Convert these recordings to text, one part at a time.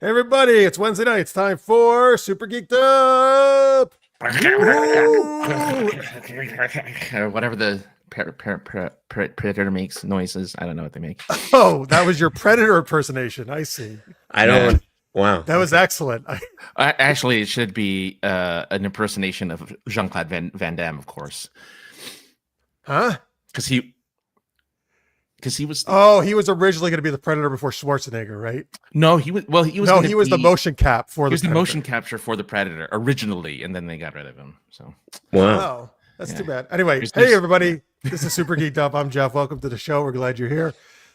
Hey everybody, it's Wednesday night. It's time for Super Geeked Up. Whatever the predator makes noises. I don't know what they make. Oh, that was your Predator impersonation. I see. I don't. Wow. That was excellent. Actually, it should be an impersonation of Jean-Claude Van Damme, of course. Huh? Because he was. Oh, he was originally going to be the Predator before Schwarzenegger, right? No, he was. Well, he was. No, he was the motion cap for the. He was Predator. the motion capture for the Predator originally, and then they got rid of him. So. Wow. Oh, that's too bad. Anyway, hey everybody, this is Super Geeked Up. I'm Jeff. Welcome to the show. We're glad you're here.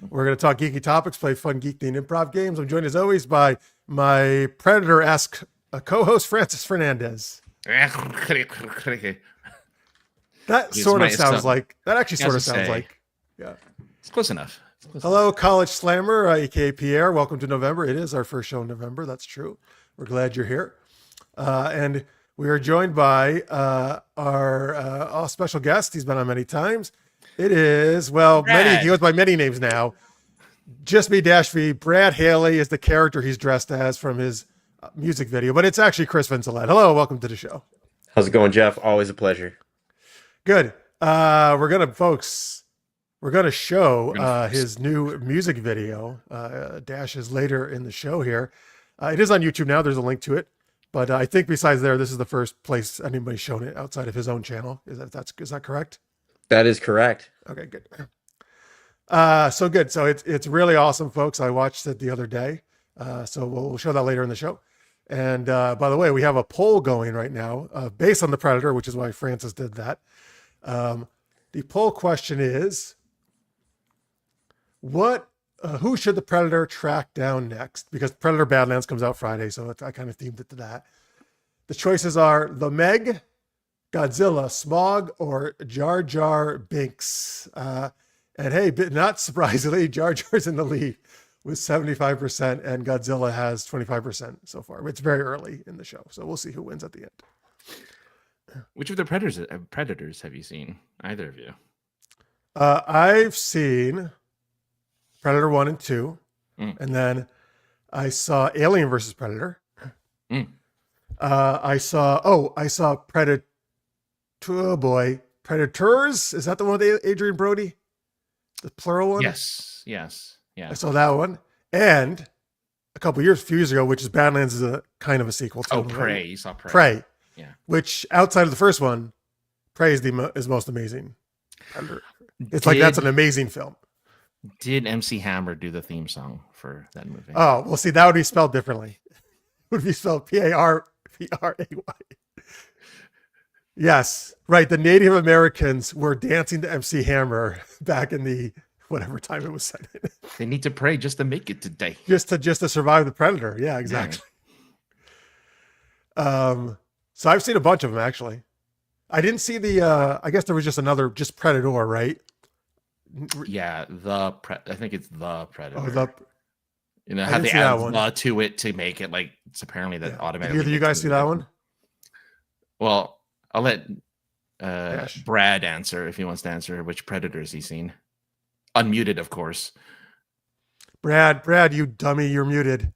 We're going to talk geeky topics, play fun geek themed improv games. I'm joined as always by my Predator-esque co-host Francis Fernandez. That sort of sounds like. That actually sort of sounds like. Yeah. It's close enough. Hello, College Slammer, aka Pierre. Welcome to November. It is our first show in November. That's true. We're glad you're here. And we are joined by our special guest. He's been on many times. It is, well, many. He goes by many names now. Just Me DashV. Brad Haley is the character he's dressed as from his music video, but it's actually Chriss Vincelette. Hello, welcome to the show. How's it going, Jeff? Always a pleasure. Good. We're gonna show his new music video. Dash is later in the show here. It is on YouTube now. There's a link to it, but I think besides there, this is the first place anybody's shown it outside of his own channel. Is that correct? That is correct. Okay, good. So good. So it's really awesome, folks. I watched it the other day. So we'll show that later in the show. And by the way, we have a poll going right now based on the Predator, which is why Francis did that. The poll question is, who should the Predator track down next? Because Predator Badlands comes out Friday, so I kind of themed it to that. The choices are the Meg, Godzilla, Smog, or Jar Jar Binks. And hey, not surprisingly, Jar Jar's in the lead with 75%, and Godzilla has 25% so far. It's very early in the show, so we'll see who wins at the end. Which of the predators have you seen? Either of you? I've seen Predator 1 and 2, and then I saw Alien versus Predator. I saw Predator. Oh boy, Predators. Is that the one with Adrian Brody? The plural one? Yes. Yeah. I saw that one, and a few years ago, which is Badlands, is a kind of a sequel to. Oh, Prey. You saw Prey. Prey. Yeah. Which outside of the first one, Prey is most amazing. It's like that's an amazing film. Did MC Hammer do the theme song for that movie? Oh, well, see, that would be spelled differently. It would be spelled Parvray. Yes, right. The Native Americans were dancing to MC Hammer back in the whatever time it was set in. They need to pray just to make it today. Just to survive the Predator. Yeah, exactly. Yeah. So I've seen a bunch of them actually. I didn't see I guess there was just Predator, right? Yeah, I think it's the Predator. Oh, how they add the to it to make it like it's apparently that automatically. Did you guys see that one? Well, I'll let Brad answer if he wants to answer which Predators he's seen. Unmuted, of course. Brad, you dummy, you're muted.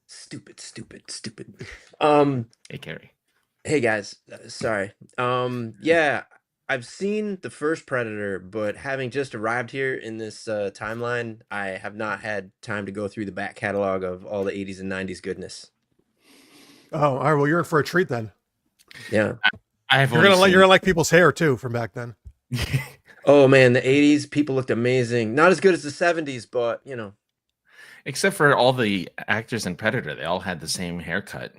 Stupid. Hey, Carrie. Hey guys, sorry. Yeah, I've seen the first Predator, but having just arrived here in this timeline, I have not had time to go through the back catalog of all the 80s and 90s goodness. Oh, all right. Well, you're in for a treat then. Yeah, you're gonna like people's hair too from back then. Oh man, the 80s people looked amazing. Not as good as the 70s, but you know. Except for all the actors in Predator, they all had the same haircut.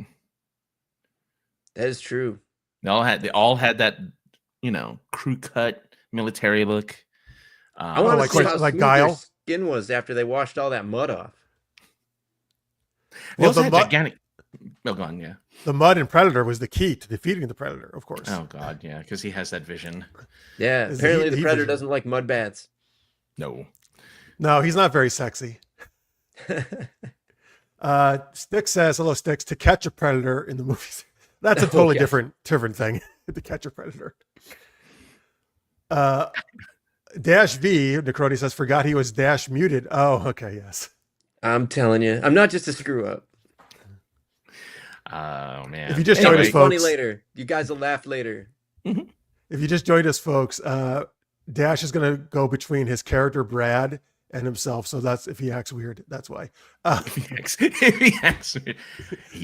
That is true. They all had that, crew cut military look. I want to see how like smooth Guile their skin was after they washed all that mud off. They also had gigantic. Oh, go on, yeah. The mud in Predator was the key to defeating the Predator, of course. Oh God, yeah, because he has that vision. Yeah, apparently the Predator doesn't like mud baths. No, he's not very sexy. Sticks says, "Hello, Sticks." To catch a Predator in the movies, that's a totally different thing. To catch a Predator. DashV, Necroti says, forgot he was Dash muted. Oh, okay, yes. I'm telling you, I'm not just a screw up. Oh man! If you just It'll joined be us, funny folks. later. You guys will laugh later. If you just joined us, folks, Dash is going to go between his character Brad and himself. So that's if he acts weird. That's why. If he acts weird.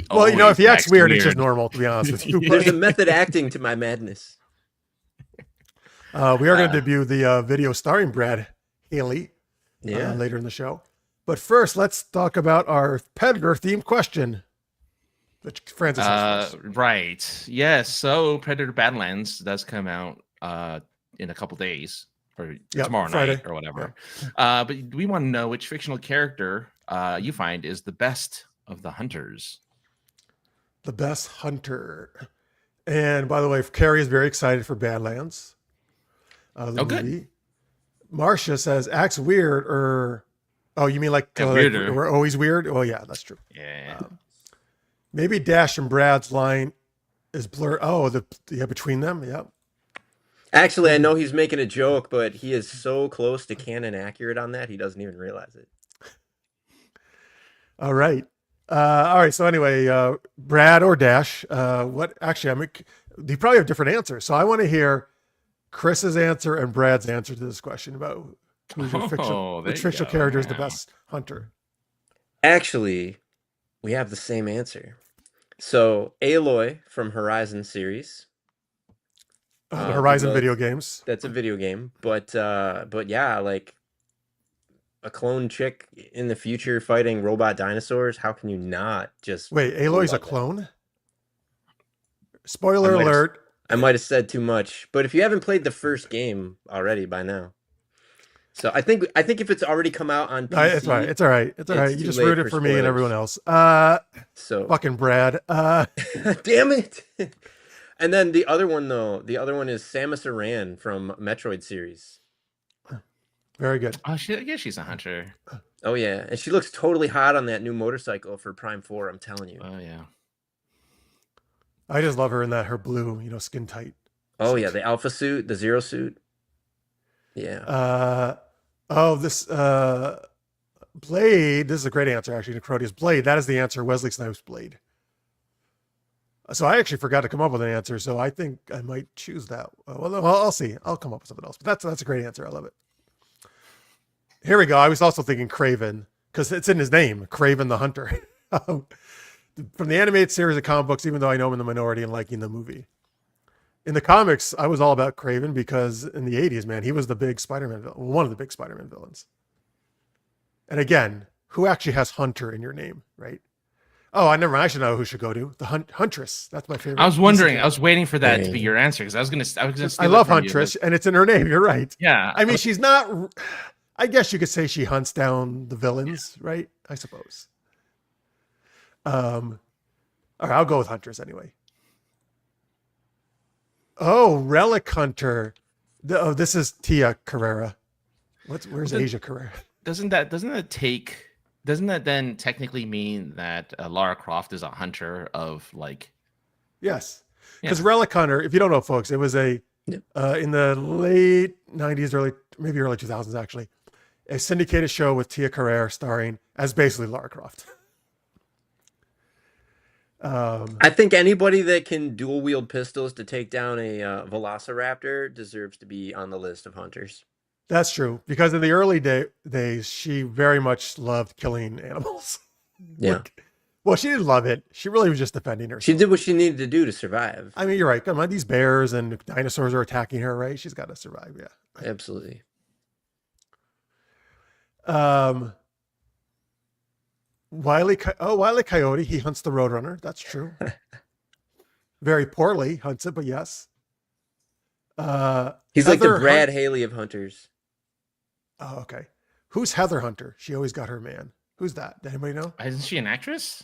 Well, you know, if he acts weird, it's just normal, to be honest with you. There's a method acting to my madness. We are going to debut the video starring Brad Haley Yeah. later in the show. But first, let's talk about our Predator themed question. Which Francis has first. Right. Yes. So Predator Badlands does come out in a couple days or tomorrow Friday night or whatever. But we want to know which fictional character you find is the best of the hunters. The best hunter. And by the way, Carrie is very excited for Badlands. The movie. Good. Marcia says, acts weird or... Oh, you mean like we're always weird? Oh, yeah, that's true. Yeah. Maybe Dash and Brad's line is blurred. Oh, between them. Yep. Actually, I know he's making a joke, but he is so close to canon accurate on that, he doesn't even realize it. All right. All right. So anyway, Brad or Dash, they probably have different answers. So I want to hear Chris's answer and Brad's answer to this question about who's your fictional character is the best hunter. Actually, we have the same answer. So Aloy from Horizon series. The Horizon video games. That's a video game, but yeah, like a clone chick in the future fighting robot dinosaurs. How can you not just wait? Aloy's a clone. Spoiler alert! I might have said too much, but if you haven't played the first game already by now, so I think if it's already come out on PC, it's all right. It's all right. It's all right. You just ruined it for me and everyone else. So fucking Brad. Damn it. And then the other one is Samus Aran from Metroid series. Very good. Oh, I guess she's a hunter. Oh yeah, and she looks totally hot on that new motorcycle for Prime 4. I'm telling you. Oh yeah. I just love her in her blue, skin tight. Oh yeah, the Alpha suit, the Zero suit. Yeah. This Blade. This is a great answer actually. Necrotius Blade. That is the answer. Wesley Snipes Blade. So I actually forgot to come up with an answer. So I think I might choose that. Well, I'll see. I'll come up with something else. But that's a great answer. I love it. Here we go. I was also thinking Craven because it's in his name, Craven the Hunter. From the animated series of comic books, even though I know I'm in the minority in liking the movie. In the comics, I was all about Craven because in the 80s, man, he was the big Spider-Man villain, one of the big Spider-Man villains. And again, who actually has Hunter in your name, right? Oh, I should know who should go to the Huntress. That's my favorite. I was wondering. I was waiting for that to be your answer because I was gonna. I love Huntress, and it's in her name. You're right. Yeah. I mean, she's not. I guess you could say she hunts down the villains, right? I suppose. All right, I'll go with Huntress anyway. Oh, Relic Hunter. This is Tia Carrera. Where's Asia Carrera? Doesn't that then technically mean that Lara Croft is a hunter of like? Yes, because Relic Hunter. If you don't know, folks, it was in the late 90s, early 2000s actually, a syndicated show with Tia Carrere starring as basically Lara Croft. I think anybody that can dual wield pistols to take down a Velociraptor deserves to be on the list of hunters. That's true, because in the early days, she very much loved killing animals. Yeah. Well, she didn't love it. She really was just defending herself. She did what she needed to do to survive. I mean, you're right. Come on, these bears and dinosaurs are attacking her, right? She's got to survive. Yeah. Absolutely. Wile E. Coyote. He hunts the Roadrunner. That's true. Very poorly hunts it, but yes. He's like the Brad Haley of hunters. Oh, okay. Who's Heather Hunter? She always got her man. Who's that? Does anybody know? Isn't she an actress?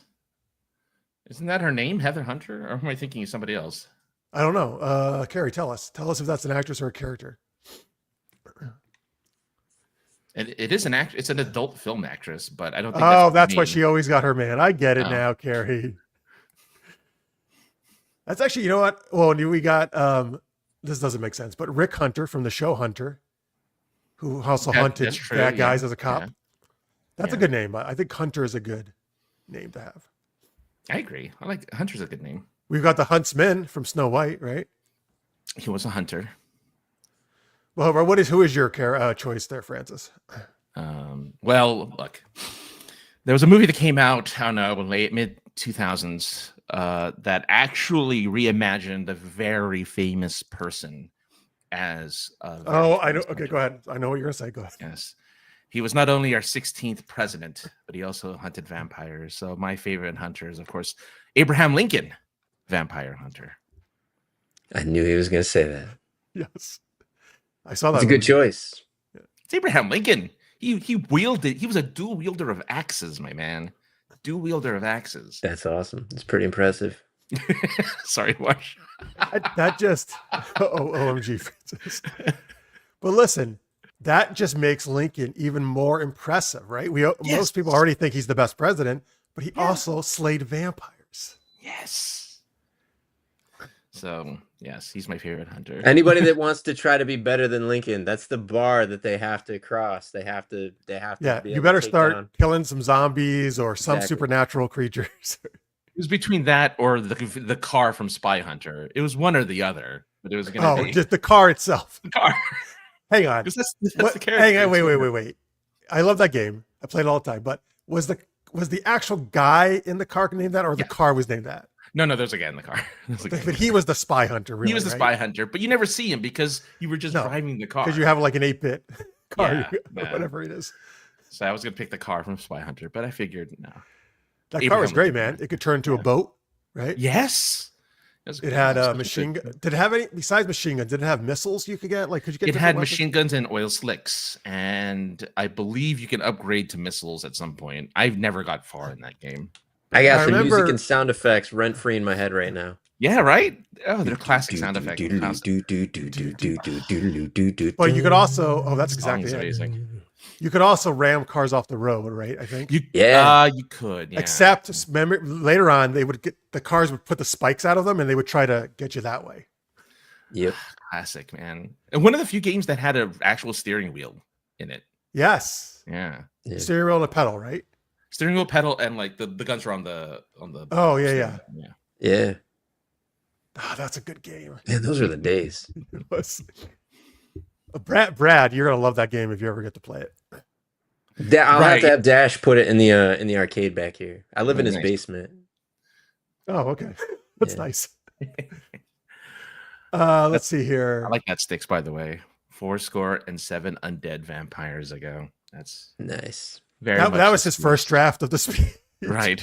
Isn't that her name, Heather Hunter? Or am I thinking of somebody else? I don't know. Carrie, tell us. Tell us if that's an actress or a character. It is an act. It's an adult film actress, but I don't think. That's why she always got her man. I get it now, Carrie. That's actually, you know what? Well, we got. This doesn't make sense, but Rick Hunter from the show Hunter, who also hunted bad guys as a cop. That's a good name. I think Hunter is a good name to have. I agree. I like Hunter's a good name. We've got the Huntsman from Snow White, right? He was a hunter. Well, who is your choice there, Francis? Well, look, there was a movie that came out, I don't know, mid 2000s that actually reimagined a very famous person as I know. Okay, go ahead. I know what you're gonna say. Go ahead. Yes. He was not only our 16th president, but he also hunted vampires. So my favorite hunter is, of course, Abraham Lincoln, vampire hunter. I knew he was going to say that. Yes. I saw that. It's a good choice. It's Abraham Lincoln. He wielded, he was a dual wielder of axes, my man. Dual wielder of axes. That's awesome. It's pretty impressive. Sorry, Wash. That just OMG, Francis. But listen, that just makes Lincoln even more impressive, right? Most people already think he's the best president, but he also slayed vampires. Yes. So, yes, he's my favorite hunter. Anybody that wants to try to be better than Lincoln, that's the bar that they have to cross. They have to. Yeah, be you able better to take start down. killing some zombies or some supernatural creatures. It was between that or the car from Spy Hunter. It was one or the other, but it was going to be just the car itself. the car. Hang on. That's the character. Hang on, wait. I love that game. I play it all the time. But was the actual guy in the car named that, or the car was named that? No, there's a guy in the car. But he was the spy hunter, really. He was the spy hunter, but you never see him because you were just driving the car. Because you have like an 8-bit car, Yeah, whatever it is. So I was going to pick the car from Spy Hunter, but I figured no. That car was great, man. It could turn into a boat, right? Yes. It had a machine gun. Did it have any, besides machine guns, did it have missiles you could get? Like, could you get It had weapons? machine guns and oil slicks, and I believe you can upgrade to missiles at some point. I've never got far in that game. I got some music and sound effects rent free in my head right now. Yeah, right? Oh, they're classic sound effects. But you could also, that's exactly it. Amazing. You could also ram cars off the road, right? I think. You could. Yeah. Except later on, the cars would put the spikes out of them, and they would try to get you that way. Yep. Classic, man. And one of the few games that had an actual steering wheel in it. Yes. Yeah. Steering wheel and a pedal, right? Steering wheel, pedal, and like the guns were on the. Oh yeah. Oh, that's a good game. Man, those are the days. It was. Brad, you're gonna love that game if you ever get to play it. I'll have to have Dash put it in the arcade back here. I live in his basement. Oh, okay. That's nice. Let's see here. I like that sticks, by the way. 407 undead vampires ago. That's nice. That was his first draft of the speech. Right.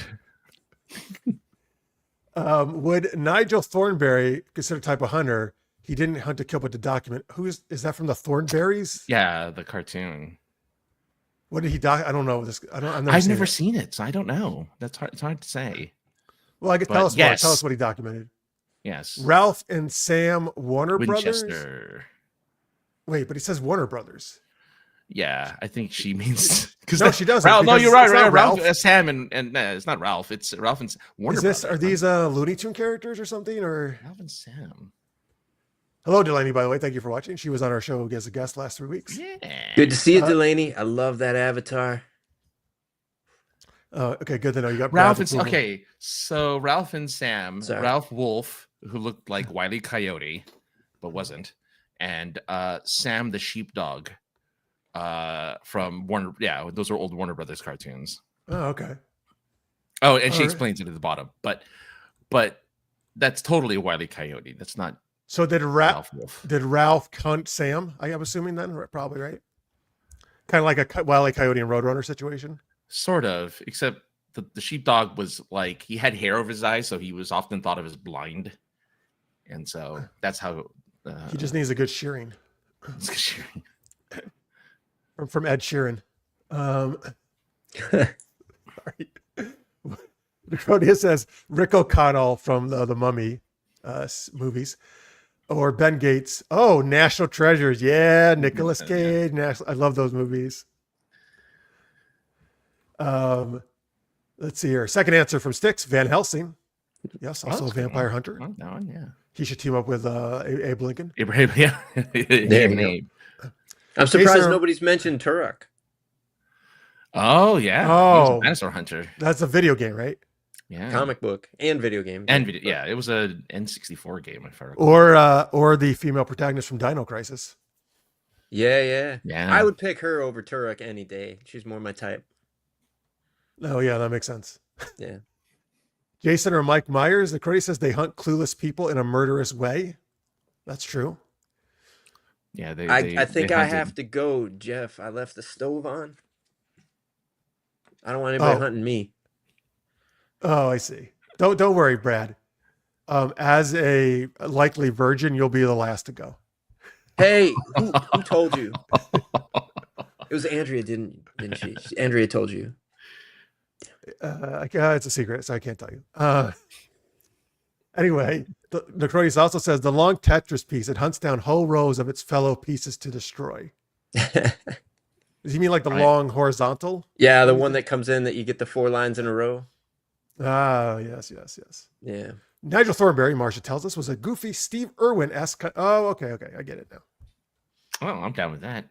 Would Nigel Thornberry consider type of hunter? He didn't hunt to kill, but to document. Is that from the Thornberries? Yeah, the cartoon. What did he I don't know this. I've never seen it, so I don't know. That's hard. It's hard to say. Well, tell us what he documented. Yes. Ralph and Sam Warner Winchester. Brothers. Wait, but he says Warner Brothers. Yeah, I think she means because no, she doesn't. Ralph, no, you're right. Ralph, Sam and it's not Ralph. It's Ralph and Warner. Are these Looney Tune characters or something? Or Ralph and Sam. Hello, Delaney. By the way, thank you for watching. She was on our show as a guest last 3 weeks. Yeah. Good to see you, Delaney. I love that avatar. Okay, good to know you got Ralph and okay. So Ralph and Sam, Sorry. Ralph Wolf, who looked like Wile E. Coyote, but wasn't, and Sam the sheepdog. From Warner, those are old Warner Brothers cartoons. Oh, okay. Oh, and she explains it at the bottom, but that's totally Wile E. Coyote. That's not. So did Ralph Wolf. Did Ralph hunt Sam? I'm assuming then, probably right. Kind of like a Wile E. Coyote and Roadrunner situation. Sort of, except the sheepdog was like he had hair over his eyes, so he was often thought of as blind, and so that's how he just needs a good shearing. Shearing. From Ed Sheeran. Sorry. Dakota says Rick O'Connell from the Mummy movies, or Ben Gates. Oh, National Treasures. Yeah, Nicolas Cage. I love those movies. Let's see here. Second answer from Sticks. Van Helsing. Yes, also a vampire hunter. Oh, that one, yeah. He should team up with Abe Lincoln. Abraham, yeah. I'm surprised nobody's mentioned Turok. Oh yeah. He was a Oh, dinosaur hunter. that's a video game, right? Yeah. Comic book and video game. And but- video, yeah, it was a N64 game, if I recall. Or the female protagonist from Dino Crisis. Yeah. Yeah. I would pick her over Turok any day. She's more my type. Oh yeah, that makes sense. Yeah. Jason or Mike Myers, the credit says they hunt clueless people in a murderous way. That's true. Yeah, I think they I hunted- have to go, Jeff. I left the stove on. I don't want anybody hunting me. Oh, I see. Don't worry, Brad. As a likely virgin, you'll be the last to go. Hey, who told you? It was Andrea, didn't she? Andrea told you. It's a secret, so I can't tell you. Anyway, Necrotis also says the long Tetris piece, it hunts down whole rows of its fellow pieces to destroy. Does he mean like the long horizontal? Yeah, the one that comes in that you get the 4 lines in a row. Ah, yes. Yeah. Nigel Thornberry, Marcia tells us, was a goofy Steve Irwin-esque. Oh, okay. I get it now. Oh, I'm down with that.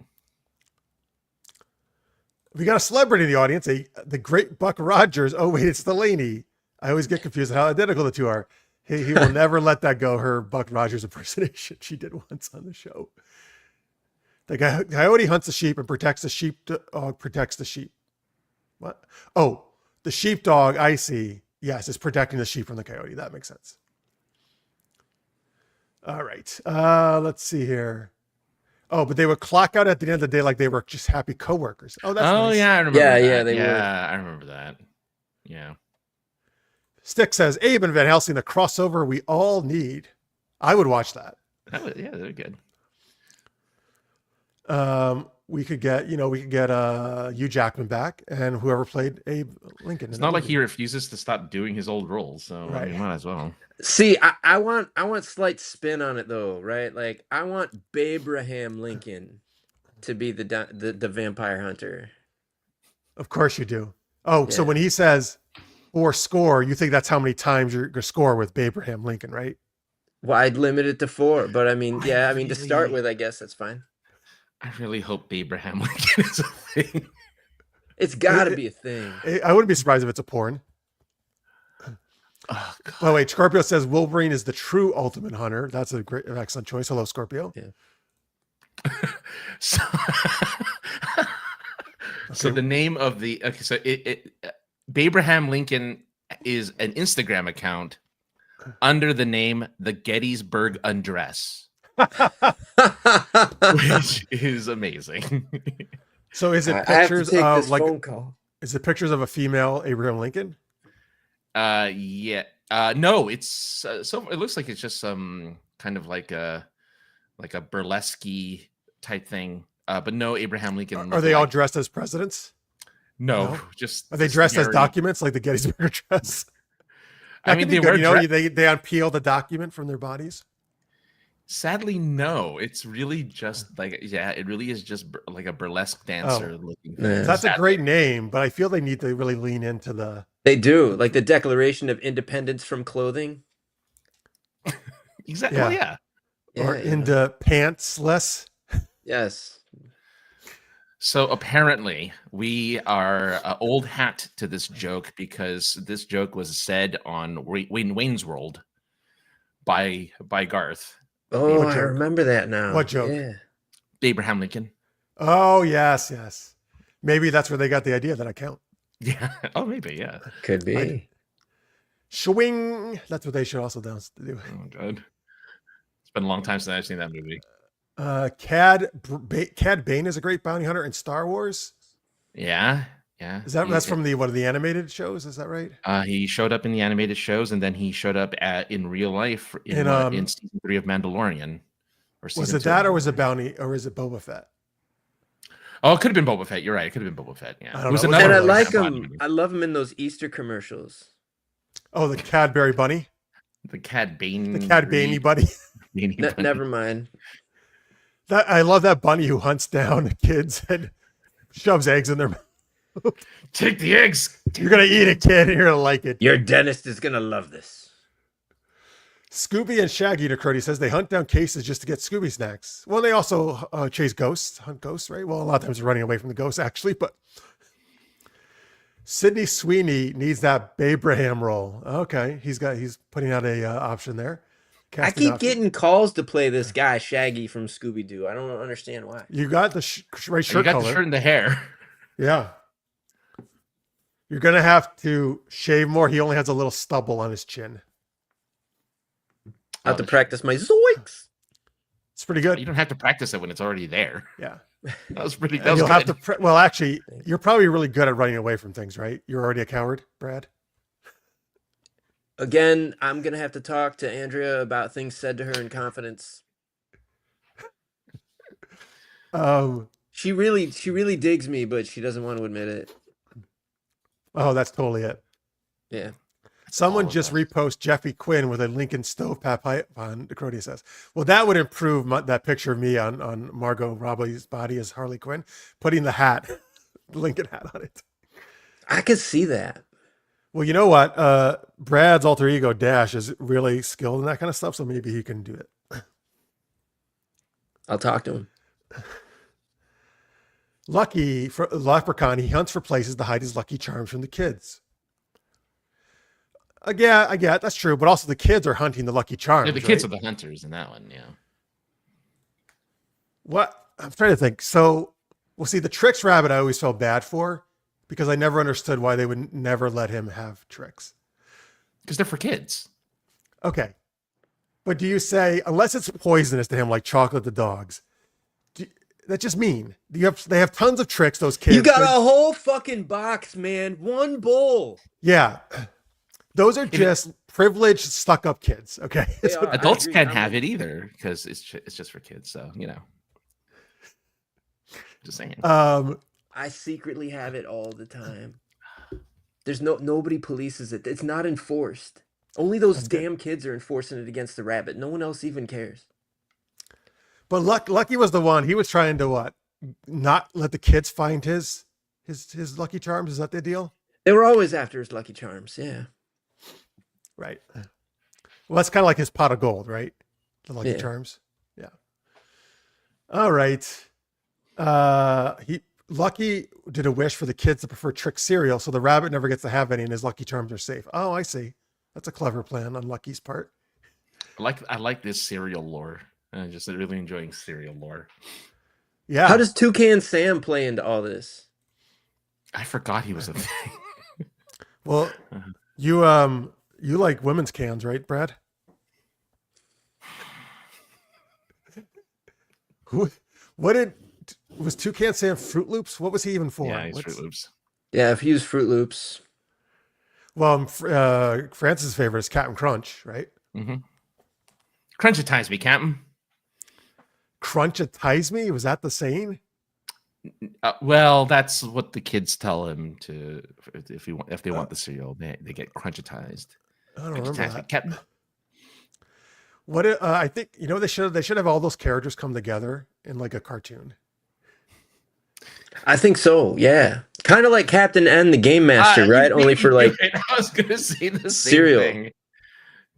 We got a celebrity in the audience, the great Buck Rogers. Oh, wait, it's Delaney. I always get confused how identical the two are. He will never let that go, her Buck Rogers impersonation she did once on the show. The coyote hunts the sheep and protects the sheepdog, protects the sheep. What? Oh, the sheepdog, I see. Yes, is protecting the sheep from the coyote. That makes sense. All right. Let's see here. Oh, but they would clock out at the end of the day like they were just happy coworkers. Oh, that's nice. Yeah, I remember Yeah, that. they were. I remember that. Yeah. Stick says, Abe and Van Helsing, the crossover we all need. I would watch that. They're good. We could get Hugh Jackman back and whoever played Abe Lincoln. It's not like he refuses to stop doing his old roles, so Right. I mean, might as well. See, I want slight spin on it though, right? Like I want Abraham Lincoln to be the vampire hunter. Of course you do. Oh, so Yeah. when he says or score, you think that's how many times you're gonna score with Abraham Lincoln, right? Well, I'd limit it to 4, but I mean, to start really- with, I guess that's fine. I really hope Abraham Lincoln is a thing. It's got to be a thing. I wouldn't be surprised if it's a porn. Oh, God. Oh wait, Scorpio says Wolverine is the true ultimate hunter. That's an excellent choice. Hello, Scorpio. Yeah. So, so the name of the Abraham Lincoln is an Instagram account under the name The Gettysburg Undress, which is amazing. So is it I have to pictures take of this like phone call. is it pictures of a female Abraham Lincoln? Yeah. No, it's so it looks like it's just some kind of like a burlesque type thing. But no, Abraham Lincoln. Are they all dressed as presidents? No, No? just Are they dressed as very- documents like the Gettysburg Address? I mean, they were they unpeel the document from their bodies. Sadly, no. It's really just like it really is just like a burlesque dancer looking. Yeah. thing. That's a Sadly. great name, but I feel they need to really lean into the They do, like the Declaration of Independence from clothing. Exactly. Yeah. Well, yeah. or you know. into pantsless. Yes. So apparently, we are old hat to this joke because this joke was said on Wayne's World by Garth. Oh, What I joke? remember that now. What joke? Yeah. Abraham Lincoln. Oh yes. Maybe that's where they got the idea that I count. Yeah. Oh, maybe. Yeah. Could be. Swing. That's what they should also do. Oh, God. It's been a long time since I've seen that movie. Cad Bane is a great bounty hunter in Star Wars. Yeah. Yeah. Is that's from the one of the animated shows? Is that right? He showed up in the animated shows, and then he showed up in real life in season 3 of Mandalorian. Was it that, or was it bounty, or is it Boba Fett? Oh, it could have been Boba Fett. You're right. It could have been Boba Fett. Yeah. I don't It was know. another And I Another like Bounty him. hunter. I love him in those Easter commercials. Oh, the Cadbury Bunny, The Cad Bane. the Cad Baney Bunny. Bunny. Never mind. That I love that bunny who hunts down kids and shoves eggs in their mouth. Take the eggs. You're gonna eat it, kid. And you're gonna like it. Your dentist is gonna love this. Scooby and Shaggy, Crody says they hunt down cases just to get Scooby snacks. Well, they also chase ghosts, hunt ghosts, right? Well, a lot of times they're running away from the ghosts, actually, but Sydney Sweeney needs that Babraham role. Okay, he's putting out a option there. I Casting keep option. getting calls to play this guy Shaggy from Scooby Doo. I don't understand why. You got the right shirt You got color. the shirt and the hair. Yeah. You're gonna have to shave more. He only has a little stubble on his chin. I have to practice my zoinks. It's pretty good. You don't have to practice it when it's already there. Yeah. That was pretty. And That was you'll good. have to. Well, actually, you're probably really good at running away from things, right? You're already a coward, Brad. Again, I'm gonna have to talk to Andrea about things said to her in confidence. She really digs me, but she doesn't want to admit it. Oh, that's totally it. Yeah. Someone just repost Jeffy Quinn with a Lincoln stovepipe pipe on. Decrodia says, "Well, that would improve that picture of me on Margot Robbie's body as Harley Quinn, putting the hat, the Lincoln hat on it." I could see that. Well, you know what? Brad's alter ego Dash is really skilled in that kind of stuff, so maybe he can do it. I'll talk to him. Lucky for Leprechaun, he hunts for places to hide his lucky charms from the kids. I get that's true, but also the kids are hunting the lucky charms. Yeah, the kids right? are the hunters in that one. Yeah. What I'm trying to think. So, well, see, the tricks rabbit I always felt bad for because I never understood why they would never let him have tricks. Because they're for kids. Okay, but do you say unless it's poisonous to him, like chocolate to dogs? That's just mean. They have tons of tricks. Those kids. You got a whole fucking box, man. One bowl. Yeah. Those are just privileged, stuck-up kids. Okay, Adults can't have it either because it's just for kids. So just saying. I secretly have it all the time. There's nobody polices it. It's not enforced. Only those damn kids are enforcing it against the rabbit. No one else even cares. But Lucky was the one. He was trying to what? Not let the kids find his Lucky Charms. Is that the deal? They were always after his Lucky Charms. Yeah. Right. Well, that's kind of like his pot of gold, right? The Lucky Charms. Yeah. All right. Lucky did a wish for the kids to prefer trick cereal, so the rabbit never gets to have any, and his Lucky Charms are safe. Oh, I see. That's a clever plan on Lucky's part. I like this cereal lore. I'm just really enjoying cereal lore. Yeah. How does Toucan Sam play into all this? I forgot he was a thing. Well, you like women's cans, right, Brad? Was Toucan Sam Fruit Loops? What was he even for? Yeah, he's Fruit Loops. Yeah, if he used Fruit Loops. Well, Francis' favorite is Captain Crunch, right? Mm-hmm. Crunchitize me, Captain. Crunchitize me? Was that the saying? Well, that's what the kids tell him to if they want the cereal, they get crunchitized. I don't remember that. Captain. What I think they should have all those characters come together in like a cartoon. I think so. Yeah, kind of like Captain N, the Game Master, right? Only for like I was gonna say the same cereal. thing.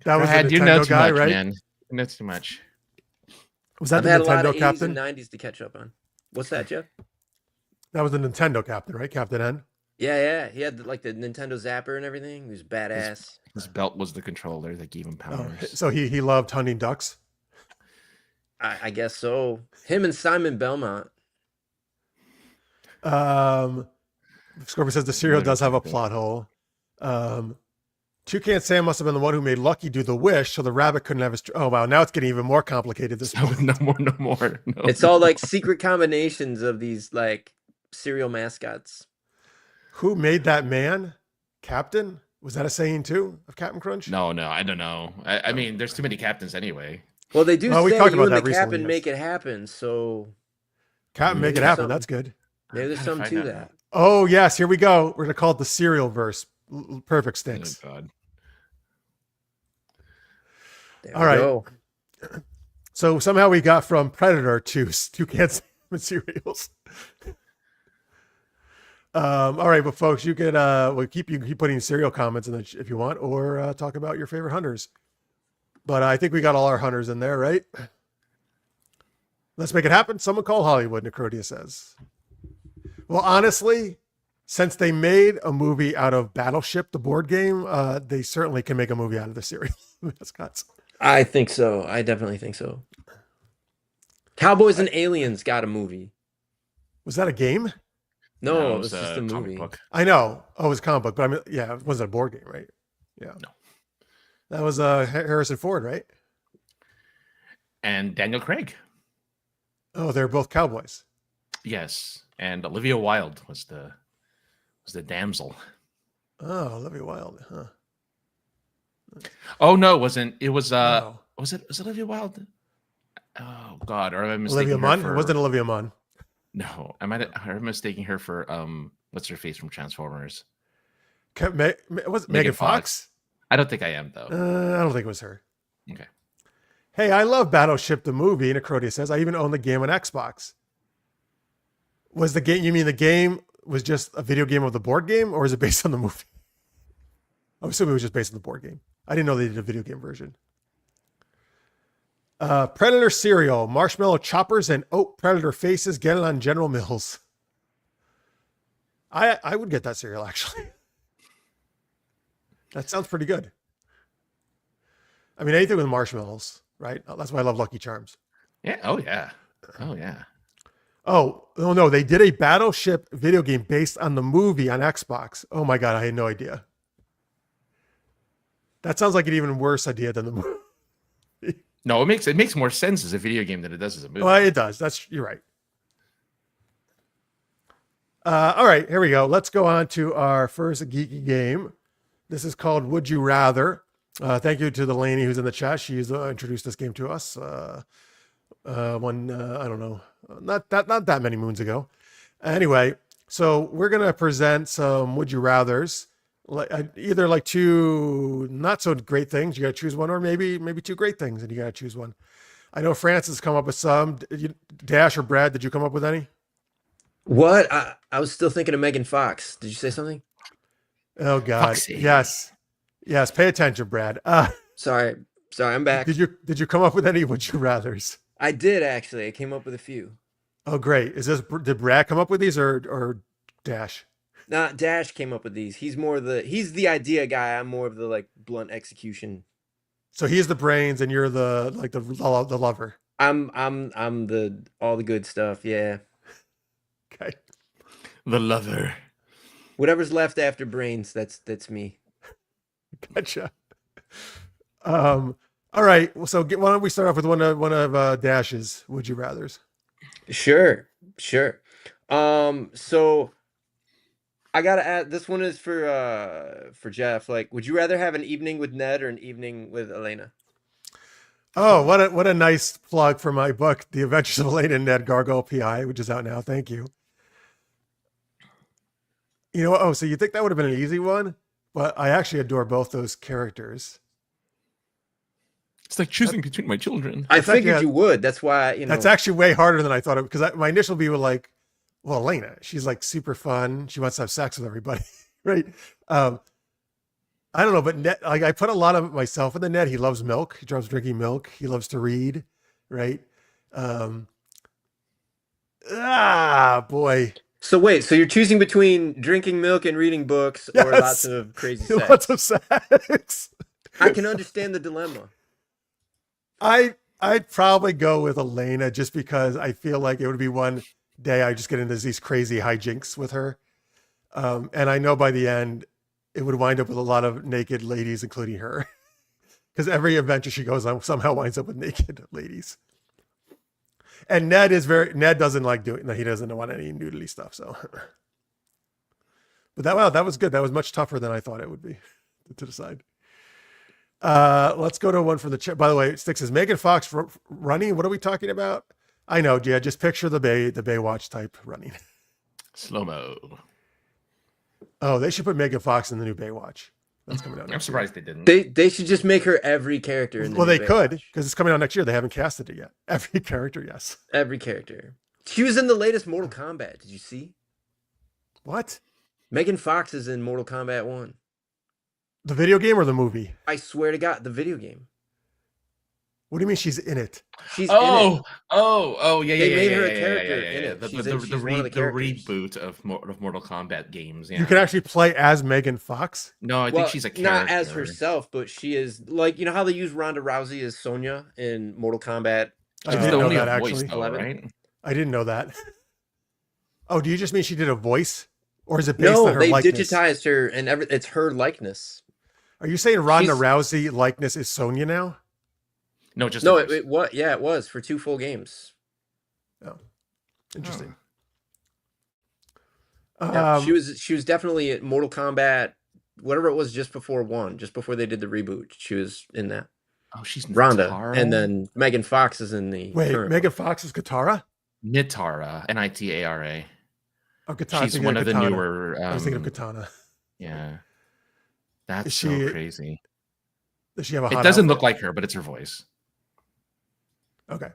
That was Brad, the Nintendo guy, much, right? Man. You know too much. Was that I've the had a lot Nintendo of 80s captain? and 90s to catch up on. What's that, Jeff? That was the Nintendo captain, right? Captain N. Yeah. He had like the Nintendo Zapper and everything. He was badass. His belt was the controller that gave him powers. Oh, so he loved hunting ducks. I guess so. Him and Simon Belmont. Scorpio says the cereal does have a plot hole. Toucan Sam must have been the one who made Lucky do the wish, so the rabbit couldn't have his. Oh wow! Now it's getting even more complicated. No more. No. It's all like secret combinations of these like cereal mascots. Who made that man? Captain? Was that a saying too of Captain Crunch? No, I don't know. I mean, there's too many captains anyway. Well, they do we say talked you about and that the captain recently, make it happen. So Captain make it happen. That's good. Maybe there's something to that. Oh yes, here we go. We're gonna call it the cereal verse. Perfect sticks. Oh, God. All right. So somehow we got from Predator to Toucan Sam cereals. All right, but folks, you can you can keep putting cereal comments in if you want, or talk about your favorite hunters. But I think we got all our hunters in there, right? Let's make it happen. Someone call Hollywood, Necrodia says. Well, honestly, since they made a movie out of Battleship, the board game, they certainly can make a movie out of the series. Mascots. I think so. I definitely think so. Cowboys and Aliens got a movie. Was that a game? No, it it was just a comic movie. book. I know. Oh, it was a comic book, but I mean, yeah, it wasn't a board game, right? Yeah. No. That was Harrison Ford, right? And Daniel Craig. Oh, they're both cowboys. Yes, and Olivia Wilde was the damsel. Oh, Olivia Wilde, huh? Oh no, it wasn't. It was Wow. was it Olivia Wilde? Oh God, or am I mistaking Olivia her Munn? for... It wasn't Olivia Munn. No, am I mistaking her for what's her face from Transformers? Was it Megan Fox? I don't think I am though. I don't think it was her. Okay. Hey, I love Battleship the movie, Necrodia says. I even own the game on Xbox. Was the game, you mean the game was just a video game of the board game, or is it based on the movie? I'm assuming it was just based on the board game. I didn't know they did a video game version. Predator cereal, marshmallow choppers, and oat predator faces. Get it on General Mills. I would get that cereal, actually. That sounds pretty good. I mean, anything with marshmallows, right? That's why I love Lucky Charms. Yeah. Oh yeah. Oh yeah. Oh no, they did a Battleship video game based on the movie on Xbox. Oh my God, I had no idea. That sounds like an even worse idea than the movie. No, it makes more sense as a video game than it does as a movie. Well, it does. You're right. All right, here we go. Let's go on to our first geeky game. This is called Would You Rather. Thank you to the Elena who's in the chat. She's introduced this game to us. I don't know, not that many moons ago. Anyway, so we're gonna present some Would You Rathers. Either like two not so great things, you gotta choose one, or maybe two great things and you gotta choose one. I know Francis come up with some. Dash or Brad, did you come up with any? What? I was still thinking of Megan Fox. Did you say something? Oh God. Foxy. Yes. Pay attention, Brad. Sorry, I'm back. Did you come up with any Would You Rathers? I did actually. I came up with a few. Oh, great. Did Brad come up with these or Dash? Nah, Dash came up with these. He's the idea guy. I'm more of the like blunt execution. So he's the brains and you're the lover. I'm the all the good stuff. Yeah. Okay. The lover. Whatever's left after brains, that's me. Gotcha. All right. So why don't we start off with one of Dash's Would You Rathers? Sure. So I gotta add. This one is for Jeff. Like, would you rather have an evening with Ned or an evening with Elena? Oh, what a nice plug for my book, The Adventures of Elena and Ned, Gargoyle PI, which is out now. Thank you. You know, so you think that would have been an easy one, but I actually adore both those characters. It's like choosing between my children. I figured you would. That's why, That's actually way harder than I thought it, because my initial view was like, well, Elena, she's like super fun. She wants to have sex with everybody, right? I don't know, but Ned, like I put a lot of myself in the Ned. He loves milk. He loves drinking milk. He loves to read, right? Boy. So wait, so you're choosing between drinking milk and reading books, or Yes. lots of crazy sex? Lots of sex. I can understand the dilemma. I'd probably go with Elena just because I feel like it would be one day I just get into these crazy hijinks with her. And I know by the end, it would wind up with a lot of naked ladies, including her. Because every adventure she goes on somehow winds up with naked ladies. And Ned doesn't like doing that. He doesn't want any nudity stuff. So, but that was good. That was much tougher than I thought it would be to decide. Let's go to one from the chat. By the way, Stick says Megan Fox running. What are we talking about? I know. Yeah, just picture the Baywatch type running. Slow mo. Oh, they should put Megan Fox in the new Baywatch. That's coming out. I'm surprised they didn't. They should just make her every character in the Well, new they could, Baywatch. because it's coming out next year. They haven't casted it yet. Every character, yes. Every character. She was in the latest Mortal Kombat. Did you see? What? Megan Fox is in Mortal Kombat 1. The video game or the movie? I swear to God, the video game. What do you mean she's in it? She's in it. Yeah. They yeah, made yeah, her a yeah, character yeah, in yeah. it. The, She's the, in- the, she's one of the characters. reboot of Mortal Kombat games. Yeah. You can actually play as Megan Fox. No, I think Well, she's a not character. as herself, but she is like, you know how they use Ronda Rousey as Sonya in Mortal Kombat. I She's didn't know only that a voice, actually. though, 11? right? I didn't know that. Oh, do you just mean she did a voice, or is it based No, on her they likeness? digitized her, and it's her likeness. Are you saying Ronda She's- Rousey likeness is Sonya now? No, just No, a voice. it was. Yeah, it was for 2 full games. Oh, interesting. Yeah, she was definitely at Mortal Kombat, whatever it was, just before 1, just before they did the reboot. She was in that. Oh, she's Ronda, Nitara? and then Megan Fox is in the Wait, current Megan Fox is Katara? Nitara, Nitara. Oh, Katara. She's one of the Katana. newer. I was thinking of Katana. Yeah, that's Is so she- crazy. Does she have a It hot doesn't outfit? look like her, but it's her voice. Okay.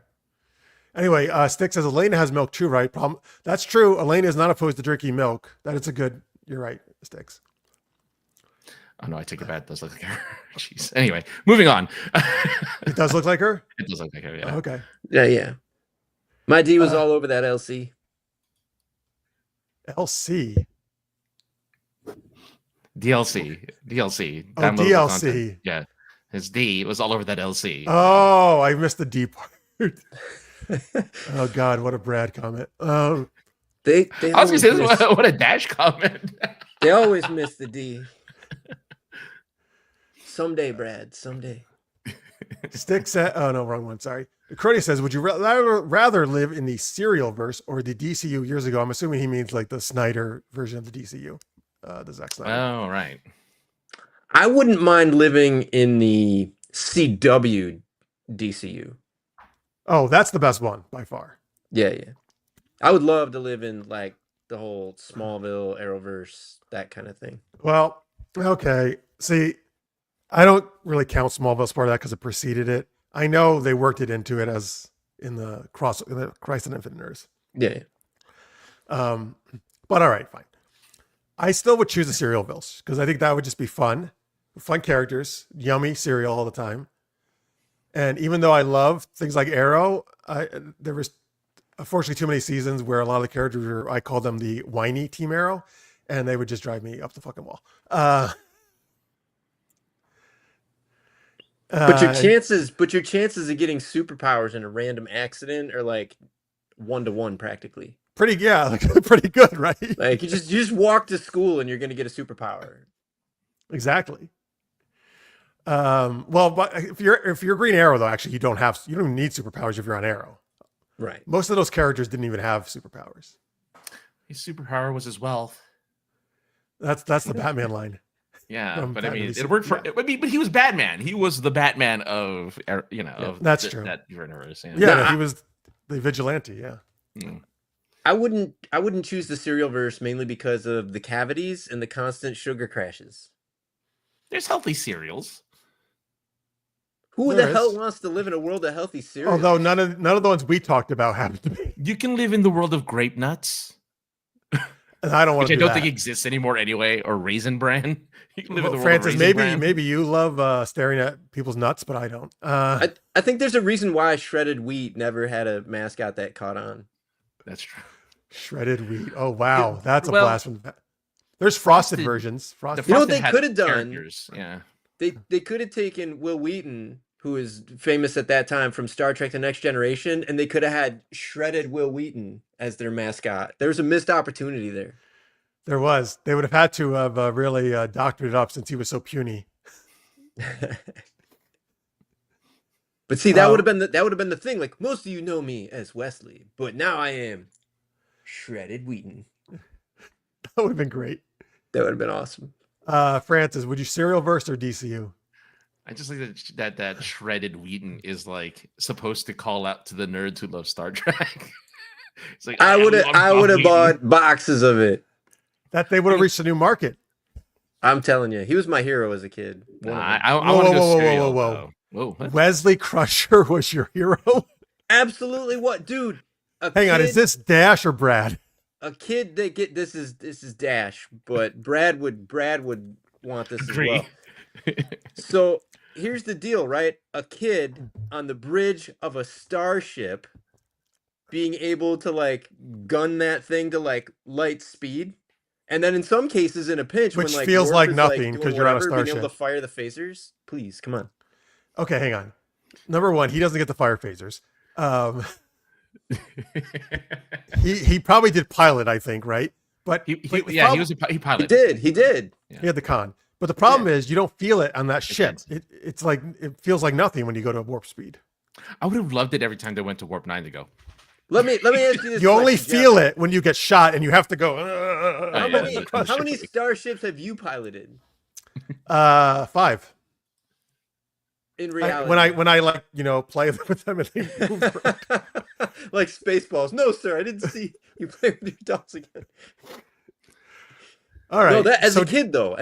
Anyway, Stick says Elena has milk too, right? Problem. That's true. Elena is not opposed to drinking milk. That is a good. You're right, Sticks. Oh no, I take it back. It does look like her. Jeez. Anyway, moving on. It does look like her. It does look like her. Yeah. Oh, okay. Yeah. My D was all over that LC. LC. DLC. Oh, downloadable DLC. content. Yeah. His D was all over that LC. Oh, I missed the D part. Oh God, what a Brad comment. They I was gonna say, always miss, what a Dash comment. they always miss the D. Someday, Brad. Someday. Stick said, oh no, wrong one. Sorry. Crody says, would you rather live in the serial verse or the DCU years ago? I'm assuming he means like the Snyder version of the DCU, the Zack Snyder. Oh, right. I wouldn't mind living in the CW DCU. Oh, that's the best one by far. Yeah. I would love to live in like the whole Smallville, Arrowverse, that kind of thing. Well, okay. See, I don't really count Smallville as part of that because it preceded it. I know they worked it into it as in the Christ and Infinite Earths. Yeah. But all right, fine. I still would choose the serial verse because I think that would just be fun characters, yummy cereal all the time. And even though I love things like Arrow, there was unfortunately too many seasons where a lot of the characters were, I call them the whiny Team Arrow, and they would just drive me up the fucking wall. But your chances of getting superpowers in a random accident are like 1-to-1 practically. Pretty good, right? Like you just walk to school and you're gonna get a superpower. Exactly. Well, but if you're Green Arrow though, actually you don't need superpowers if you're on Arrow. Right. Most of those characters didn't even have superpowers. His superpower was his wealth. That's the Batman line. Yeah, From but I mean, Batman. it worked for. Yeah. I mean, but he was Batman. He was the Batman of of that's true. that universe. Yeah. Yeah, No, he was the vigilante. Yeah. Mm. I wouldn't choose the serial verse mainly because of the cavities and the constant sugar crashes. There's healthy cereals. Who There the hell is. wants to live in a world of healthy cereal? Although none of the ones we talked about happen to be. You can live in the world of grape nuts, And I don't want which to I do don't think that. exists anymore anyway, or Raisin Bran. You can live in the world Francis, of Raisin maybe Bran. you love staring at people's nuts, but I don't. I think there's a reason why shredded wheat never had a mascot that caught on. That's true. Shredded wheat. Oh wow, that's a well, blast from the past. There's frosted Frosted- versions. The Frosted. You know what Frosted they had could have done? characters, yeah. They could have taken Will Wheaton, who is famous at that time from Star Trek: The Next Generation, and they could have had shredded Will Wheaton as their mascot. There's a missed opportunity there. There was. They would have had to have really doctored it up since he was so puny. But see, that would have been the thing. Like, most of you know me as Wesley, but now I am shredded Wheaton. That would have been great. That would have been awesome. Francis, would you serial verse or DCU? I just think that shredded Wheaton is like supposed to call out to the nerds who love Star Trek. It's like I would have Wheaton. bought boxes of it. That they would have reached a new market. I'm telling you, he was my hero as a kid. One of them. I Whoa, want to whoa, go whoa, cereal, whoa, whoa. though. Whoa, what? Wesley Crusher was your hero. Absolutely, what, dude? Hang on, is this Dash or Brad? a kid that get this is Dash, but Brad would want this Agree. as well. So here's the deal, right? A kid on the bridge of a starship being able to like gun that thing to like light speed. And then in some cases in a pinch when Which like feels Worf like is like nothing doing because you're on a whatever, being able to starship. fire the phasers. Please, come on. Okay, hang on. Number one, he doesn't get the fire phasers. He probably did pilot, I think, right? But he He piloted. did. He did. Yeah. He had the con. But the problem is you don't feel it on that ship. It's like it feels like nothing when you go to warp speed. I would have loved it every time they went to warp 9 to go. Let me ask you this. You only question, feel Jeff. it when you get shot and you have to go. How many starships have you piloted 5. in reality? When I like play with them and they move around. Like Spaceballs. No, sir, I didn't see you play with your dolls again. All right. No, as a kid though,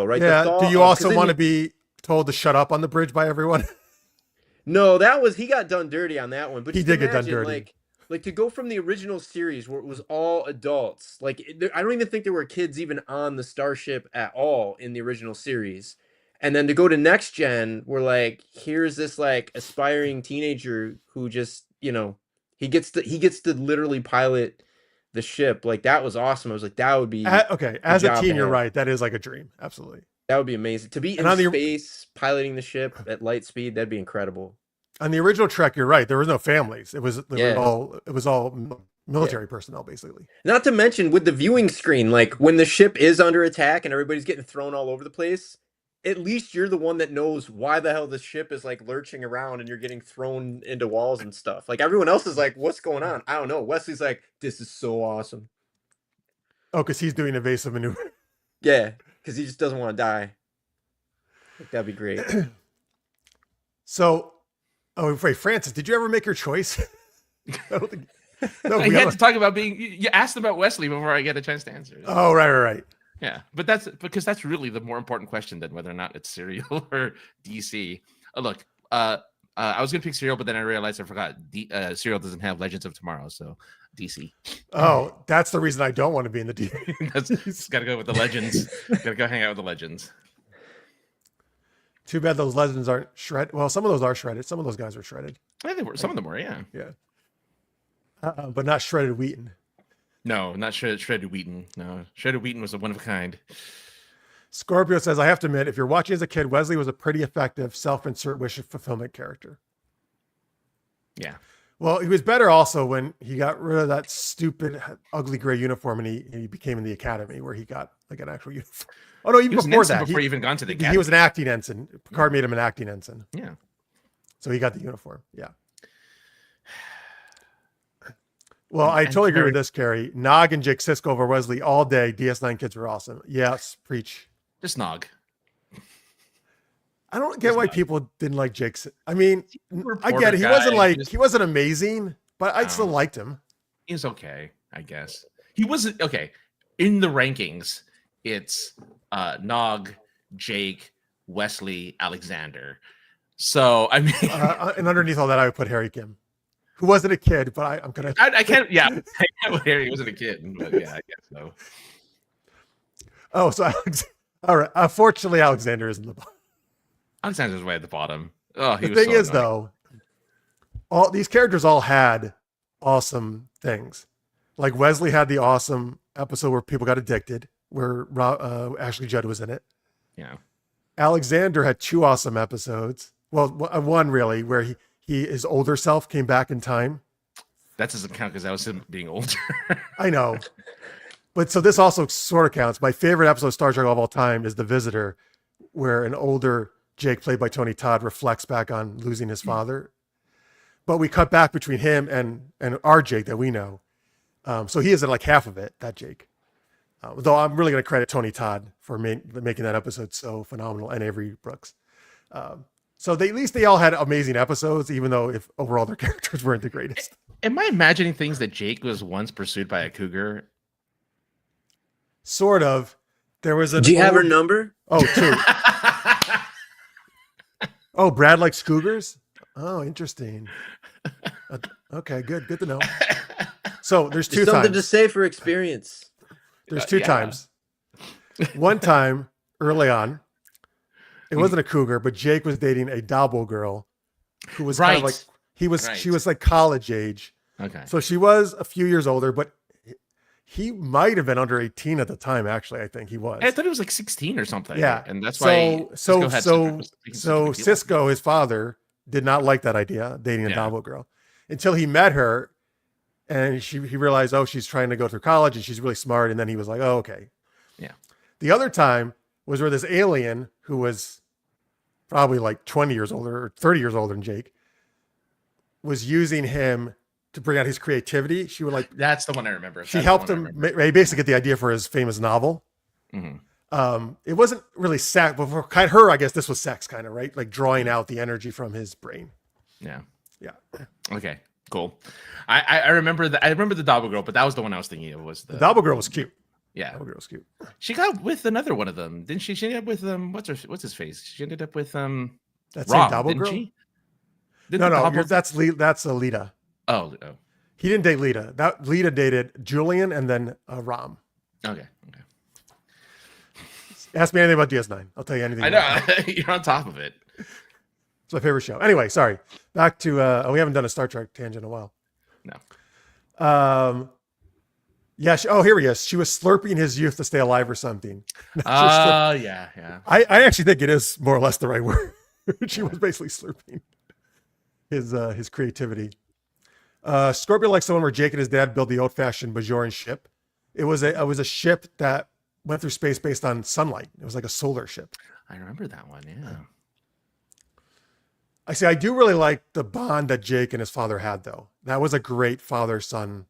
right? Yeah. The Do you also want to be told to shut up on the bridge by everyone? No, he got done dirty on that one. But He just did get done imagine, dirty. like to go from the original series where it was all adults. Like I don't even think there were kids even on the starship at all in the original series. And then to go to next gen, where like here's this like aspiring teenager who just he gets to literally pilot the ship. Like that was awesome. I was like, that would be Okay. As a job teen, to you're have. right. That is like a dream. Absolutely. That would be amazing to be And in on the- space piloting the ship at light speed. That'd be incredible. On the original Trek, you're right. There was no families. It was Yeah. all military personnel, basically. Not to mention with the viewing screen, like when the ship is under attack and everybody's getting thrown all over the place, at least you're the one that knows why the hell the ship is like lurching around and you're getting thrown into walls and stuff. Like everyone else is like, what's going on? I don't know. Wesley's like, this is so awesome. Oh, because he's doing evasive maneuver. Yeah, because he just doesn't want to die. Like, that'd be great. So, wait, Francis, did you ever make your choice? I don't think. No, I had to talk about you asked about Wesley before I get a chance to answer. Oh, right. Yeah, but that's really the more important question than whether or not it's Serial or DC. Look, I was gonna pick Serial, but then I realized I forgot. Serial doesn't have Legends of Tomorrow, so DC. Oh, that's the reason I don't want to be in the DC. That's gotta go with the Legends. Gotta go hang out with the Legends. Too bad those Legends aren't shredded. Well, some of those are shredded. Some of those guys are shredded. Yeah, they were. Some of them were, yeah. Yeah. But not shredded Wheaton. No, not shredded Wheaton. No, shredded Wheaton was a one of a kind. Scorpio says, I have to admit, if you're watching as a kid, Wesley was a pretty effective self-insert wish fulfillment character. Yeah. Well, he was better also when he got rid of that stupid, ugly gray uniform and he became in the academy where he got like an actual uniform. Oh no, even before that, before he even gone to the academy. He was an acting ensign. Picard made him an acting ensign. Yeah. So he got the uniform. Yeah. Well, I totally agree with this, Carrie. Nog and Jake Sisko over Wesley all day. DS9 kids were awesome. Yes, preach. Just Nog. I don't get why people didn't like Jake. I mean, I poor get it. He guy. wasn't like he wasn't amazing, but I still No. liked him. He was okay, I guess. He wasn't okay. In the rankings, it's Nog, Jake, Wesley, Alexander. So I mean, And underneath all that, I would put Harry Kim, who wasn't a kid, but I'm gonna. I can't. Yeah, I can't Harry wasn't a kid, but yeah, I guess so. Oh, so all right. Unfortunately, Alexander is in the bottom. Alexander's way at the bottom. Oh, he The was thing so is, annoying. though, all these characters all had awesome things. Like Wesley had the awesome episode where people got addicted, where Ashley Judd was in it. Yeah. Alexander had 2 awesome episodes. Well, one really, where his older self came back in time. That doesn't count because that was him being older. I know. But so this also sort of counts. My favorite episode of Star Trek of all time is The Visitor, where an older Jake, played by Tony Todd, reflects back on losing his father. But we cut back between him and our Jake that we know. So he isn't like half of it, that Jake. Though I'm really going to credit Tony Todd for making that episode so phenomenal, and Avery Brooks. So at least they all had amazing episodes, even though if overall their characters weren't the greatest. Am I imagining things that Jake was once pursued by a cougar? Sort of. There was an. Do you have her number? Oh, 2. Oh, Brad likes cougars? Oh, interesting. Okay, good to know. So there's 2 There's something times. to say for experience. There's 2 Yeah. times. One time early on, it wasn't a cougar, but Jake was dating a Dobble girl who was kind of like, she was like college age. Okay. So she was a few years older, but he might have been under 18 at the time. Actually, I think he was. I thought it was like 16 or something. Yeah. And that's why Cisco, his father, did not like that idea, dating a Dobble girl, until he met her. And he realized, oh, she's trying to go through college and she's really smart. And then he was like, oh, okay. Yeah. The other time was where this alien who was probably like 20 years older or 30 years older than Jake was using him to bring out his creativity. She would like, that's the one I remember. She helped him basically get the idea for his famous novel. Mm-hmm. It wasn't really sex, but for her, I guess this was sex kind of, right? Like drawing out the energy from his brain. Yeah. Yeah. Okay. Cool. I remember that. I remember the Dobble girl, but that was the one I was thinking of. Was the Dobble girl was cute. Yeah, Dobble girl was cute. She got with another one of them, didn't she? She ended up with what's his face? She ended up with That's Rob, Dobble didn't girl. she? No, that's Alita. Oh. He didn't date Lita. That Lita dated Julian and then Ram. Okay. Ask me anything about DS9. I'll tell you anything. I know. You're on top of it. It's my favorite show. Anyway, sorry. Back to we haven't done a Star Trek tangent in a while. No. Yeah. Here we go. She was slurping his youth to stay alive or something. Yeah. I actually think it is more or less the right word. She was basically slurping his creativity. Scorpio likes the one where Jake and his dad built the old-fashioned Bajoran ship. It was a ship that went through space based on sunlight. It was like a solar ship. I remember that one. Yeah. I do really like the bond that Jake and his father had, though. That was a great father-son,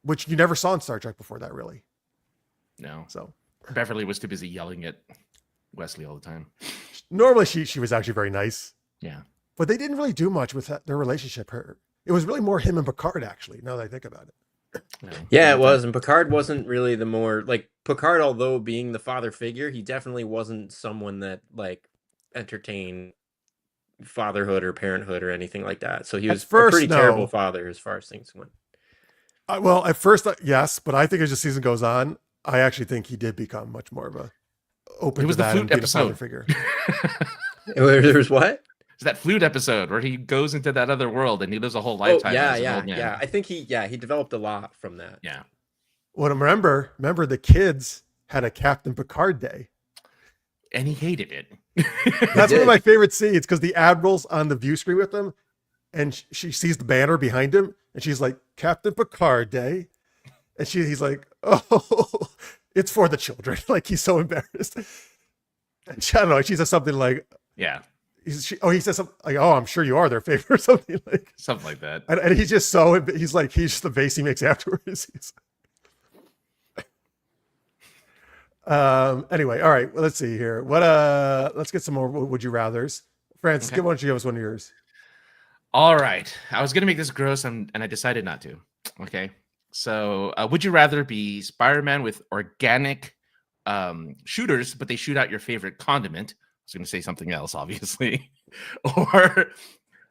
which you never saw in Star Trek before that, really. No. So Beverly was too busy yelling at Wesley all the time. Normally, she was actually very nice. Yeah. But they didn't really do much with their relationship. It was really more him and Picard, actually, now that I think about it. No. Yeah, it was. And Picard wasn't really the more, like, Picard, although being the father figure, he definitely wasn't someone that, like, entertained fatherhood or parenthood or anything like that. So he was a pretty terrible father as far as things went. Well, at first, yes, but I think as the season goes on, I actually think he did become much more of a open. It was to the that flute and episode. Figure. There's what? It's that flute episode where he goes into that other world and he lives a whole lifetime. Yeah. I think he developed a lot from that. Yeah. Well, remember the kids had a Captain Picard day. And he hated it. That's one of my favorite scenes because the Admiral's on the view screen with him and she sees the banner behind him and she's like, Captain Picard Day. And he's like, oh, it's for the children. Like, he's so embarrassed. And I don't know. She says something like, yeah. He says something like, oh, I'm sure you are their favorite or something like that. And he's just he's just the face he makes afterwards. Anyway, all right. Well, let's see here. Let's get some more would you rathers. Francis, why don't you give us one of yours? All right. I was going to make this gross and I decided not to. Okay. So would you rather be Spider-Man with organic shooters, but they shoot out your favorite condiment? I was going to say something else, obviously. Or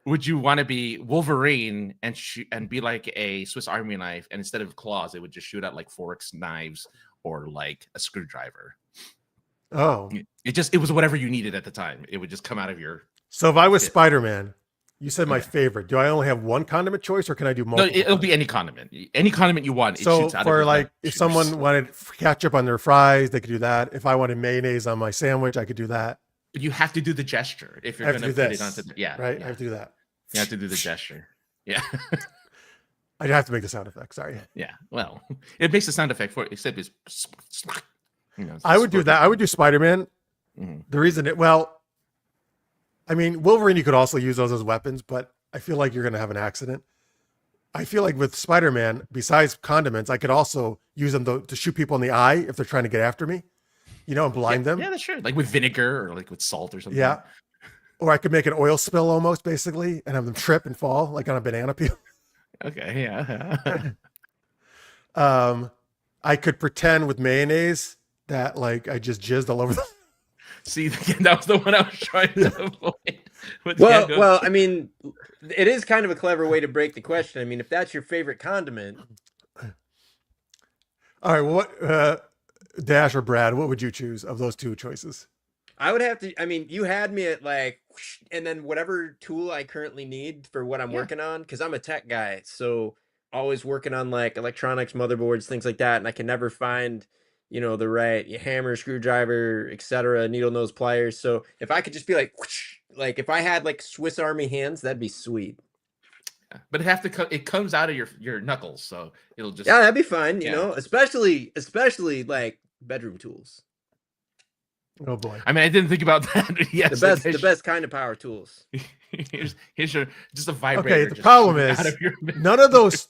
would you want to be Wolverine and be like a Swiss Army knife, and instead of claws, it would just shoot out like forks, knives, or like a screwdriver? Oh, it was whatever you needed at the time. It would just come out of your. So if I was Spider-Man, you said my favorite. Do I only have one condiment choice, or can I do multiple? No, it'll be any condiment. Any condiment you want. So it shoots out for like, if someone wanted ketchup on their fries, they could do that. If I wanted mayonnaise on my sandwich, I could do that. But you have to do the gesture if you're going to put it onto the right. Yeah. I have to do that. You have to do the gesture. Yeah. I'd have to make the sound effect. Sorry. Yeah. Well, it makes the sound effect for it, except it's. I would do that. I would do Spider-Man. Mm-hmm. The reason I mean, Wolverine, you could also use those as weapons, but I feel like you're going to have an accident. I feel like with Spider-Man, besides condiments, I could also use them to shoot people in the eye if they're trying to get after me, and blind them. Yeah, that's true. Like with vinegar or like with salt or something. Yeah. Or I could make an oil spill almost, basically, and have them trip and fall like on a banana peel. Okay, yeah. I could pretend with mayonnaise that like I just jizzed all over the. See, that was the one I was trying to avoid. Well, I mean, it is kind of a clever way to break the question. I mean, if that's your favorite condiment. All right, well, what Dash or Brad, what would you choose of those two choices? I would have to. I mean, you had me at like, whoosh, and then whatever tool I currently need for what I'm Yeah. working on, because I'm a tech guy, so always working on like electronics, motherboards, things like that, and I can never find, the right hammer, screwdriver, etc., needle nose pliers. So if I could just be like, whoosh, like if I had like Swiss Army hands, that'd be sweet. But it comes out of your knuckles, so it'll just Yeah, that'd be fine. yeah. Especially like bedroom tools. Oh boy. I mean, I didn't think about that. Yes, The best kind of power tools. here's your just a vibrator. Okay, the just problem shooting is out of your- none of those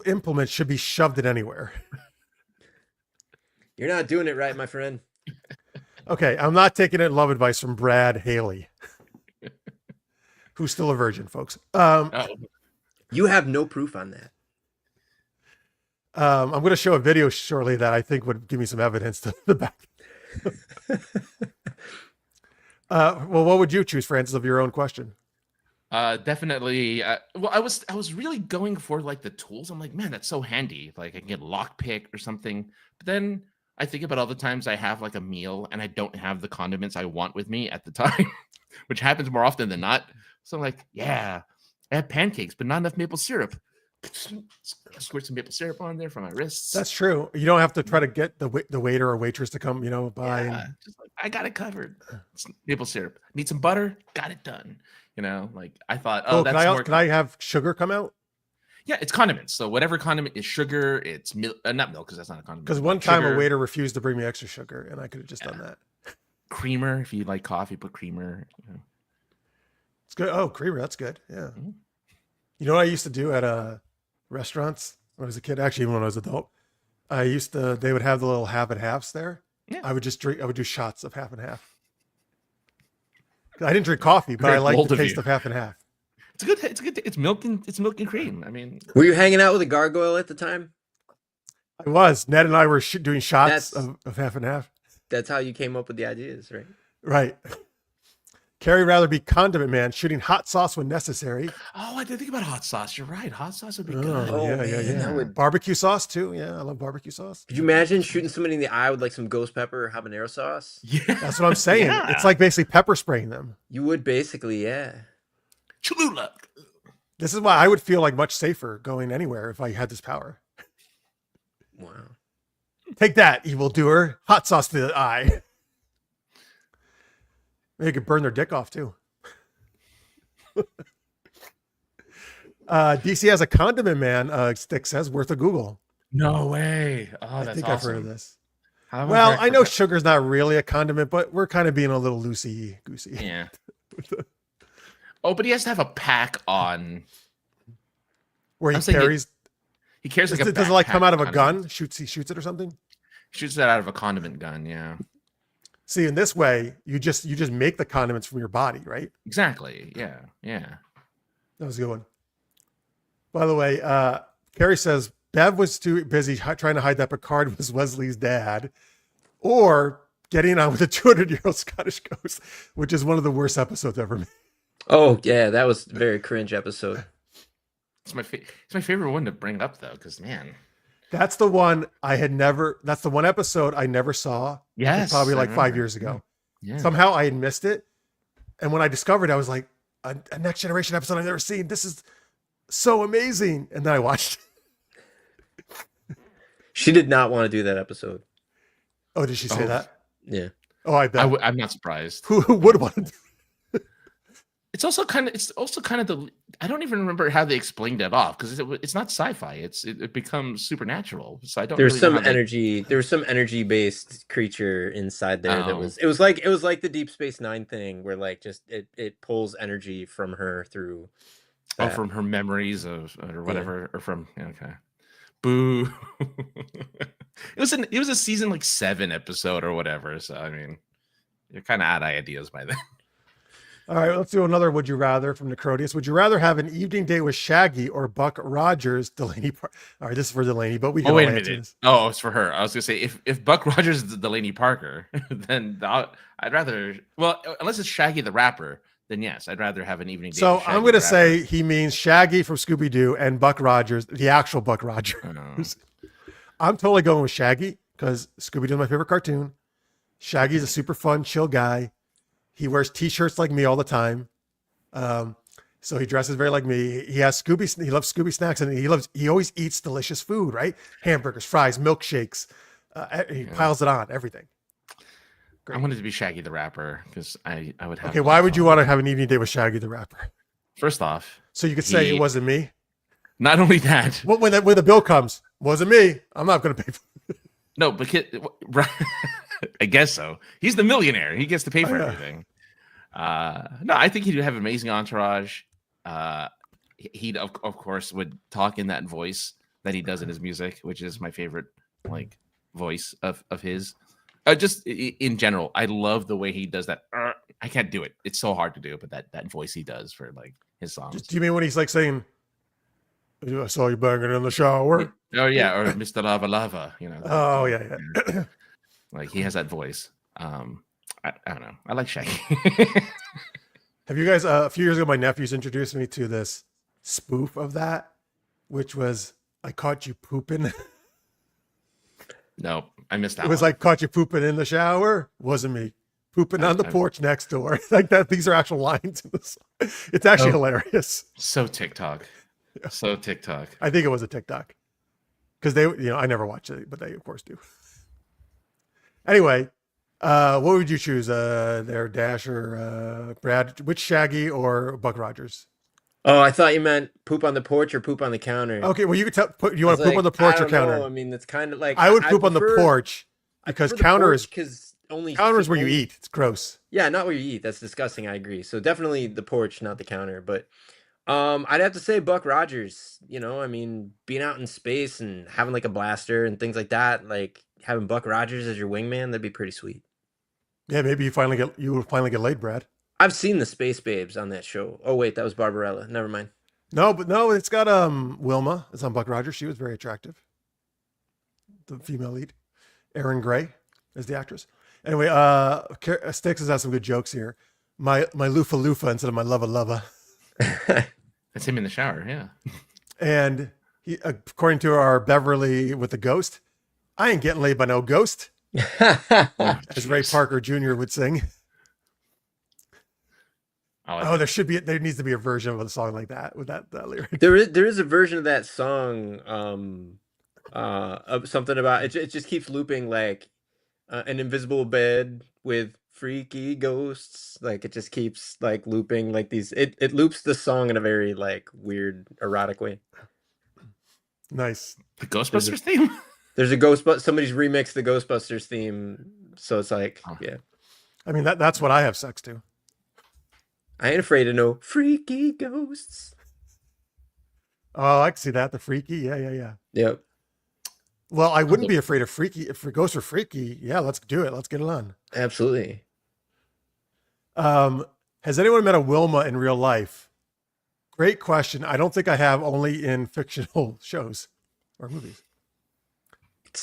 implements should be shoved in anywhere. You're not doing it right, my friend. Okay, I'm not taking it love advice from Brad Haley, who's still a virgin, folks. Oh, You have no proof on that. I'm going to show a video shortly that I think would give me some evidence to the back. Well, what would you choose, Francis, of your own question? definitely. Well, I was really going for like the tools. I'm like, man, that's so handy. Like I can get lockpick or something. But then I think about all the times I have like a meal and I don't have the condiments I want with me at the time, which happens more often than not. So I'm like, yeah, I have pancakes, but not enough maple syrup. Squirt some maple syrup on there for my wrists. That's true. You don't have to try to get the waiter or waitress to come, by. Yeah, just like, I got it covered. It's maple syrup. Need some butter? Got it done. Like I thought, that's more. Can I have sugar come out? Yeah, it's condiments. So whatever condiment is sugar, it's milk, not milk because that's not a condiment. Because one time a waiter refused to bring me extra sugar, and I could have just done that. Creamer, if you like coffee, put creamer. It's good. Oh, creamer, that's good. Yeah. Mhm. You know what I used to do at restaurants when I was a kid? Actually, even when I was an adult, they would have the little half and halves there. Yeah. I would do shots of half and half. I didn't drink coffee, but Very I like bold the of taste you. of half and half. It's good. It's milk and cream. I mean, Were you hanging out with a gargoyle at the time? I was. Ned and I were doing shots That's- of half and half. That's how you came up with the ideas, right? Right. Carrie rather be condiment man, shooting hot sauce when necessary. oh, I didn't think about hot sauce. You're right. Hot sauce would be Oh, good. Oh, yeah, man, yeah, that yeah. would- Barbecue sauce too. Yeah, I love barbecue sauce. Could you imagine shooting somebody in the eye with like some ghost pepper or habanero sauce? Yeah, That's what I'm saying. Yeah. It's like basically pepper spraying them. You would basically, yeah. Cholula. This is why I would feel like much safer going anywhere if I had this power. Wow. Take that, evildoer. Hot sauce to the eye. Maybe you could burn their dick off too. DC has a condiment man, Stick says, worth a Google. No way. Oh, I that's think awesome. I've heard of this. How have Well, I I know forgot- sugar's not really a condiment, but we're kind of being a little loosey-goosey. Yeah. Oh, but he has to have a pack on. Where he I'm thinking- carries. He carries like a. Does it like come backpack out of a condiment. gun? He shoots it or something? Shoots that out of a condiment gun. Yeah. See, in this way, you just make the condiments from your body, right? Exactly. Yeah. Yeah. That was a good one. By the way, Carrie says Bev was too busy trying to hide that Picard was Wesley's dad, or getting on with a 200-year-old Scottish ghost, which is one of the worst episodes ever made. Oh, yeah, that was a very cringe episode. It's my favorite one to bring up though, because man. That's the one that's the one episode I never saw. Yes. Probably I like 5 remember. years ago. Yeah. Somehow I had missed it. And when I discovered it, I was like, a Next Generation episode I've never seen. This is so amazing. And then I watched it. She did not want to do that episode. Oh, did she say Oh. that? Yeah. Oh, I bet. I'm not surprised. Who would want to do It's also kind of the. I don't even remember how they explained it off because it's not sci-fi. It becomes supernatural. So I don't. There's really know some how they- energy. There was some energy based creature inside there that Oh. was. It was like the Deep Space Nine thing where like just it pulls energy from her through. Oh, that. from her memories of or whatever, or from okay. Boo. It was a season like 7 episode or whatever. So I mean, you're kind of out of ideas by then. All right, let's do another Would You Rather from Necrodius. Would you rather have an evening date with Shaggy or Buck Rogers, Delaney? All right, this is for Delaney, but we can Oh wait all a answer minute. this. Oh, it's for her. I was gonna say if Buck Rogers is Delaney Parker, then I'd rather. Well, unless it's Shaggy the rapper, then yes, I'd rather have an evening date. So with Shaggy I'm going to the say he means Shaggy from Scooby-Doo and Buck Rogers, the actual Buck Rogers. rapper. I'm totally going with Shaggy because Scooby-Doo is my favorite cartoon. Shaggy's a super fun, chill guy. He wears t-shirts like me all the time. So he dresses very like me. He has Scooby. He loves Scooby snacks, and he always eats delicious food, right? Hamburgers, fries, milkshakes. He piles it on everything. I wanted to be Shaggy the Rapper because I would have. Okay, why would you want to have an evening date with Shaggy the Rapper? First off, so you could say it wasn't me. Not only that, when the bill comes, wasn't me. I'm not going to pay for it. No, because I guess so. He's the millionaire. He gets to pay for everything. No, I think he'd have an amazing entourage. He of course would talk in that voice that he does in his music, which is my favorite like voice of his. Just in general, I love the way he does that. I can't do it. It's so hard to do, but that voice he does for like his songs. Do you mean when he's like saying, "I saw you banging in the shower"? Oh yeah, or Mr. Lava Lava. You know. Oh yeah. Like he has that voice. I don't know. I like Shaggy. Have you guys? A few years ago, my nephews introduced me to this spoof of that, which was "I caught you pooping." No, I missed that. It was like "caught you pooping in the shower." Wasn't me. Pooping on the porch next door. Like that. These are actual lines in the song. It's actually hilarious. So TikTok. Yeah. So TikTok. I think it was a TikTok. Because they, I never watch it, but they of course do. Anyway, what would you choose? There, Dash or Brad? Which Shaggy or Buck Rogers? Oh, I thought you meant poop on the porch or poop on the counter. Okay, well you could tell. You want to poop on the porch or counter? Know. I mean, it's kind of like I would poop on the porch because counter is only counter is where you eat. It's gross. Yeah, not where you eat. That's disgusting. I agree. So definitely the porch, not the counter. But I'd have to say Buck Rogers. I mean, being out in space and having like a blaster and things like that, like having Buck Rogers as your wingman, that'd be pretty sweet. Yeah, maybe you will finally get laid, Brad. I've seen the Space Babes on that show. Oh wait, that was Barbarella. Never mind. No, it's got Wilma. It's on Buck Rogers. She was very attractive. The female lead, Erin Gray, is the actress. Anyway, Sticks has had some good jokes here. My loofah loofah instead of my lava lava. That's him in the shower, yeah. And he, according to our Beverly with the ghost, I ain't getting laid by no ghost. As Ray Parker Jr. would sing. There needs to be a version of a song like that with that lyric. There is a version of that song. Of something about it. It just keeps looping like an invisible bed with freaky ghosts. Like it just keeps like looping like these. It loops the song in a very like weird erotic way. Nice. The Ghostbusters theme. There's a Ghostbusters. Somebody's remixed the Ghostbusters theme, so it's like yeah. I mean that's what I have sex to. I ain't afraid of no freaky ghosts. Oh, I can see that. The freaky. Yeah. Yep. Well, I wouldn't be afraid of freaky. If ghosts are freaky, yeah, let's do it. Let's get it on. Absolutely. Has anyone met a Wilma in real life? Great question. I don't think I have, only in fictional shows or movies.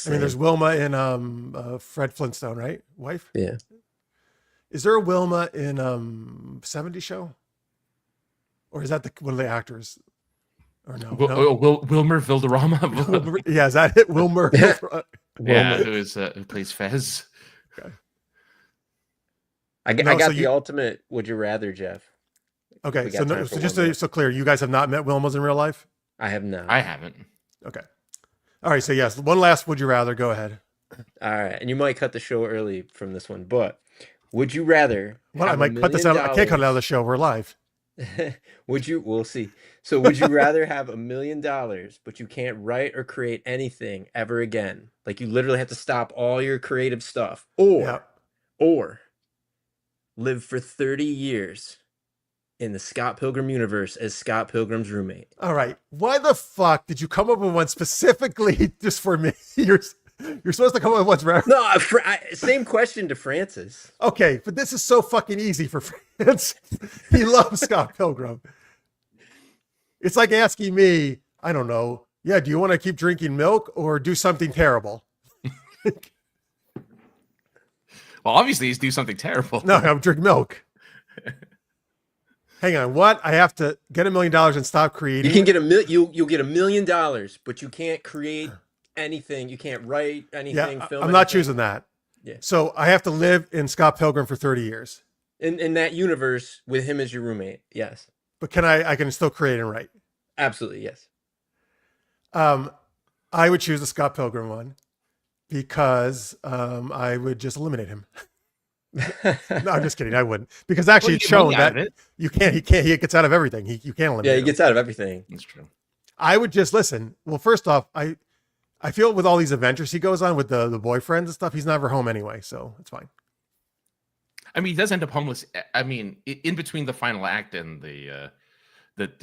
I mean, there's Wilma in Fred Flintstone, right? Wife? Yeah. Is there a Wilma in 70s show? Or is that one of the actors? Or no? Wilmer Valderrama. Yeah, is that it? Wilmer. Yeah, who plays Fez. Okay. I got the ultimate would you rather, Jeff. Okay, so just so clear, you guys have not met Wilmas in real life? I have not. I haven't. Okay. All right, so yes, one last would you rather. Go ahead. All right, and you might cut the show early from this one, but would you rather? Well, I might cut this out. I can't cut it out of the show. We're live. We'll see. So would you rather have $1 million, but you can't write or create anything ever again? Like you literally have to stop all your creative stuff, or live for 30 years in the Scott Pilgrim universe as Scott Pilgrim's roommate. All right. Why the fuck did you come up with one specifically just for me? You're supposed to come up with one for everyone. No, same question to Francis. Okay, but this is so fucking easy for Francis. He loves Scott Pilgrim. It's like asking me, I don't know, yeah, do you want to keep drinking milk or do something terrible? Well, obviously he's do something terrible. No, I'm drinking milk. Hang on, what? I have to get $1 million and stop creating. You can get you'll get $1 million, but you can't create anything. You can't write anything. Yeah, film. I'm not choosing that. Yeah. So I have to live in Scott Pilgrim for 30 years. In that universe with him as your roommate. Yes. But I can still create and write. Absolutely, yes. I would choose the Scott Pilgrim one because I would just eliminate him. No, I'm just kidding. I wouldn't, because actually it's shown that you can't. He gets out of everything. You can't eliminate. Yeah, he him. gets out of everything. That's true. I would just listen. Well, first off, I feel with all these adventures he goes on with the boyfriends and stuff, he's never home anyway, so it's fine. I mean, he does end up homeless. I mean, in between the final act and the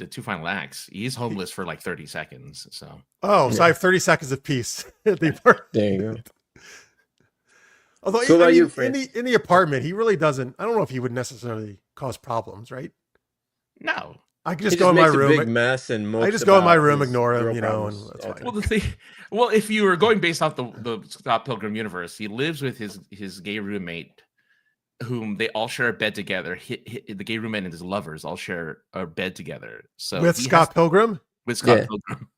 two final acts, he's homeless for like 30 seconds. So so I have 30 seconds of peace at the apartment. There you go. Although So about you, Fran? in the apartment, he really doesn't. I don't know if he would necessarily cause problems, right? no. I could He just go in my makes a room. big mess and I just go in my about room, his ignore him, girl you know, and problems that's all the fine. time. Well, well, if you were going based off the Scott Pilgrim universe, he lives with his gay roommate, whom they all share a bed together. The gay roommate and his lovers all share a bed together. So With Scott Pilgrim? With Scott Yeah. Pilgrim.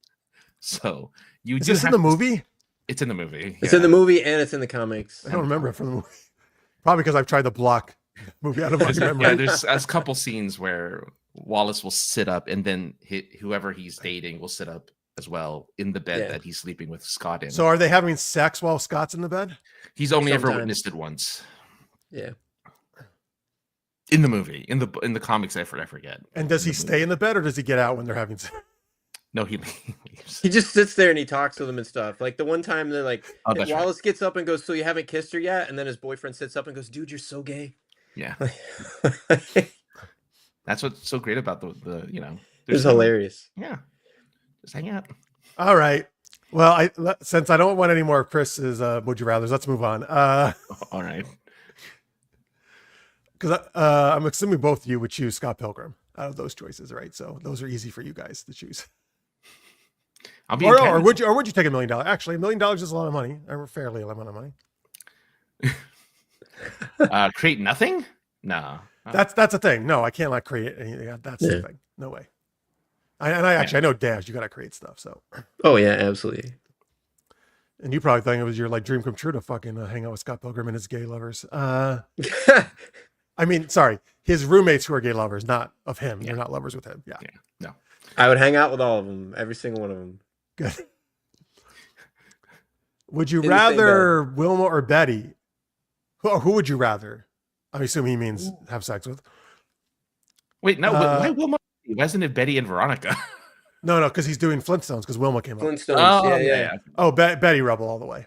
So you Is do this in have the to- movie? It's in the movie. It's in the movie and it's in the comics. I don't remember it from the movie. Probably because I've tried to block the movie out of my memory. Yeah, there's a couple scenes where Wallace will sit up, and then whoever he's dating will sit up as well in the bed that he's sleeping with Scott in. So are they having sex while Scott's in the bed? He's only ever Sometimes. witnessed it once. Yeah. In the movie, in the comics, I forget. And does he stay in the bed or does he get out when they're having sex? No, he leaves. He just sits there and he talks with them and stuff. Like the one time they're like, Oh, that's right. Wallace gets up and goes, "So you haven't kissed her yet?" And then his boyfriend sits up and goes, "Dude, you're so gay." Yeah, that's what's so great about the you know. It's hilarious. Yeah, just hang out. All right. Well, since I don't want any more of Chris's would you rather's, let's move on. All right. Because I'm assuming both of you would choose Scott Pilgrim out of those choices, right? So those are easy for you guys to choose. I'll be or would you take $1 million? Actually, $1 million is a lot of money. Or fairly a lot of money. Create nothing? No. That's the thing. No, I can't create anything. That's the thing. No way. I know Dash, you gotta create stuff. So. Oh yeah, absolutely. And you probably think it was your dream come true to fucking hang out with Scott Pilgrim and his gay lovers. I mean, sorry, his roommates who are gay lovers, not of him. They're not lovers with him. Yeah. No. I would hang out with all of them, every single one of them. Good. Would you In the same rather Wilma or Betty? Who would you rather? I assume he means have sex with. Wait, no. Why Wilma? Wasn't it Betty and Veronica? No, because he's doing Flintstones because Wilma came up. Flintstones, yeah. Oh, Betty Rubble all the way.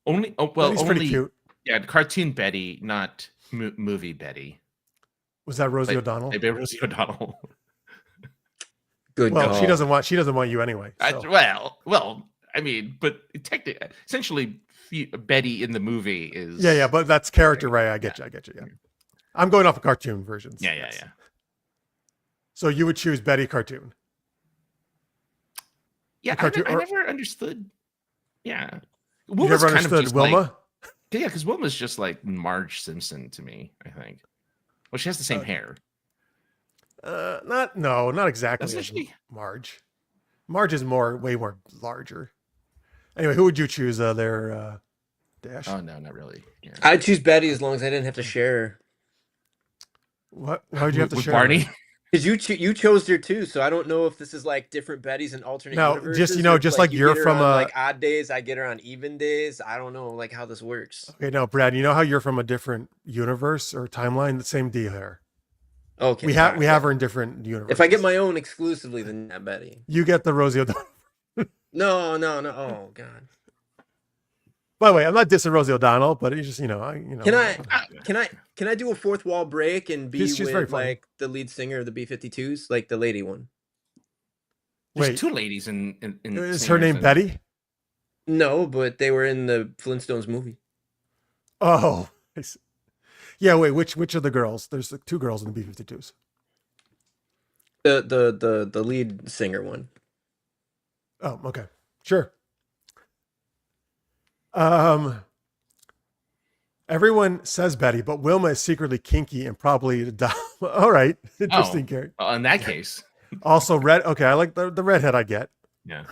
He's pretty cute. Yeah, cartoon Betty, not movie Betty. Was that Rosie O'Donnell? Maybe Rosie O'Donnell. Good. Well, call. she doesn't want you anyway. So. Well, I mean, but technically, essentially, Betty in the movie is. Yeah, but that's character, right? I get you. Yeah, I'm going off of cartoon versions. Yeah. So you would choose Betty cartoon. Yeah, cartoon, I never understood. Yeah, you never understood Wilma. Yeah, because Wilma's just like Marge Simpson to me. I think. Well, she has the same hair. Not exactly. Doesn't she? Marge. Marge is way more larger. Anyway, who would you choose there, Dash? Oh no, not really. Yeah. I'd choose Betty as long as I didn't have to share her. What? Why would you have to with share Barney? her? Because you chose her too, so I don't know if this is different Bettys in alternate universes. Just like you're from odd days, I get her on even days. I don't know how this works. Okay, no, Brad, you know how you're from a different universe or timeline? The same deal here. Okay, we have her in different universes. If I get my own exclusively, then not Betty. You get the Rosie O'Donnell. No. Oh God. By the way, I'm not dissing Rosie O'Donnell, but it's just Can I do a fourth wall break and be She's very with funny. the lead singer of the B-52s, like the lady one? There's Wait. two ladies in Is her name Betty? No, but they were in the Flintstones movie. Oh, I see. Yeah. Wait, which of the girls? There's two girls in the B-52s. The lead singer one. Oh, okay, sure. Everyone says Betty, but Wilma is secretly kinky and probably all right. Interesting character. In that case, Also red. Okay, I like the redhead. I get. yeah.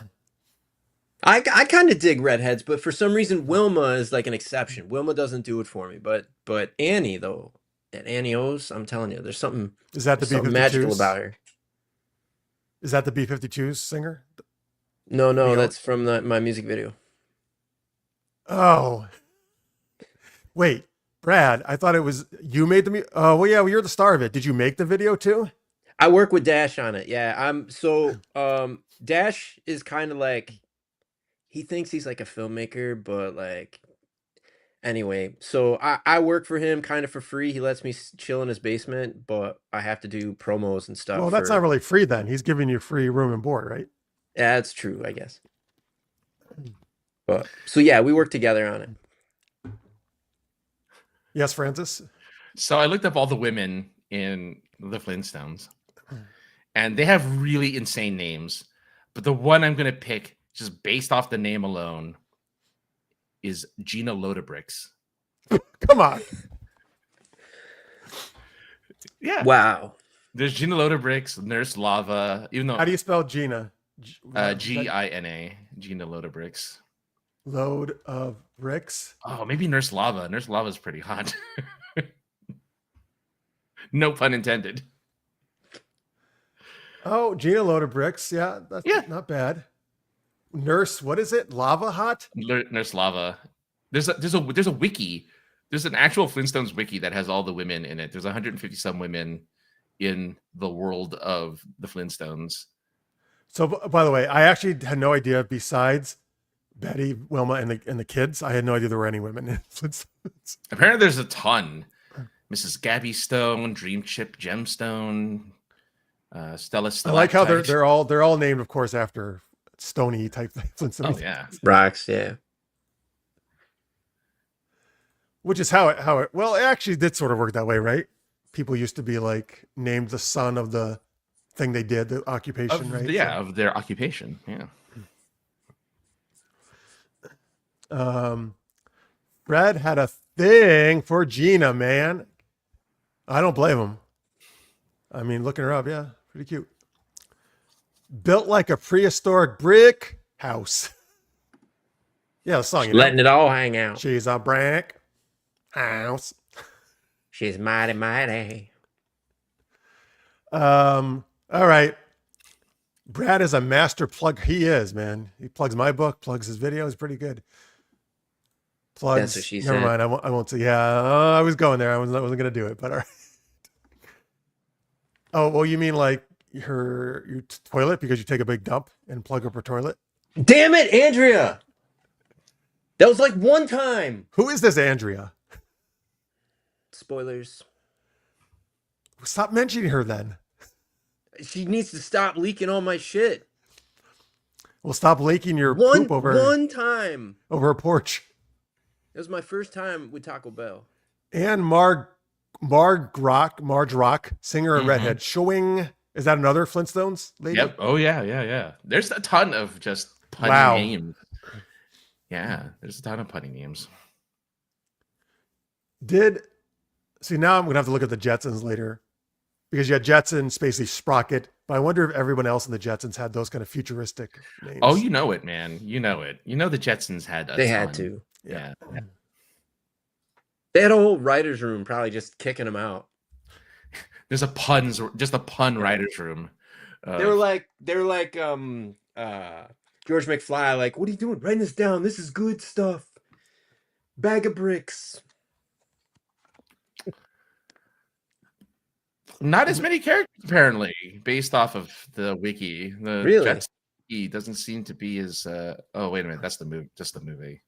I kind of dig redheads, but for some reason Wilma is like an exception. Wilma doesn't do it for me, but Annie though, and Annie O's, I'm telling you, Is that the there's something magical about B-52s? her. Is that the B-52s singer? No, Mio? that's from my music video. Oh, wait, Brad. I thought it was you made the. Oh, well, yeah, well, you're the star of it. Did you make the video too? I work with Dash on it. Yeah, Dash is kind of like he thinks he's like a filmmaker, but like anyway, so I work for him kind of for free. He lets me chill in his basement, but I have to do promos and stuff Well, that's not for. really free then. He's giving you free room and board, right? Yeah, that's true, I guess. But so yeah, we work together on it. Yes, Francis. So I looked up all the women in the Flintstones, and they have really insane names. But the one I'm going to pick, just based off the name alone, is Gina Lodabricks. Come on. Yeah. Wow. There's Gina Lodabricks, Nurse Lava, even though How do you spell Gina? Gina, Gina Lodabricks. Load of bricks. Oh, maybe Nurse Lava. Nurse Lava is pretty hot. No pun intended. Oh, Gina load of bricks. Yeah, that's not bad. Nurse, what is it? Lava hot? Nurse Lava. There's a wiki. There's an actual Flintstones wiki that has all the women in it. There's 150 some women in the world of the Flintstones. So, by the way, I actually had no idea. Besides Betty, Wilma, and the kids, I had no idea there were any women in Flintstones. Apparently, there's a ton. Mrs. Gabby Stone, Dream Chip Gemstone, Stella I like how Stalactite. they're all named, of course, after Stony type Flintstones. Oh yeah. Rocks, yeah. Which is how it well, it actually did sort of work that way, right? People used to be like named the son of the thing they did, the occupation, right? Yeah, of their occupation. Yeah. Brad had a thing for Gina, man. I don't blame him. I mean, looking her up, yeah, pretty cute. Built like a prehistoric brick house. Yeah, the song. Letting it all hang out. She's a brick house. She's mighty, mighty. All right. Brad is a master plug. He is, man. He plugs my book, plugs his videos. Pretty good. Plugs. That's what she Never said. mind. I won't say. Yeah, I was going there. I wasn't going to do it, but all right. Oh, well, you mean like your toilet because you take a big dump and plug up her toilet? Damn it, Andrea! That was like one time. Who is this Andrea? Spoilers. Stop mentioning her then. She needs to stop leaking all my shit. Well, stop leaking your poop over one time. over her porch. It was my first time with Taco Bell. And Marge Rock, singer and redhead, showing. Is that another Flintstones lady? Yep. Oh yeah. There's a ton of just punny Wow. names. Yeah, there's a ton of punny names. See, now I'm gonna have to look at the Jetsons later, because you had Jetsons, basically Sprocket. But I wonder if everyone else in the Jetsons had those kind of futuristic names. Oh, you know it, man. You know it. You know the Jetsons had a They ton. had to. Yeah. They had a whole writer's room probably just kicking them out. There's a pun writer's room. They were like George McFly, like, what are you doing? Writing this down. This is good stuff. Bag of bricks. Not as many characters apparently, based off of the wiki. The Really? Jets wiki doesn't seem to be as. Oh wait a minute, that's the movie. Just the movie.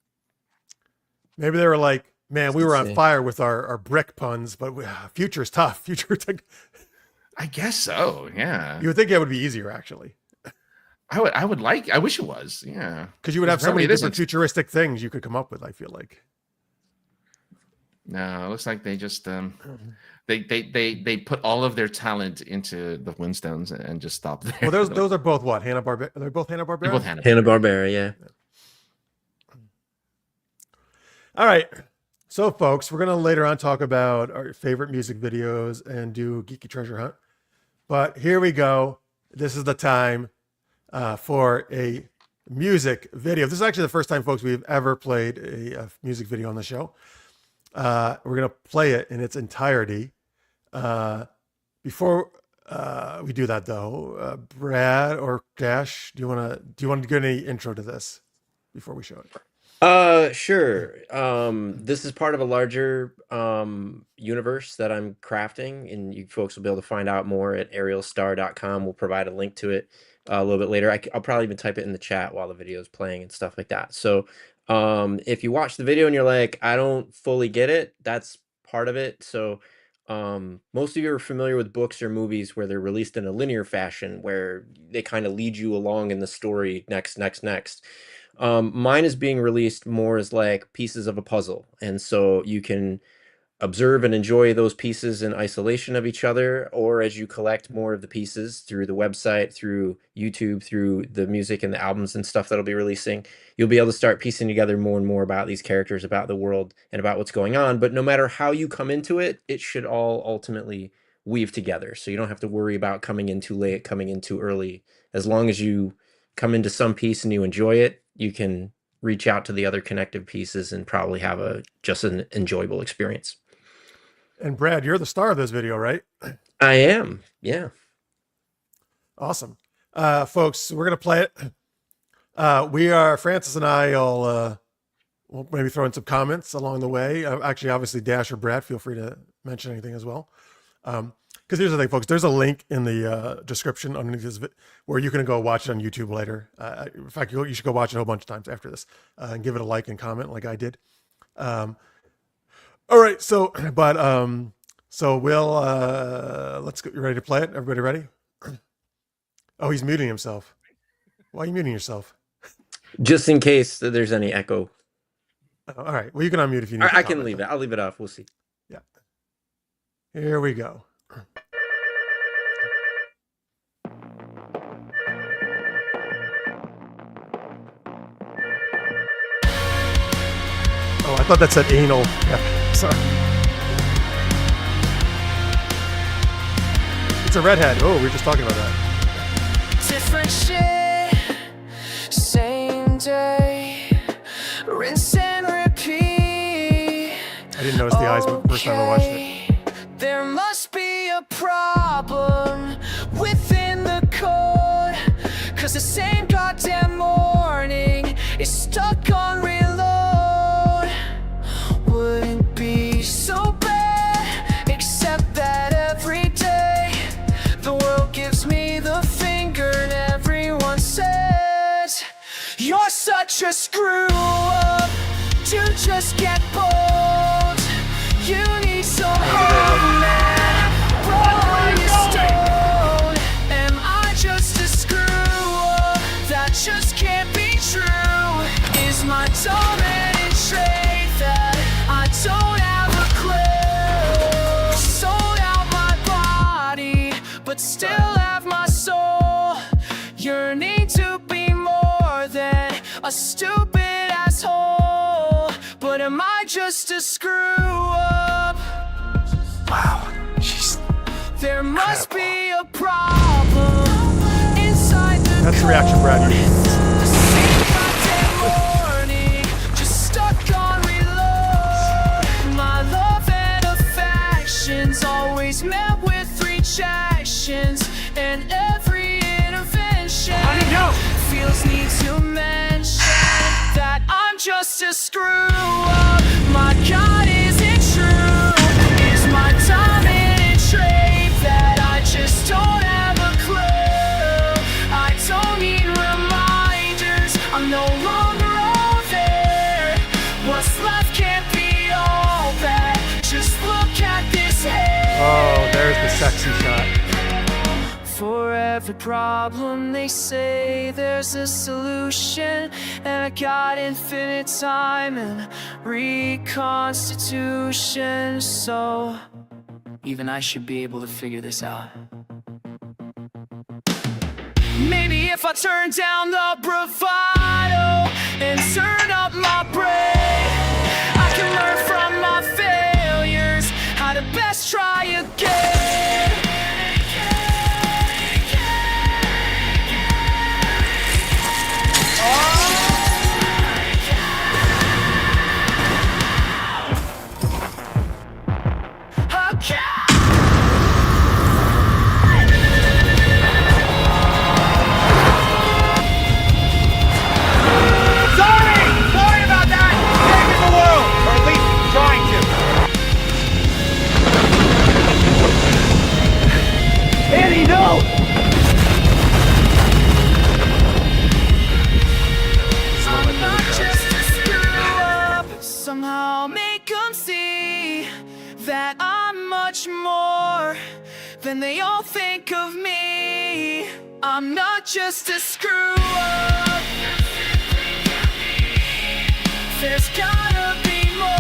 Maybe they were like, man, we were on see. fire with our brick puns, but future's tough. I guess so. Yeah. You would think it would be easier, actually, I would like. I wish it was. Yeah. because you would have so Apparently many it different isn't. futuristic things you could come up with. I feel like. No, it looks like they just they put all of their talent into the Flintstones and just stopped there. Well, those are both what Hanna-Barbera. They're both Hanna-Barbera. They're both Hanna. Hanna-Barbera, yeah. All right. So, folks, we're going to later on talk about our favorite music videos and do Geeky Treasure Hunt. But here we go. This is the time for a music video. This is actually the first time, folks, we've ever played a music video on the show. We're going to play it in its entirety. Before we do that, though, Brad or Dash, do you want to get any intro to this before we show it? Sure. This is part of a larger universe that I'm crafting, and you folks will be able to find out more at arielstar.com. We'll provide a link to it a little bit later. I'll probably even type it in the chat while the video is playing and stuff like that. So if you watch the video and you're like, I don't fully get it, that's part of it. So most of you are familiar with books or movies where they're released in a linear fashion, where they kind of lead you along in the story next. Mine is being released more as like pieces of a puzzle. And so you can observe and enjoy those pieces in isolation of each other, or as you collect more of the pieces through the website, through YouTube, through the music and the albums and stuff that'll be releasing, you'll be able to start piecing together more and more about these characters, about the world, and about what's going on. But no matter how you come into it, it should all ultimately weave together. So you don't have to worry about coming in too late, coming in too early. As long as you come into some piece and you enjoy it, you can reach out to the other connective pieces and probably have just an enjoyable experience. And Brad, you're the star of this video, right? I am. Yeah. Awesome. Folks, we're going to play it. Francis and I will we'll maybe throw in some comments along the way. Actually, obviously, Dash or Brad, feel free to mention anything as well. Because here's the thing, folks. There's a link in the description underneath this where you can go watch it on YouTube later. In fact, you should go watch it a whole bunch of times after this and give it a like and comment like I did. All right, so we'll let's go. You ready to play it? Everybody ready? Oh, he's muting himself. Why are you muting yourself? Just in case there's any echo. Oh, all right. Well, you can unmute if you need. I can leave it. I'll leave it off. We'll see. Yeah. Here we go. Oh, I thought that said anal. Yeah. Sorry. It's a redhead. Oh, we were just talking about that. Different shit, same day, rinse and repeat. I didn't notice the eyes the first time I watched it. There must be a problem within the code, 'cause the same goddamn morning is stuck on reload. Wouldn't be so bad, except that every day the world gives me the finger and everyone says you're such a screw up, you just get bold. You need some help, man. Roll your stone. Am I just a screw up? That just can't be true. Is my dominant trait that I don't have a clue? Sold out my body, but still have my soul. Yearning to be more than a stupid asshole. But am I just a screw up? Wow, she's. There must be a problem inside the That's the reaction, Brad. The same goddamn morning, just stuck on reload. My love and affections always met with rejections, and every intervention feels need to mention that I'm just a screw up. My God, is it true? Is my dominant trait that I just don't have a clue? I don't need reminders, I'm no longer all there. What's left can't be all bad, just look at this head. Oh, there's the sexy shot. For every problem they say there's a solution, and I got infinite time and reconstitution, so even I should be able to figure this out. Maybe if I turn down the bravado and turn up my brain, I can learn from my failures how to best try again. that I'm much more than they all think of me. I'm not just a screw up. There's gotta be more.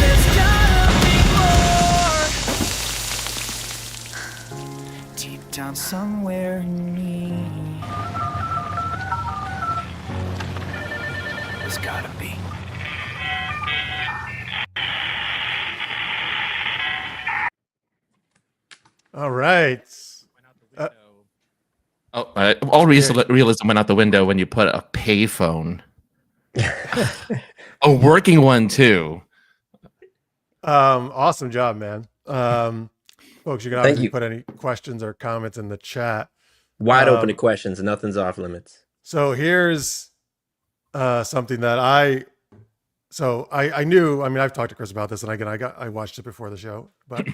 There's gotta be more. Deep down somewhere in me, there's gotta be. All right. All realism went out the window when you put a payphone, a working one too. Awesome job, man. Folks, you can Thank obviously you. put any questions or comments in the chat. Wide open to questions. Nothing's off limits. So here's something that I knew. I mean, I've talked to Chris about this, and again, I watched it before the show, but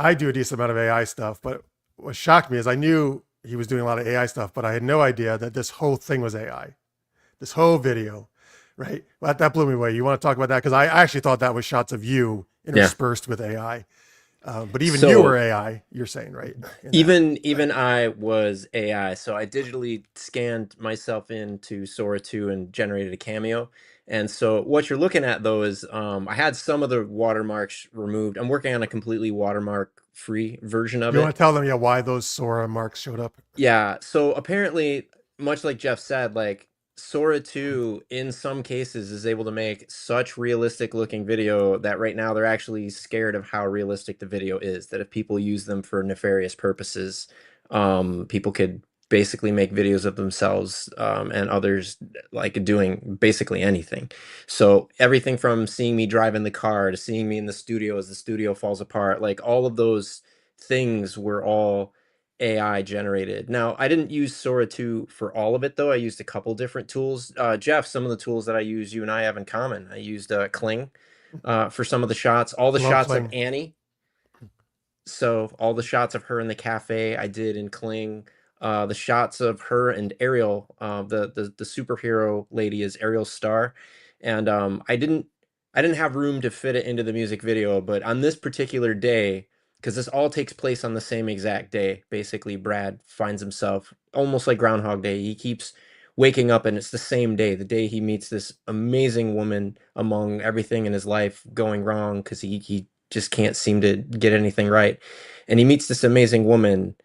I do a decent amount of AI stuff. But what shocked me is I knew he was doing a lot of AI stuff, but I had no idea that this whole thing was AI. This whole video, right? Well, that blew me away. You want to talk about that? Because I actually thought that was shots of you interspersed with AI. But even you were AI, you're saying, right? Even I was AI. So I digitally scanned myself into Sora 2 and generated a cameo. And so what you're looking at though is I had some of the watermarks removed. I'm working on a completely watermark free version of it. You want to tell them why those Sora marks showed up? Yeah. So apparently, much like Jeff said, like Sora 2 in some cases is able to make such realistic looking video that right now they're actually scared of how realistic the video is, that if people use them for nefarious purposes, people could basically make videos of themselves and others like doing basically anything. So everything from seeing me drive in the car to seeing me in the studio as the studio falls apart, like all of those things were all AI generated. Now, I didn't use Sora 2 for all of it, though. I used a couple different tools. Jeff, some of the tools that I use, you and I have in common. I used Kling for some of the shots. All the shots of Annie. So all the shots of her in the cafe I did in Kling. The shots of her and Ariel, the superhero lady is Ariel Star. And I didn't have room to fit it into the music video, but on this particular day, because this all takes place on the same exact day. Basically, Brad finds himself almost like Groundhog Day. He keeps waking up and it's the same day, the day he meets this amazing woman among everything in his life going wrong because he just can't seem to get anything right. And he meets this amazing woman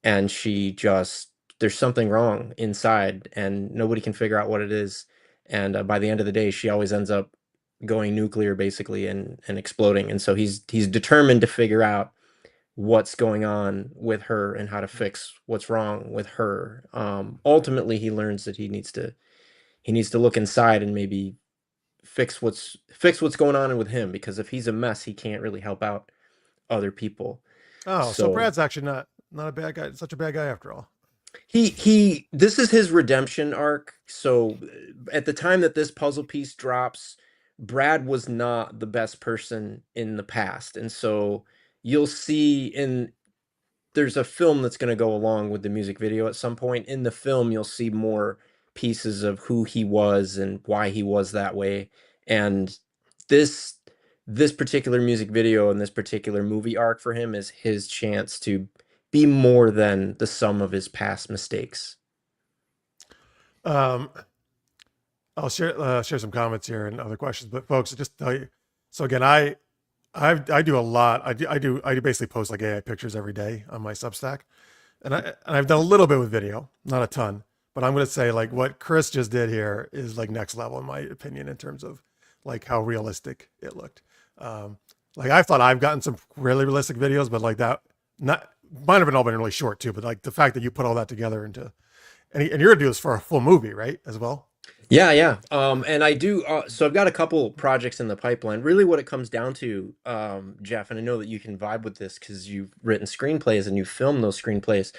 and there's something wrong inside and nobody can figure out what it is. And by the end of the day, she always ends up going nuclear basically and exploding. And so he's determined to figure out what's going on with her and how to fix what's wrong with her. Ultimately, he learns that he needs to look inside and maybe fix what's going on with him, because if he's a mess, he can't really help out other people. Oh, so Brad's actually not a bad guy, such a bad guy after all. This is his redemption arc. So at the time that this puzzle piece drops, Brad was not the best person in the past. And so you'll see there's a film that's going to go along with the music video at some point. In the film, you'll see more pieces of who he was and why he was that way. And this particular music video and this particular movie arc for him is his chance to be more than the sum of his past mistakes. I'll share some comments here and other questions, but folks, just tell you. So again, I do a lot. I basically post like AI pictures every day on my Substack, and I've done a little bit with video, not a ton, but I'm going to say like what Chris just did here is like next level in my opinion in terms of like how realistic it looked. Like I thought I've gotten some really realistic videos, but like that might have been all been really short too. But like the fact that you put all that together into, and you're gonna do this for a full movie, right? As well. Yeah. And I do. So I've got a couple projects in the pipeline. Really, what it comes down to, Jeff, and I know that you can vibe with this because you've written screenplays and you've filmed those screenplays.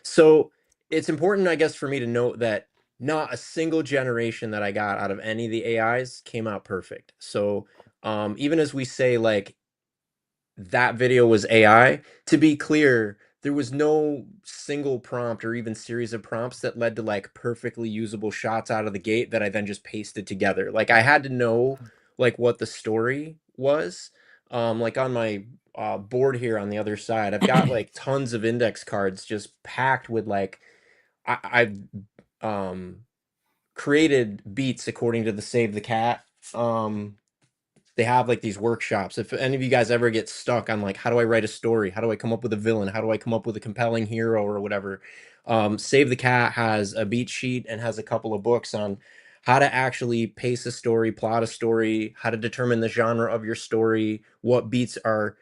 So it's important, I guess, for me to note that not a single generation that I got out of any of the AIs came out perfect. So even as we say, like, that video was AI, to be clear, there was no single prompt or even series of prompts that led to like perfectly usable shots out of the gate that I then just pasted together. Like I had to know like what the story was. Like on my board here on the other side, I've got like tons of index cards just packed with like I've created beats according to the Save the Cat. They have like these workshops. If any of you guys ever get stuck on like, how do I write a story? How do I come up with a villain? How do I come up with a compelling hero or whatever? Save the Cat has a beat sheet and has a couple of books on how to actually pace a story, plot a story, how to determine the genre of your story, what beats are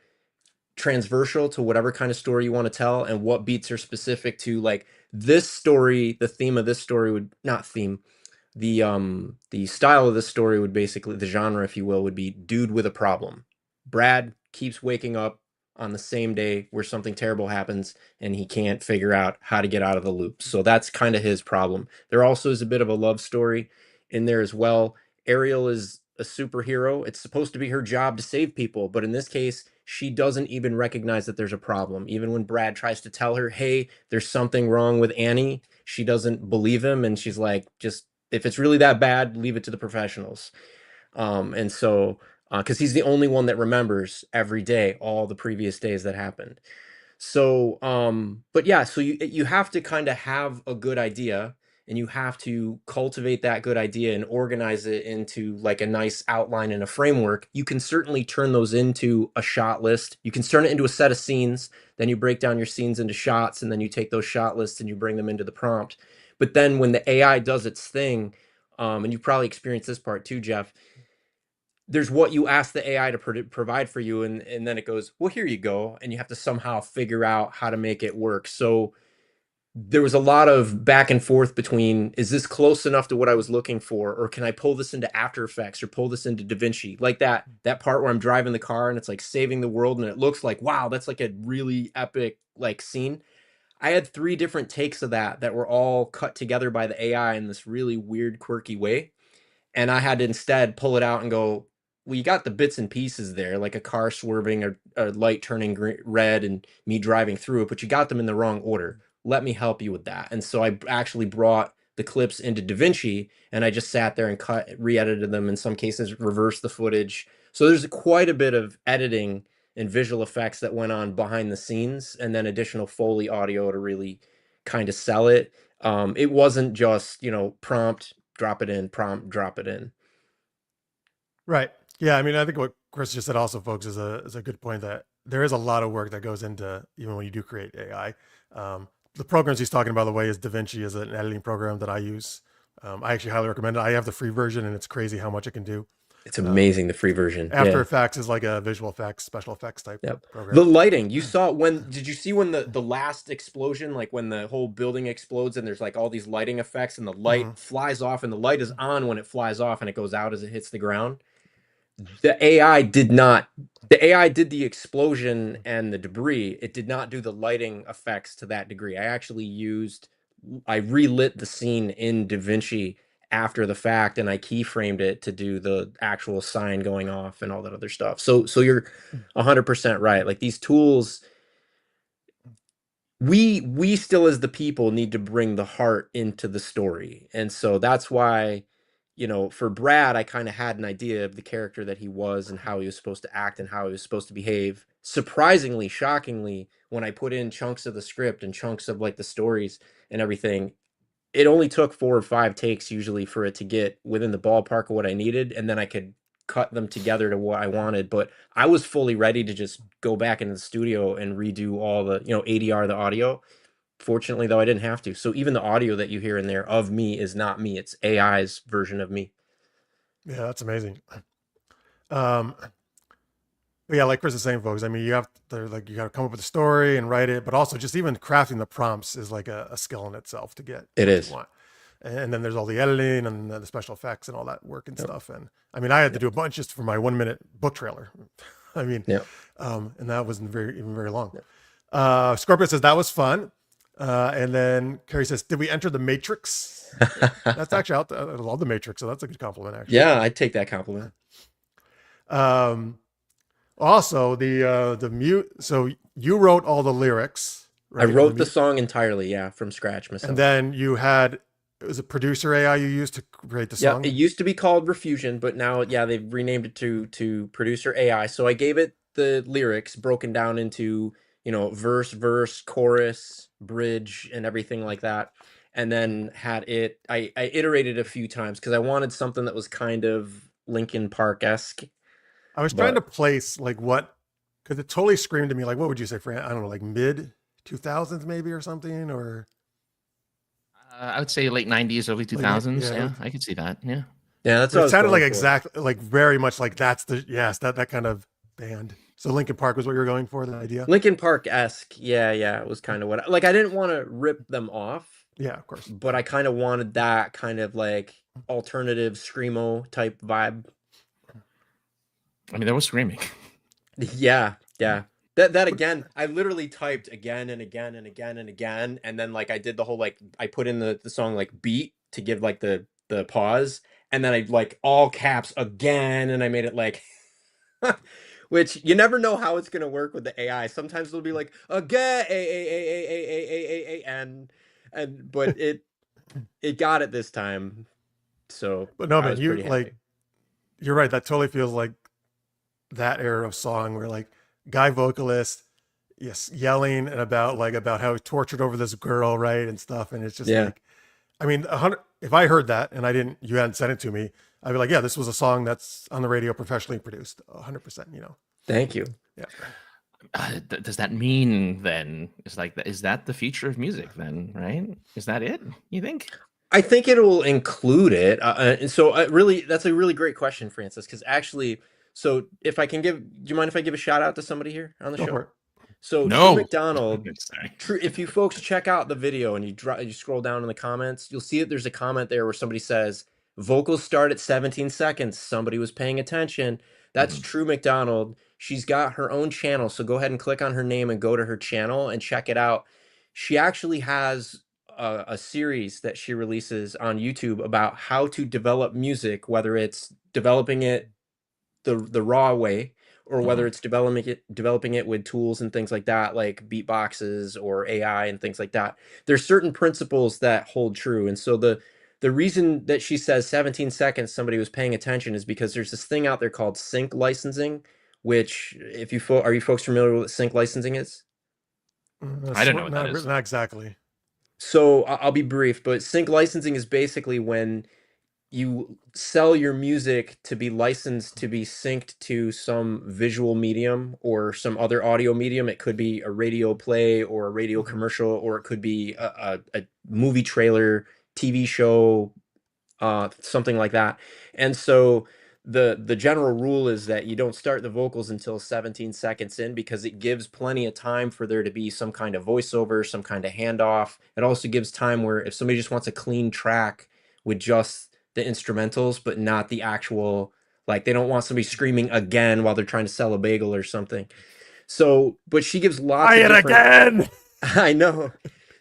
transversal to whatever kind of story you want to tell, and what beats are specific to like this story. The theme of this story would not theme the style of the story would basically, the genre if you will, would be dude with a problem. Brad keeps waking up on the same day where something terrible happens and he can't figure out how to get out of the loop. So that's kind of his problem. There also is a bit of a love story in there as well. Ariel is a superhero. It's supposed to be her job to save people, but in this case she doesn't even recognize that there's a problem. Even when Brad tries to tell her, hey, there's something wrong with Annie, she doesn't believe him, and she's like, just, if it's really that bad, leave it to the professionals. And so, because he's the only one that remembers every day all the previous days that happened. So, but yeah, so you have to kind of have a good idea, and you have to cultivate that good idea and organize it into like a nice outline and a framework. You can certainly turn those into a shot list. You can turn it into a set of scenes. Then you break down your scenes into shots, and then you take those shot lists and you bring them into the prompt. But then when the AI does its thing, and you've probably experienced this part too, Jeff, there's what you ask the AI to provide for you, and then it goes, well, here you go, and you have to somehow figure out how to make it work. So there was a lot of back and forth between, is this close enough to what I was looking for, or can I pull this into After Effects or pull this into DaVinci? Like that part where I'm driving the car and it's like saving the world, and it looks like, wow, that's like a really epic like scene. I had 3 different takes of that were all cut together by the AI in this really weird, quirky way. And I had to instead pull it out and go, well, you got the bits and pieces there, like a car swerving or a light turning red and me driving through it, but you got them in the wrong order. Let me help you with that. And so I actually brought the clips into DaVinci, and I just sat there and re-edited them, in some cases reversed the footage. So there's quite a bit of editing and visual effects that went on behind the scenes, and then additional Foley audio to really kind of sell it. It wasn't just, prompt, drop it in, prompt, drop it in. Right. Yeah. I mean, I think what Chris just said also, folks, is a good point, that there is a lot of work that goes into, even when you do create AI. The programs he's talking about, the way, is DaVinci is an editing program that I use. I actually highly recommend it. I have the free version, and it's crazy how much it can do. It's amazing, the free version. After Effects is like a visual effects, special effects type program. The lighting, you saw did you see when the last explosion, like when the whole building explodes and there's like all these lighting effects and the light flies off, and the light is on when it flies off and it goes out as it hits the ground? The AI did the explosion and the debris. It did not do the lighting effects to that degree. I relit the scene in DaVinci after the fact, and I keyframed it to do the actual sign going off and all that other stuff. So you're 100% right. Like these tools, we still as the people need to bring the heart into the story. And so that's why, for Brad, I kind of had an idea of the character that he was and how he was supposed to act and how he was supposed to behave. Surprisingly, shockingly, when I put in chunks of the script and chunks of like the stories and everything, it only took 4 or 5 takes usually for it to get within the ballpark of what I needed, and then I could cut them together to what I wanted. But I was fully ready to just go back into the studio and redo all the, ADR the audio. Fortunately, though, I didn't have to. So even the audio that you hear in there of me is not me. It's AI's version of me. Yeah, that's amazing. But yeah, like Chris is saying, folks, I mean, you got to come up with a story and write it, but also just even crafting the prompts is like a skill in itself to get it is. You want. And then there's all the editing and the special effects and all that work and stuff. And I mean, I had to do a bunch just for my 1-minute book trailer. I mean, and that wasn't very long. Scorpio says that was fun. And then Carrie says, did we enter the Matrix? That's actually out there. I love the Matrix, so that's a good compliment, actually. Yeah, I'd take that compliment. Also, the mute. So you wrote all the lyrics right? I of wrote the mu- song entirely, yeah, from scratch myself. And then you had, it was a producer AI you used to create the Yeah, song? it used to be called Refusion, but now, yeah, they've renamed it to Producer AI. So I gave it the lyrics broken down into, verse, chorus, bridge, and everything like that. And then had it, I iterated a few times because I wanted something that was kind of Linkin Park-esque. I was trying to But place like what, because it totally screamed to me like, what would you say, Fran? I don't know, like mid 2000s maybe or something, or I would say late 90s, early like 2000s. yeah. Yeah, I could see that. Yeah. yeah, that's But what I it was sounded like going for. exactly like very much like that's the yes that kind of band. So Linkin Park was what you were going for, the idea. Linkin Park-esque. Yeah, it was kind of what like I didn't want to rip them off, Yeah, of course. but I kind of wanted that kind of like alternative screamo type vibe. I mean, there was screaming. Yeah. That again, I literally typed again and again and again and again, and then like I did the whole like I put in the song like beat to give like the pause, and then I like all caps again, and I made it like which you never know how it's gonna work with the AI. Sometimes it'll be like again and but it got it this time, so But no, I man, was you pretty like happy. you're right. That totally feels like that era of song where like guy vocalist, yes, yelling and about how he tortured over this girl, right, and stuff. And it's just Yeah. like, I mean, 100. If I heard that and you hadn't sent it to me, I'd be like, yeah, this was a song that's on the radio, professionally produced, 100%. Thank you. Yeah. Does that mean then is that the future of music then, right? Is that it, you think? I think it will include it. And so really, that's a really great question, Francis, because actually, so if I can do you mind if I give a shout out to somebody here on the Go show? for it. So True No. McDonald, Sorry. if you folks check out the video and you scroll down in the comments, you'll see that there's a comment there where somebody says, vocals start at 17 seconds. Somebody was paying attention. That's True McDonald. She's got her own channel. So go ahead and click on her name and go to her channel and check it out. She actually has a series that she releases on YouTube about how to develop music, whether it's developing it the raw way or whether it's developing it with tools and things like that, like beatboxes or AI and things like that. There's certain principles that hold true. And so the reason that she says 17 seconds somebody was paying attention is because there's this thing out there called sync licensing, which if you are you folks familiar with what sync licensing is? I don't know what that is. Not exactly. So I'll be brief, but sync licensing is basically when you sell your music to be licensed to be synced to some visual medium or some other audio medium. It could be a radio play or a radio commercial, or it could be a movie trailer, TV show, something like that. And so the general rule is that you don't start the vocals until 17 seconds in, because it gives plenty of time for there to be some kind of voiceover, some kind of handoff. It also gives time where if somebody just wants a clean track with just the instrumentals, but not the actual, like they don't want somebody screaming again while they're trying to sell a bagel or something. So, but she gives lots of different, again. I know.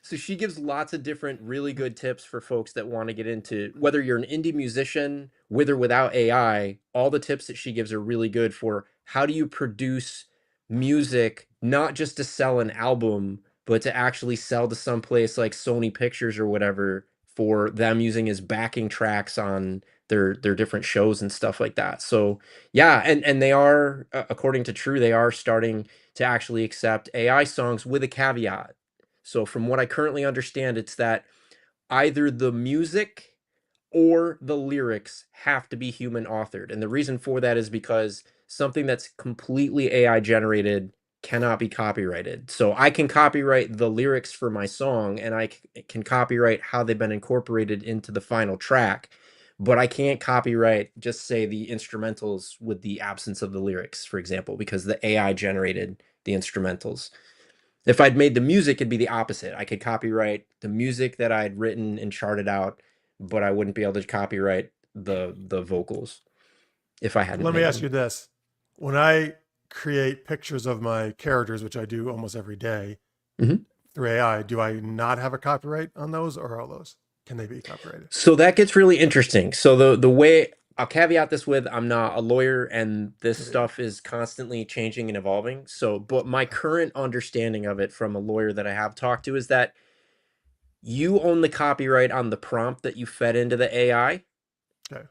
So she gives lots of different really good tips for folks that want to get into, whether you're an indie musician with or without AI, all the tips that she gives are really good for how do you produce music, not just to sell an album, but to actually sell to some place like Sony Pictures or whatever for them using as backing tracks on their different shows and stuff like that. So yeah, and they are, according to True, they are starting to actually accept AI songs with a caveat. So from what I currently understand, it's that either the music or the lyrics have to be human authored. And the reason for that is because something that's completely AI generated cannot be copyrighted. So I can copyright the lyrics for my song, and I can copyright how they've been incorporated into the final track, but I can't copyright, just say, the instrumentals with the absence of the lyrics, for example, because the AI generated the instrumentals. If I'd made the music, it'd be the opposite. I could copyright the music that I'd written and charted out, but I wouldn't be able to copyright the vocals if I hadn't. Let me made ask them. you this: when I create pictures of my characters, which I do almost every day through AI, do I not have a copyright on those, or all those? Can they be copyrighted? So that gets really interesting. So the way I'll caveat this with I'm not a lawyer and this Yeah. stuff is constantly changing and evolving. So, but my current understanding of it from a lawyer that I have talked to is that you own the copyright on the prompt that you fed into the AI. Okay.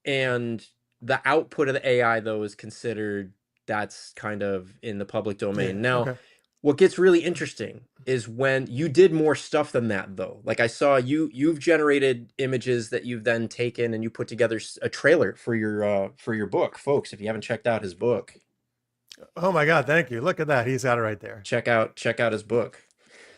And the output of the AI, though, is considered that's kind of in the public domain. Yeah, Now, okay. what gets really interesting is when you did more stuff than that, though. Like I saw you've generated images that you've then taken and you put together a trailer for your book. Folks, if you haven't checked out his book, Oh my God, thank you. Look at that. He's got it right there. check out his book.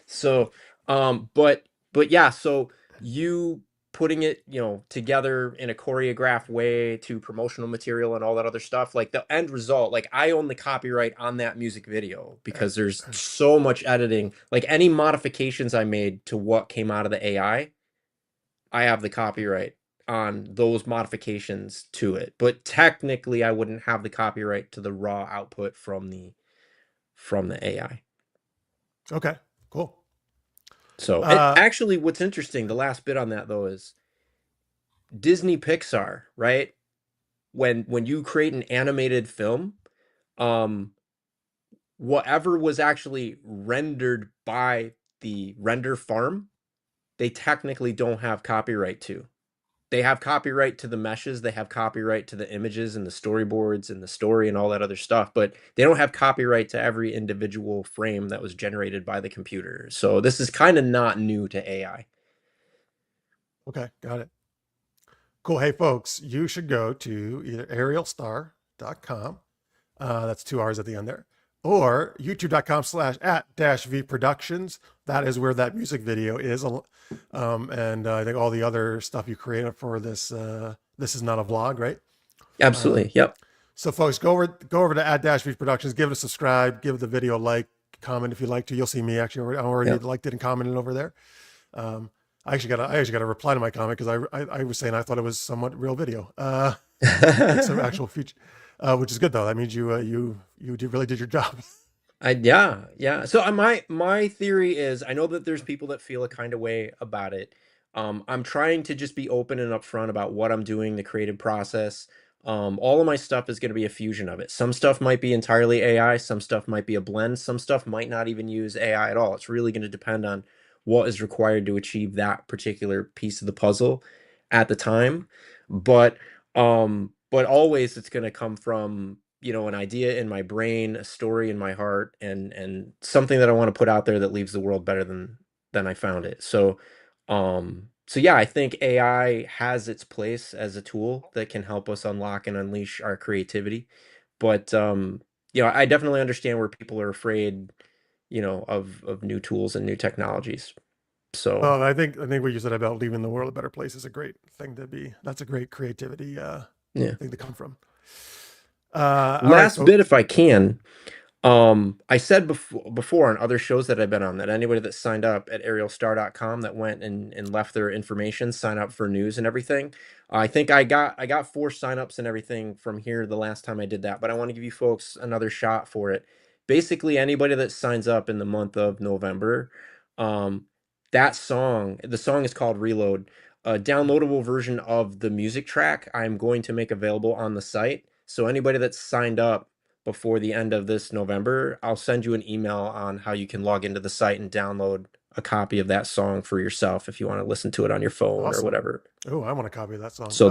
So, but yeah, so you putting it, together in a choreographed way to promotional material and all that other stuff, like the end result, like I own the copyright on that music video because there's so much editing, like any modifications I made to what came out of the AI, I have the copyright on those modifications to it. But technically I wouldn't have the copyright to the raw output from the AI. Okay, cool. So actually, what's interesting, the last bit on that though is Disney Pixar, right? When you create an animated film, whatever was actually rendered by the render farm, they technically don't have copyright to. They have copyright to the meshes, they have copyright to the images and the storyboards and the story and all that other stuff, but they don't have copyright to every individual frame that was generated by the computer. So this is kind of not new to AI. Okay, got it. Cool. Hey, folks, you should go to either arielstar.com. That's 2 R's at the end there. Or youtube.com/@-v productions. That is where that music video is. And I think all the other stuff you created for this, this is not a vlog, right? Absolutely. Yep. So folks, go over to @-v productions, give it a subscribe, give the video a like, comment if you like to. You'll see me actually. I already liked it and commented over there. I actually got a reply to my comment because I was saying I thought it was somewhat real video. Some actual feature, which is good though. That means you really did your job. Yeah. So my theory is, I know that there's people that feel a kind of way about it. I'm trying to just be open and upfront about what I'm doing, the creative process. All of my stuff is going to be a fusion of it. Some stuff might be entirely AI, some stuff might be a blend, some stuff might not even use AI at all. It's really going to depend on what is required to achieve that particular piece of the puzzle at the time. But always it's going to come from, an idea in my brain, a story in my heart, and something that I want to put out there that leaves the world better than I found it. So yeah, I think AI has its place as a tool that can help us unlock and unleash our creativity. But I definitely understand where people are afraid, of new tools and new technologies. So Well, I think what you said about leaving the world a better place is a great thing to be. That's a great creativity thing to come from. Last bit, if I can. I said before on other shows that I've been on that anybody that signed up at arielstar.com that went and left their information, sign up for news and everything. I think I got 4 signups and everything from here the last time I did that, but I want to give you folks another shot for it. Basically, anybody that signs up in the month of November, the song is called Reload. A downloadable version of the music track I'm going to make available on the site. So anybody that's signed up before the end of this November, I'll send you an email on how you can log into the site and download a copy of that song for yourself if you want to listen to it on your phone or whatever. Oh, I want a copy of that song. So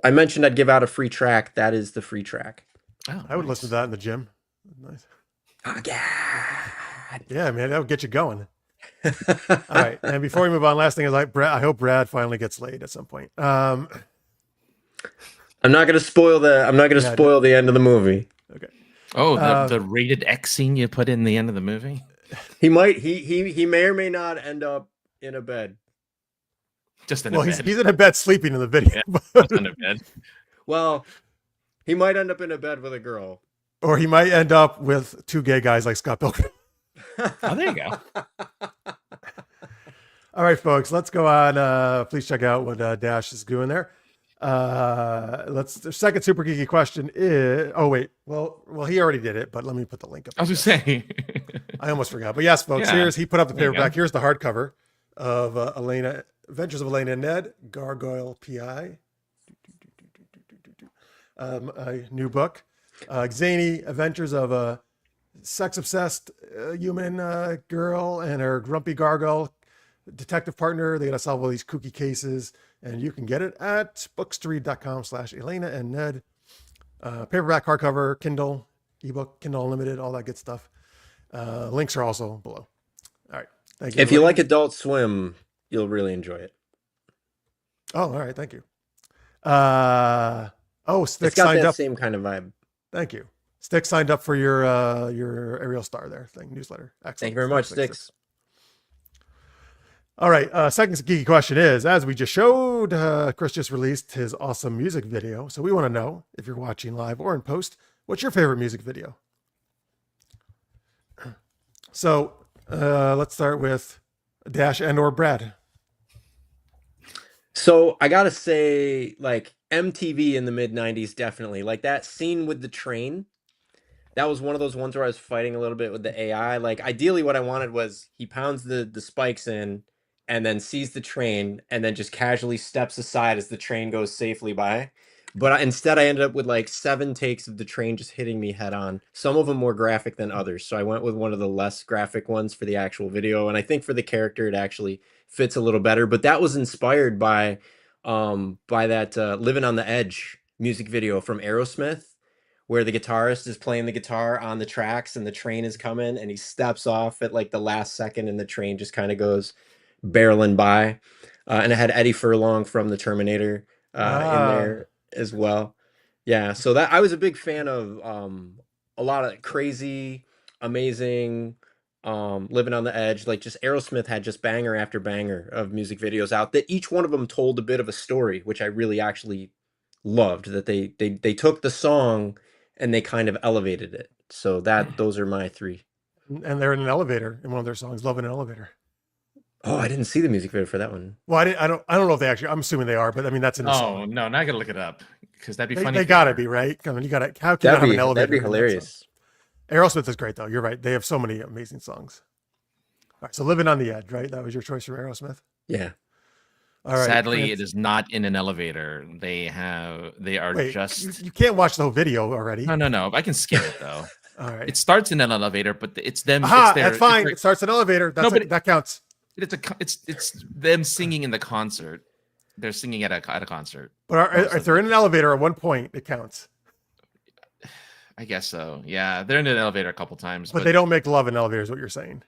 I mentioned I'd give out a free track. That is the free track. Oh, I would listen to that in the gym. Nice. Oh, God. Yeah, man, that would get you going. All right, and before we move on, last thing is I hope Brad finally gets laid at some point. I'm not going to spoil the end of the movie. Okay. Oh, the rated X scene you put in the end of the movie? He may or may not end up in a bed. Just in a bed. He's in a bed sleeping in the video. Yeah, just in a bed. Well, he might end up in a bed with a girl. Or he might end up with 2 gay guys like Scott Pilgrim. Oh, there you go. All right, folks, let's go on. Please check out what Dash is doing there. The second super geeky question is, well, he already did it, but let me put the link up. I was just saying. I almost forgot, but yes, folks, he put up the paperback. Here's the hardcover of Elena, Adventures of Elena and Ned, Gargoyle PI. a new book, zany adventures of a sex-obsessed human girl and her grumpy gargoyle detective partner. They got to solve all these kooky cases, and you can get it at bookstoread.com/Elena and Ned. Paperback, hardcover, Kindle, ebook, Kindle Unlimited, all that good stuff. Links are also below. All right. Thank you. If you like Adult Swim, you'll really enjoy it. Oh, all right. Thank you. Stick It's got signed that up. same kind of vibe. Thank you. Stick signed up for your Ariel Star there thing newsletter. Excellent. Thank you very much, Thanks, Sticks. All right. Second geeky question is, as we just showed, Chris just released his awesome music video. So we want to know, if you're watching live or in post, what's your favorite music video? So let's start with Dash and or Brad. So I gotta say, like, MTV in the mid 90s, definitely. Like that scene with the train. That was one of those ones where I was fighting a little bit with the AI. Like, ideally what I wanted was he pounds the spikes in and then sees the train and then just casually steps aside as the train goes safely by. But instead I ended up with like 7 takes of the train just hitting me head on. Some of them more graphic than others. So I went with one of the less graphic ones for the actual video. And I think for the character, it actually fits a little better. But that was inspired by that Living on the Edge music video from Aerosmith, where the guitarist is playing the guitar on the tracks and the train is coming and he steps off at like the last second and the train just kind of goes barreling by. And it had Eddie Furlong from the Terminator in there as well. Yeah, so that I was a big fan of a lot of crazy, amazing, Living on the Edge. Like, just Aerosmith had just banger after banger of music videos out that each one of them told a bit of a story, which I really actually loved. That they took the song and they kind of elevated it. So those are my 3. And they're in an elevator in one of their songs, Love in an Elevator. Oh, I didn't see the music video for that one. Well, I don't know if they actually, I'm assuming they are, but I mean, that's in the song. Oh, no, now I got to look it up because that'd be funny. They gotta be, right? I mean, how can you have an elevator? That'd be hilarious. Aerosmith is great though. You're right. They have so many amazing songs. All right. So Living on the Edge, right? That was your choice from Aerosmith? Yeah. All right. Sadly, it is not in an elevator. They are Wait, just. You can't watch the whole video already. No. I can skip it though. All right. It starts in an elevator, but it's them. Aha, it's that's fine. It starts in an elevator. That counts. It's them singing in the concert. They're singing at a concert. But if they're in an elevator at one point, it counts. I guess so. Yeah, they're in an elevator a couple times, but they don't make love in elevators. What you're saying?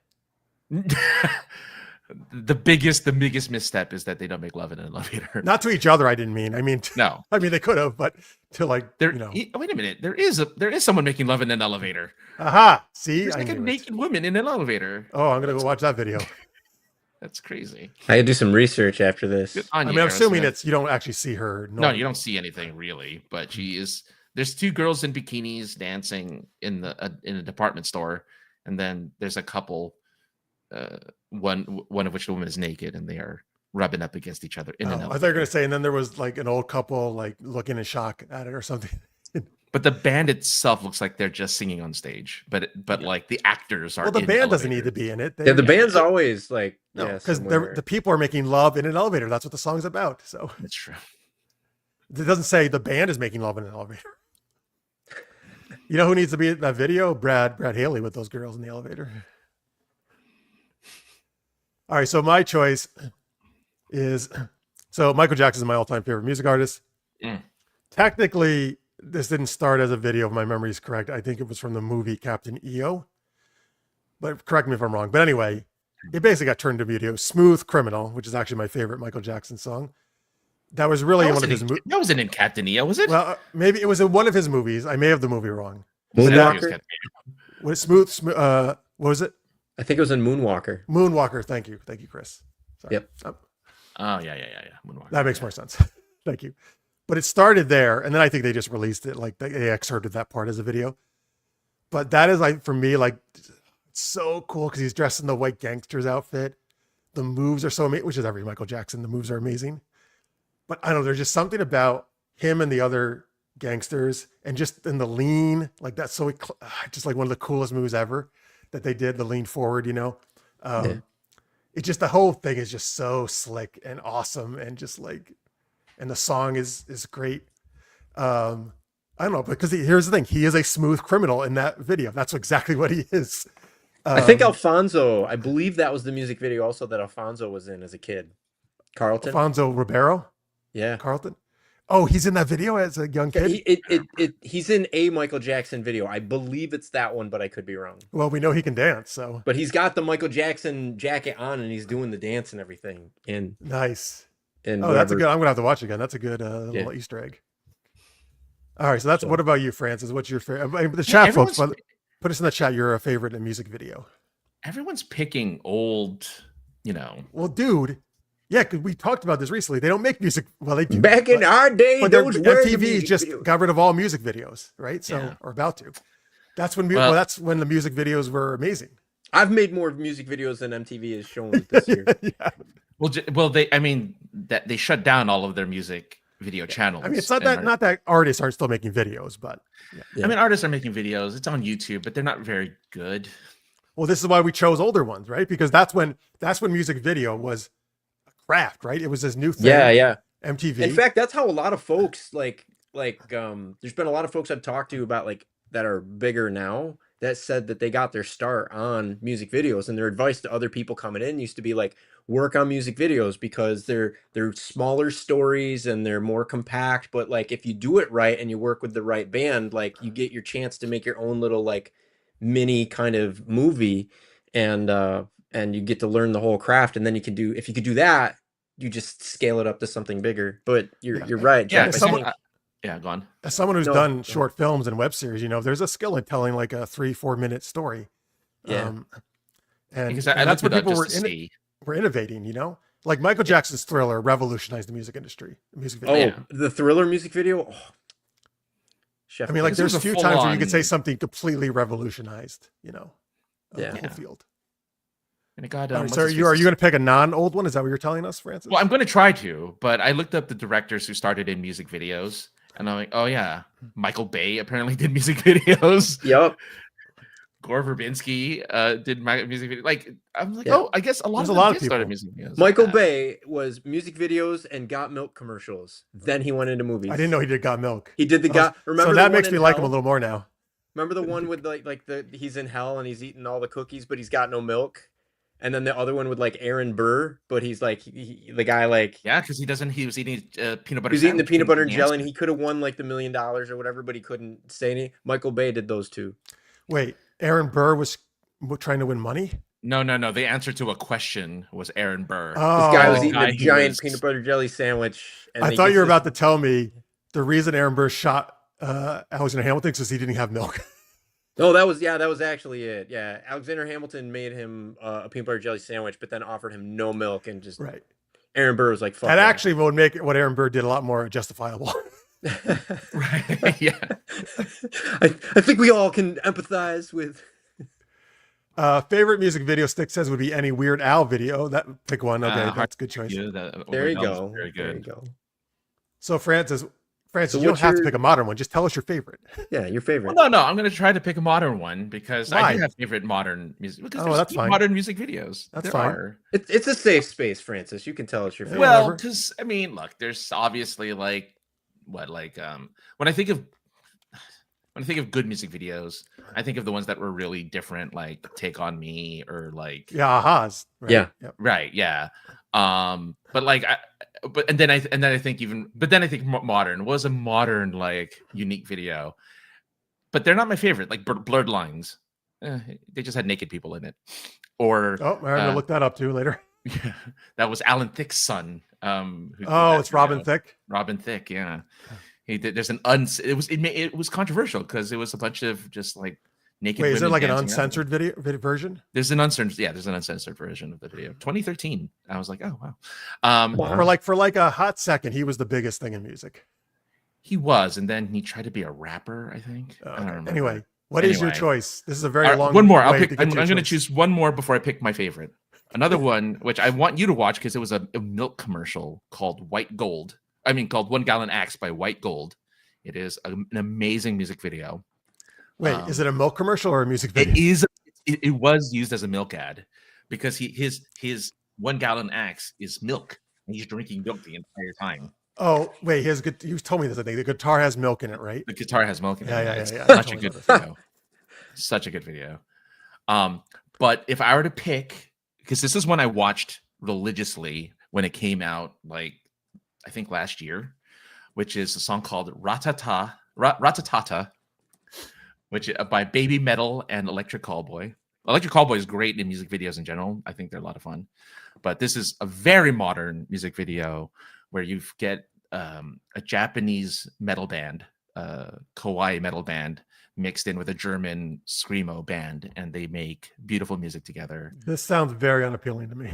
The biggest misstep is that they don't make love in an elevator. Not to each other. I didn't mean. I mean, no. I mean they could have, but to like, wait a minute. There is someone making love in an elevator. Aha! See, there's like a naked woman in an elevator. Oh, I'm gonna go watch that video. That's crazy. I could do some research after this. I mean, I'm assuming you don't actually see her. No, you don't see anything really, but she is. There's 2 girls in bikinis dancing in a department store, and then there's a couple. One of which the woman is naked, and they are rubbing up against each other in an elevator. I thought you were gonna say, and then there was like an old couple like looking in shock at it or something. But the band itself looks like they're just singing on stage. But like the actors are. Well, the band doesn't need to be in it. The band's always like because the people are making love in an elevator. That's what the song's about. So that's true. It doesn't say the band is making love in an elevator. You know who needs to be in that video? Brad Haley with those girls in the elevator. All right, so my choice is Michael Jackson is my all-time favorite music artist. Technically, this didn't start as a video, if my memory is correct. I think it was from the movie Captain EO. But correct me if I'm wrong. But anyway, it basically got turned to video. Smooth Criminal, which is actually my favorite Michael Jackson song. That was really one of his movies. That wasn't in Captain EO, was it? Well, maybe it was in one of his movies. I may have the movie wrong. Moonwalker? Was Smooth? What was it? I think it was in Moonwalker. Moonwalker. Thank you, Chris. Sorry. Yep. Oh yeah. Moonwalker. That makes more sense. Thank you. But it started there, and then I think they just released it. Like they excerpted that part as a video. But that is like for me, like so cool because he's dressed in the white gangster's outfit. The moves are so amazing, which is every Michael Jackson. The moves are amazing. But I don't know. There's just something about him and the other gangsters, and just in the lean, like that's so just like one of the coolest moves ever that they did. The lean forward, It just the whole thing is just so slick and awesome, and just like, and the song is great. I don't know, because here's the thing: he is a smooth criminal in that video. That's exactly what he is. I think Alfonso. I believe that was the music video also that Alfonso was in as a kid. Carlton. Alfonso Ribeiro, Yeah. Carlton. Oh, he's in that video as a young kid. He's in a Michael Jackson video. I believe it's that one, but I could be wrong. Well, we know he can dance, so. But he's got the Michael Jackson jacket on, and he's doing the dance and everything. Nice. And that's a good. I'm gonna have to watch it again. That's a good little Easter egg. All right, so what about you, Francis? What's your favorite? The chat, folks, put us in the chat. Your favorite music video. Everyone's picking old, Well, dude, yeah, because we talked about this recently. They don't make music. Well, they do. Back in our day, but those were the MTV music just videos. got rid of all music videos, right? So, Yeah. or about to. That's when Well, the music videos were amazing. I've made more music videos than MTV has shown this year. Yeah. Well, that they shut down all of their music video channels. I mean, it's not that artists aren't still making videos, but Yeah. I mean, artists are making videos. It's on YouTube, but they're not very good. well, this is why we chose older ones, right? Because that's when music video was a craft, right? It was this new thing. Yeah. MTV. In fact, that's how a lot of folks there's been a lot of folks I've talked to about that are bigger now that said that they got their start on music videos, and their advice to other people coming in used to be work on music videos because they're smaller stories and they're more compact, but if you do it right and you work with the right band, you get your chance to make your own little mini kind of movie, and you get to learn the whole craft, and then if you could do that, you just scale it up to something bigger. But you're right, Yeah, Jeff. go on. As someone who's done short films and web series, there's a skill in telling a 3-4 minute story. Yeah. And Because that's what people see. were innovating, like Michael Jackson's Thriller revolutionized the music industry, the music video. The Thriller music video. Oh. Chef, I mean, This there's was a few times where you could say full-on- something completely revolutionized, the whole field. And it got. All right, so are you going to pick a non-old one? Is that what you're telling us, Francis? Well, I'm going to try to, but I looked up the directors who started in music videos, and I'm like, oh yeah, Michael Bay apparently did music videos. Yep. Gore Verbinski did music videos. I'm like, Yeah. oh, I guess a lot There's of a lot them of did start people. in music videos. Michael Yeah. Bay was music videos and Got Milk commercials. Then he went into movies. I didn't know he did Got Milk. He did the Got. Remember So the that one makes in me like him a Hell? little more now. Remember the one with he's in hell and he's eating all the cookies, but he's got no milk. And then the other one with Aaron Burr, but he's the guy Yeah, because he was eating peanut butter. he was eating the sandwich peanut butter and the jelly, and answer. he could have won the $1 million or whatever, but he couldn't say any. Michael Bay did those two. Wait, Aaron Burr was trying to win money? No. The answer to a question was Aaron Burr. Oh, This guy was the eating guy a who giant was- peanut butter jelly sandwich. And I they thought get you were this- about to tell me the reason Aaron Burr shot Alexander Hamilton is because he didn't have milk. Oh, that was actually it. Yeah, Alexander Hamilton made him a peanut butter jelly sandwich, but then offered him no milk and just. Right. Aaron Burr was like, "Fuck." That that. actually would make what Aaron Burr did a lot more justifiable. Right. Yeah. I think we all can empathize with. Favorite music video, Stick says, would be any Weird Al video. Pick one. Okay, Hard that's a good choice. Yeah, There you that was go. Very There you good. go. So Francis, So you don't what's have to your- pick a modern one. Just tell us your favorite. Yeah, your favorite. Well, no. I'm going to try to pick a modern one because Why? I do have favorite modern music. Because Oh, there's that's good fine. modern music videos. That's There fine. are. It's a safe space, Francis. You can tell us your favorite. Well, whatever. because I mean, look, there's obviously when I think of good music videos, I think of the ones that were really different, like Take on Me or Yeah, ahas. Right? Yeah. Yep. right, yeah. But then I think modern was a modern unique video, but they're not my favorite. Like Blurred Lines, they just had naked people in it, or Oh, I'm gonna look that up too later. that was Alan Thicke's son. Who did Oh, that it's Robin video. Thicke. Robin Thicke, yeah. He did. There's it was controversial because it was a bunch of just naked. Wait, is there women an dancing around. uncensored video version? There's an uncensored version of the video. 2013. I was like, oh wow. Wow. For a hot second, he was the biggest thing in music. He was, and then he tried to be a rapper. I think. I don't remember. Anyway, what is your Anyway. choice? This is a very All right, long one more. way to get I'm to your going to choice. choose one more before I pick my favorite. Another one, which I want you to watch because it was a milk commercial called White Gold. Called 1 Gallon Axe by White Gold. It is an amazing music video. Wait, is it a milk commercial or a music video? It is. It was used as a milk ad because his 1 gallon axe is milk, and he's drinking milk the entire time. Oh wait, his good. You told me this. I think the guitar has milk in it, right? The guitar has milk in it. Yeah. It's I such a totally good know this. video. Such a good video. But if I were to pick, because this is one I watched religiously when it came out, like I think last year, which is a song called Ratatata, which by Baby Metal and Electric Callboy. Electric Callboy is great in music videos in general. I think they're a lot of fun. But this is a very modern music video where you get a Japanese metal band, kawaii metal band, mixed in with a German screamo band, and they make beautiful music together. This sounds very unappealing to me.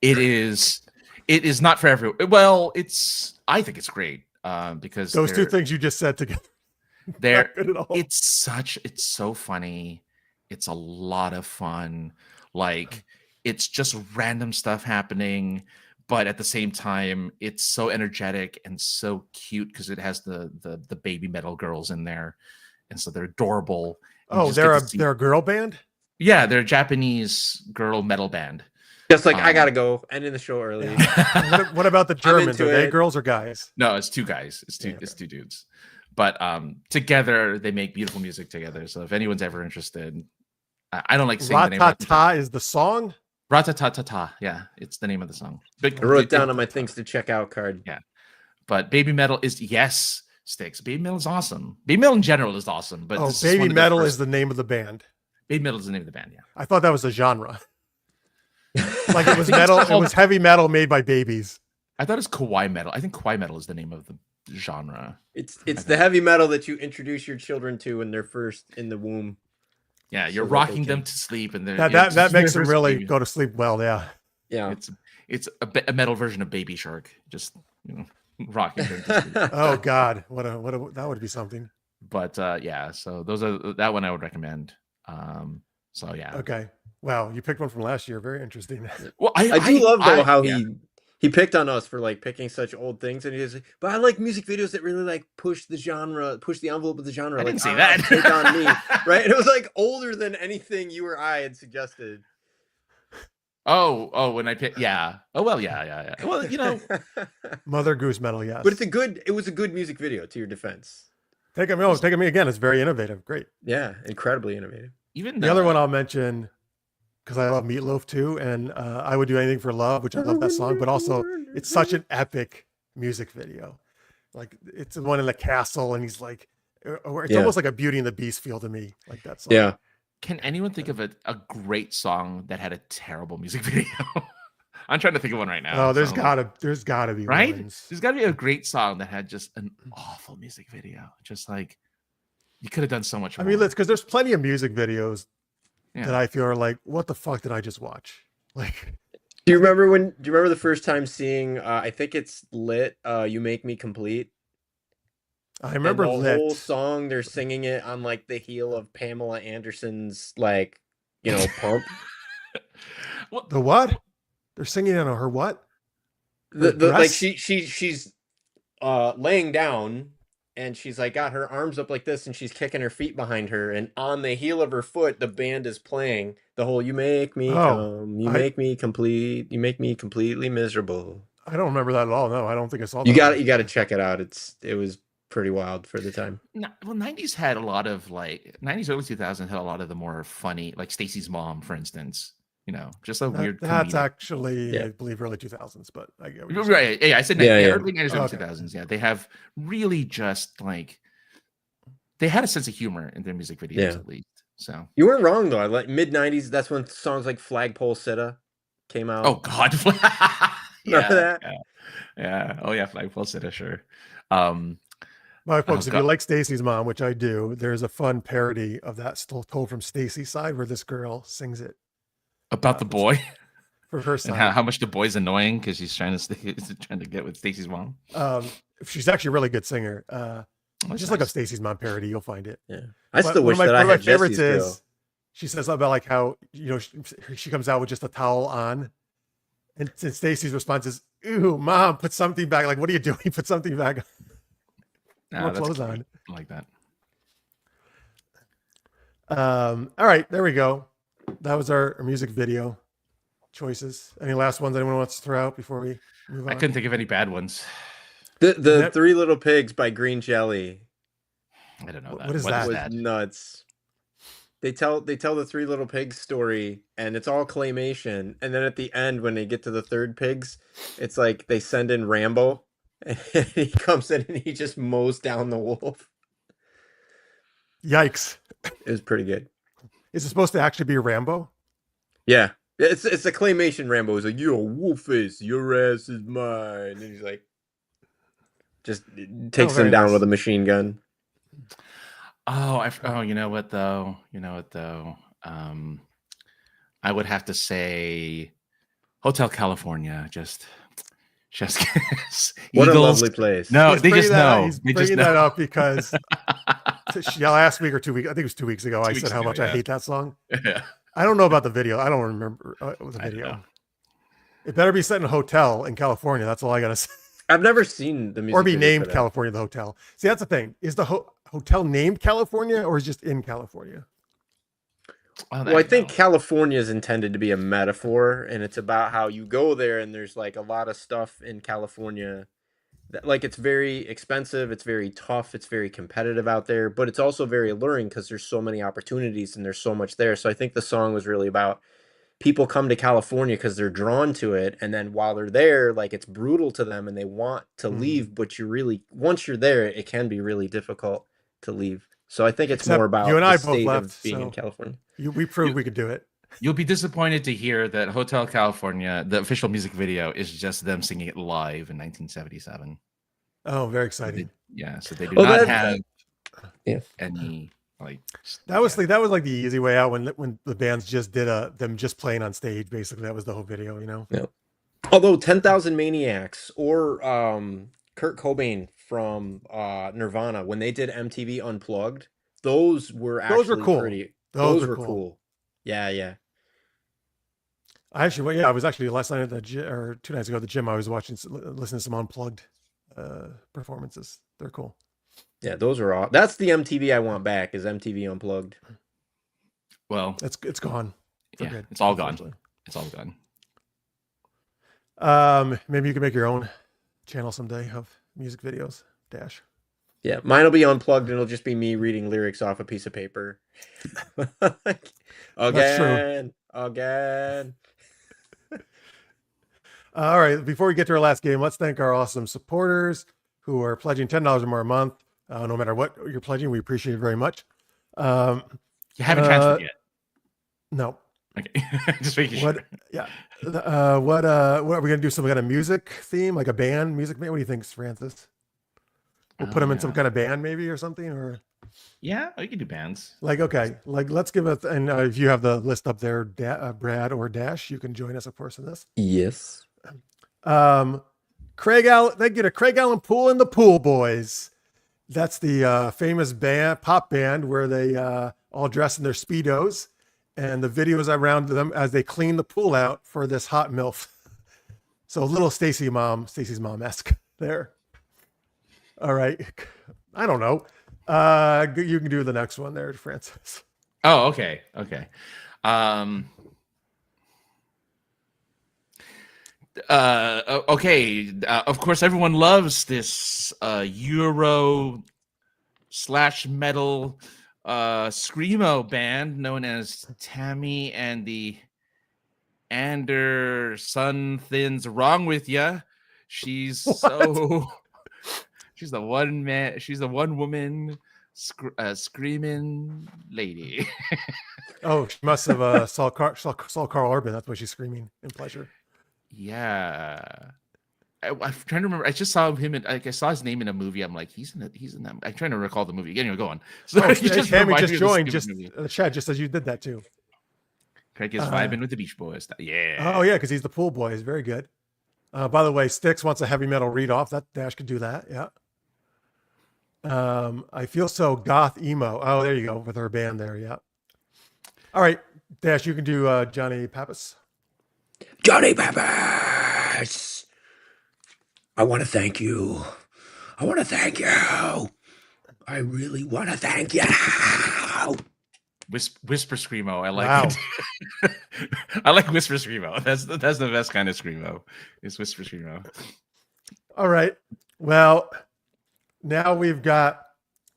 It is not for everyone. Well, I think it's great because Those two things you just said together. They're Not good at all. it's so funny. It's a lot of fun. Like it's just random stuff happening, but at the same time, it's so energetic and so cute because it has the baby metal girls in there, and so they're adorable. Oh, they're a girl band? Yeah, they're a Japanese girl metal band. Just like I gotta go, ending the show early. What about the Germans? into Are they it. girls or guys? No, it's two guys. It's two dudes. But together they make beautiful music together. So if anyone's ever interested, I don't like saying the name. Ratata is the song? Ratatata. Yeah, it's the name of the song. I wrote it down on my things to check out card. Yeah. But Baby Metal is Sticks. Baby Metal is awesome. Baby Metal in general is awesome. But this is Baby one of the Metal first- is the name of the band. Baby Metal is the name of the band, yeah. I thought that was a genre. Like it was I think it's metal, it called- was heavy metal made by babies. I thought it's Kawaii Metal. I think Kawaii Metal is the name of the genre. It's the heavy metal that you introduce your children to when they're first in the womb. Yeah, you're So that they rocking them can- to sleep, and That makes them really go to sleep well. Yeah. Yeah. It's a metal version of Baby Shark, just rocking them to sleep. Oh God, what a that would be something. But yeah, so that one I would recommend. So yeah. Okay. Wow, you picked one from last year. Very interesting. Well, I do love though how yeah. he picked on us for like picking such old things, and he's like, but I like music videos that really like push the genre, push the envelope of the genre. I like, didn't say "Ah, that." Take on me, right? And it was like older than anything you or I had suggested. Oh, when I picked, yeah. Oh well, yeah. Well, Mother Goose Metal, yes. But it was a good music video. To your defense, Take me again. It's very innovative. Great. yeah, incredibly innovative. even The other one I'll mention, because I love Meatloaf too, and I Would Do Anything for Love, which I love that song, but also it's such an epic music video. Like it's the one in the castle, and he's like, it's Yeah. almost like a Beauty and the Beast feel to me, like that song. Yeah, Can anyone think of a great song that had a terrible music video? I'm trying to think of one right now. Oh, there's so- gotta be right. ones. There's got to be a great song that had just an awful music video. Just like you could have done so much I more. mean, because there's plenty of music videos Yeah. that I feel are like, what the fuck did I just watch? Like, Do you remember the first time seeing? I think it's Lit. You Make Me Complete. I remember And the Lit. whole song. They're singing it on like the heel of Pamela Anderson's like pump. The what? They're singing on her what? the dress? like she's laying down and she's like got her arms up like this and she's kicking her feet behind her, and on the heel of her foot the band is playing the whole "You Make Me Come, You Make Me Complete, You Make Me Completely Miserable." I don't remember that at all. No, I don't think I saw that. You got to check it out. It was pretty wild for the time. Well, 90s had a lot of like 90s, early 2000s had a lot of the more funny, like Stacy's Mom, for instance. Just a weird. That's comedic- actually, Yeah. I believe, early 2000s, but I get what you're saying. Right. Yeah, I said Yeah, yeah. early 90s, early Okay. 2000s. Yeah, they have really just like they had a sense of humor in their music videos Yeah. at least. So. You weren't wrong though. I like mid '90s. That's when songs like "Flagpole Sitta" came out. Oh God. Remember that? Yeah. Oh yeah, Flagpole Sitta, sure. My folks, if God. you like Stacy's Mom, which I do, there's a fun parody of that still told from Stacy's side where this girl sings it About the boy for her and side. how much the boy's annoying because he's trying to get with Stacy's mom. She's actually a really good singer. That's Just look up nice. Stacy's Mom parody, you'll find it. Yeah, I But still wish one that of I my had favorites Jesse's is girl. she says something about like how she comes out with just a towel on, and Stacy's response is, "Ooh, Mom, put something back." Like, what are you doing? Put something back. Nah, more that's clothes cute. on. I like that. All right, there we go. That was our music video choices. Any last ones anyone wants to throw out before we move on? I couldn't think of any bad ones. The Yep. Three Little Pigs by Green Jelly I don't know What that. is What that? is was that? nuts. They tell the Three Little Pigs story, and it's all claymation. And then at the end, when they get to the third pigs, it's like they send in Rambo, and he comes in and he just mows down the wolf. Yikes! It was pretty good. Is it supposed to actually be Rambo? Yeah, it's a claymation Rambo. He's like, "You're a wolf face. Your ass is mine," and he's like, just takes him very down nice. with a machine gun. Oh, you know what though? I would have to say Hotel California. Just What a Eagles. lovely place. No, He's they bringing just that up- know. He's They just bringing that know. up because last week or 2 weeks, I think it was 2 weeks ago, I weeks said how ago, much I yeah. hate that song. Yeah. I don't know about the video. I don't remember the I don't video. know. It better be set in a hotel in California. That's all I gotta say. I've never seen the music Or be video for named that. California, the hotel. See, that's the thing. Is the hotel named California or is it just in California? Well, I think California is intended to be a metaphor, and it's about how you go there and there's like a lot of stuff in California that, like, it's very expensive, it's very tough, it's very competitive out there, but it's also very alluring because there's so many opportunities and there's so much there. So I think the song was really about people come to California because they're drawn to it, and then while they're there, like, it's brutal to them and they want to leave, but you really, once you're there, it can be really difficult to leave. So I think it's Except more about you and the I both state left, of being in so- California. We proved we could do it. You'll be disappointed to hear that Hotel California, the official music video, is just them singing it live in 1977. Oh, very So exciting. so they do Well, not that- have Yeah. any like. That was like the easy way out when the bands just did them just playing on stage. Basically, that was the whole video. You know. Although 10,000 Maniacs or Kurt Cobain from Nirvana, when they did MTV Unplugged, those were actually cool. pretty. Those Those were were cool. cool. Yeah. I actually, I was actually last night at the gym, or 2 nights ago at the gym. I was listening to some unplugged performances. They're cool. Yeah, those are all. That's the MTV I want back. Is MTV Unplugged? Well, It's gone. For yeah, good, it's all gone. unfortunately. It's all gone. Maybe you can make your own channel someday of music videos. Dash. Yeah, mine will be unplugged and it'll just be me reading lyrics off a piece of paper. Again. All right. Before we get to our last game, let's thank our awesome supporters who are pledging $10 or more a month. No matter what you're pledging, we appreciate it very much. You haven't transferred yet. No. Okay, just making sure. What? Yeah. What are we gonna do? Some kind of music theme, like a band, music band? What do you think, Francis? We'll put them in some kind of band, maybe, or something, or Yeah, we can do bands. like let's give it. And if you have the list up there, Brad or Dash, you can join us, of course, in this. Yes. Craig Allen, they get a Craig Allen Pool and the Pool Boys. That's the famous band, pop band, where they all dress in their Speedos. And the video is around them as they clean the pool out for this hot MILF. So a little Stacy's mom-esque there. All right. I don't know. You can do the next one there, Francis. Oh, okay. Okay. Of course, everyone loves this Euro / metal screamo band known as Tammy and the Anderson Thins Wrong With Ya. She's the one woman screaming lady. Oh, she must have saw Carl Urban. That's why she's screaming in pleasure. Yeah. I'm trying to remember. I just saw him I saw his name in a movie. I'm like, he's in that. I'm trying to recall the movie. Anyway, go on. So Oh, you Tammy reminded just me of the joined. stupid Just movie. the chat just says you did that too. Craig is vibing with the Beach Boys. Yeah. Oh yeah, because he's the pool boy. He's very good. By the way, Styx wants a heavy metal read off. That Dash could do that. Yeah. I feel so goth emo. Oh, there you go with her band there. Yeah. All right, Dash, you can do Johnny Pappas. Johnny Pappas, I want to thank you. I really want to thank you. Whisper screamo. I like Wow. it. I like whisper screamo. That's the best kind of screamo. Is whisper screamo. All right. Well, now we've got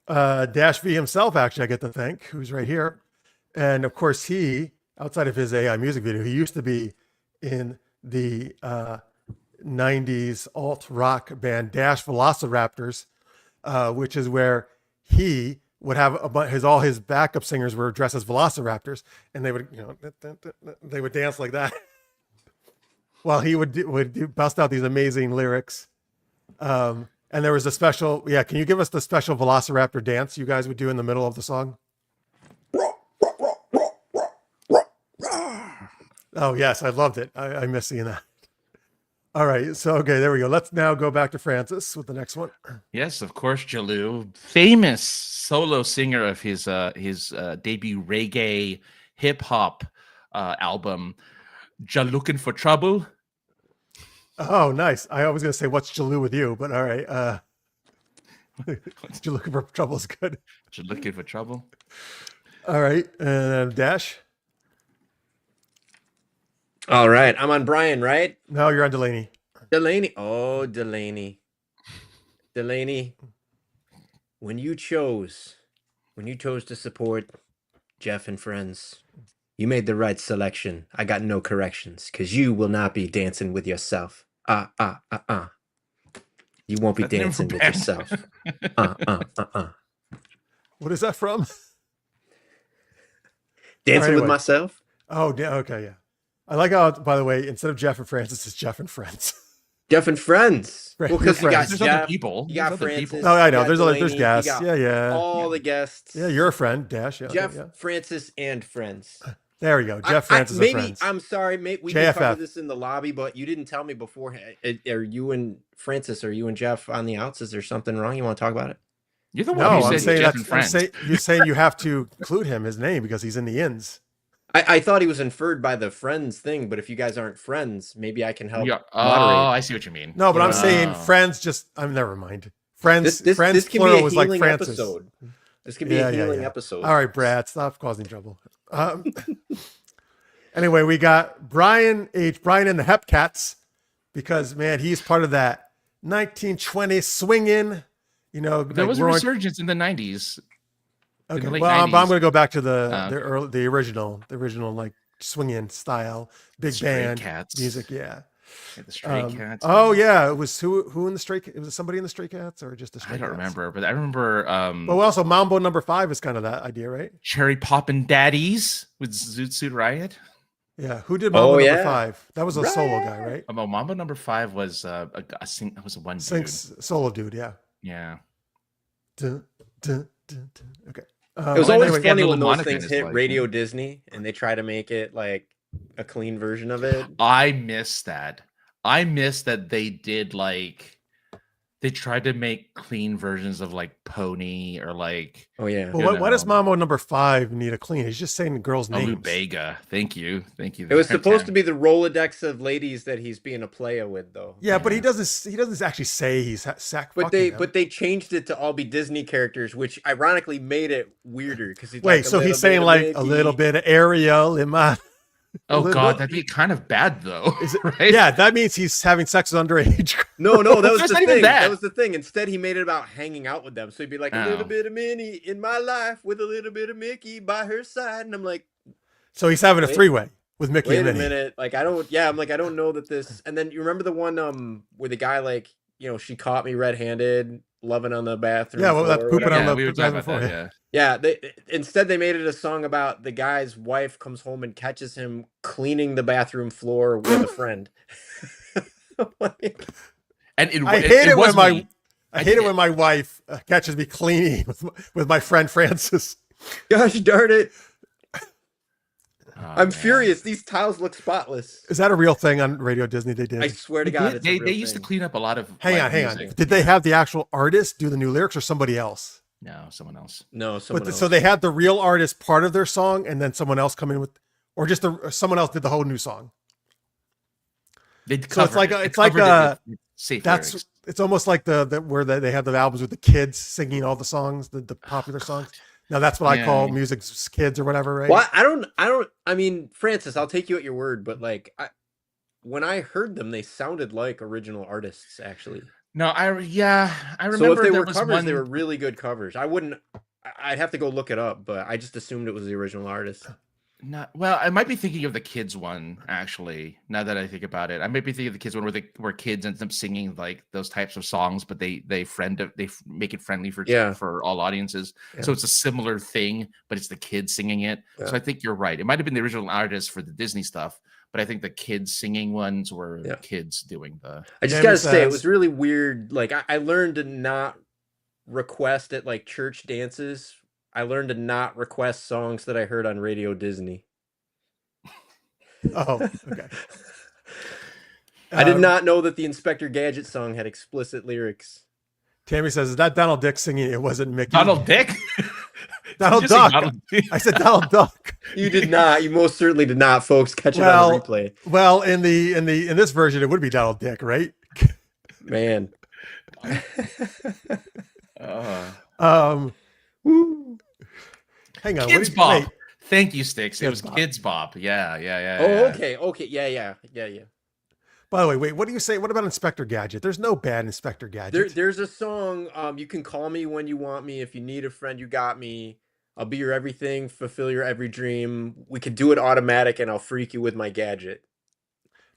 DashV himself, actually, I get to thank, who's right here. And of course, he, outside of his AI music video, he used to be in the 90s alt rock band Dash Velociraptors, which is where he would have all his backup singers were dressed as velociraptors, and they would, they would dance like that while he would bust out these amazing lyrics. And there was a special, can you give us the special velociraptor dance you guys would do in the middle of the song? Oh yes, I loved it. I miss seeing that. All right, so okay, there we go. Let's now go back to Francis with the next one. Yes, of course, Jalou, famous solo singer of his debut reggae hip hop album, "Ja Looking for Trouble." Oh, nice. I was gonna say what's Jalou with you, but all right. Ja Looking for Trouble is good. Ja Looking for Trouble. All right, and Dash. All right, I'm on Brian, right? No, you're on Delaney. Delaney. Oh, Delaney. Delaney, when you chose to support Jeff and friends, you made the right selection. I got no corrections, because you will not be dancing with yourself. You won't be That's never dancing with bad. yourself. What is that from? Dancing Anyway. with myself? Oh, okay, yeah. I like how, by the way, instead of Jeff and Francis, it's Jeff and Friends. Jeff and friends. Right, Well, because you got friends. There's other Jeff, people. you got There's other Francis. people. No, I know. you got There's Delaney, guests. you got Yeah. all the guests. Yeah, you're a friend, Dash. Yeah, Jeff, yeah. Francis, and friends. There we go. Jeff, Francis, maybe, and Friends. I'm sorry, we can JFF. cover this in the lobby, but you didn't tell me beforehand. Are you and Francis, are you and Jeff on the outs? Is there something wrong? You want to talk about it? You're the one No, who I'm said saying Jeff and that's. Friends. You're saying you have to include his name because he's in the ins. I thought he was inferred by the friends thing, but if you guys aren't friends, maybe I can help Oh, moderate. I see what you mean. No, but I'm Yeah. saying Oh. Friends. Just never mind. Friends. This Friends can be plural a was like healing Francis. episode. This can be a healing episode. All right, Brad, stop causing trouble. Anyway, we got Brian and the Hepcats, because man, he's part of that 1920s swinging. There was a resurgence in the 90s. Okay, the late well, I'm 90s. going to go back to the original like swinging style, big Stray band Cats. music. Yeah. The Stray Cats. Oh yeah, it was who in the Stray? It was somebody in the Stray Cats or just the Stray I don't Cats? remember, but I remember But also Mambo number 5 is kind of that idea, right? Cherry Poppin' Daddies with Zoot Suit Riot. Yeah. Who did Mambo number yeah. 5? That was a solo guy, right? Oh, Mambo number 5 was was one dude. Sings solo dude, yeah. Yeah. Dun, dun, dun, dun. Okay. It was Well, always anyway, he had funny little when those Monica in things his hit life, Radio Disney and they try to make it like a clean version of it. I miss that. I miss that they did they tried to make clean versions of like Pony or like Oh yeah. Well, why does Mambo number 5 need a clean? He's just saying the girls' names. Lubega. Thank you. It was supposed to be the Rolodex of ladies that he's being a playa with, though. Yeah, but he doesn't actually say he's sack. But they changed it to all be Disney characters, which ironically made it weirder because he's wait. So he's saying like a little bit of Ariel in my. Oh God, that'd be kind of bad though. Is it, right? Yeah, that means he's having sex with underage. No, that was That's the not even thing. that. That was the thing. Instead, he made it about hanging out with them. So he'd be like, a little Oh. bit of Minnie in my life with a little bit of Mickey by her side, and I'm like, So he's having a Wait. 3-way with Mickey wait and a Minnie. minute. Like I don't know that this. And then you remember the one where the guy she caught me red-handed, loving on the bathroom. Yeah, well, floor that's or pooping whatever. on the we were talking about bathroom that. floor. Yeah. Yeah, instead they made it a song about the guy's wife comes home and catches him cleaning the bathroom floor with a friend. And I hate it when was me. I hate it when my wife catches me cleaning with my friend Francis. Gosh darn it. Oh, I'm man. furious. These tiles look spotless. Is that a real thing on Radio Disney? They did. I swear to God, it's a They real used to thing. clean up a lot of. Hang like, on. music. Did they have the actual artist do the new lyrics or somebody else? No, someone else. No, someone But else. so they had the real artist part of their song, and then someone else come in with, or just someone else did the whole new song. They So it's like covered it. They it's like covered it with safe that's lyrics. it's almost like where they have the albums with the kids singing all the songs, the popular songs. Now that's what I Yeah. call music's kids or whatever, right? Well, I mean, Francis, I'll take you at your word, but when I heard them, they sounded like original artists, actually. No, I So if remember they there were was covers, one. they were really good covers. I'd have to go look it up, but I just assumed it was the original artist. Well, I might be thinking of the kids one actually. Now that I think about it, I might be thinking of the kids one where kids end up singing like those types of songs, but they make it friendly Yeah. for all audiences. Yeah. So it's a similar thing, but it's the kids singing it. Yeah. So I think you're right. It might have been the original artist for the Disney stuff, but I think the kids singing ones were Yeah. kids doing the. I just Jamie gotta say, it says- was really weird. Like I learned to not request at like church dances. I learned to not request songs that I heard on Radio Disney. Oh, okay. I did not know that the Inspector Gadget song had explicit lyrics. Tammy says, "Is that Donald Dick singing? It wasn't Mickey." Donald Dick. Donald Did you say Duck. Donald Dick? I said Donald Duck. You did not. You most certainly did not, folks. Catch it Well- on the replay. Well, in this version, it would be Donald Dick, right? Man. Woo. Hang on. Kids wait. Bob. Thank you, Sticks. It Kids was Bob. Kids Bob. Yeah. Oh, yeah. okay. Yeah. By the way, wait. What do you say? What about Inspector Gadget? There's no bad Inspector Gadget. There's a song, you can call me when you want me. If you need a friend, you got me. I'll be your everything, fulfill your every dream. We could do it automatic and I'll freak you with my gadget.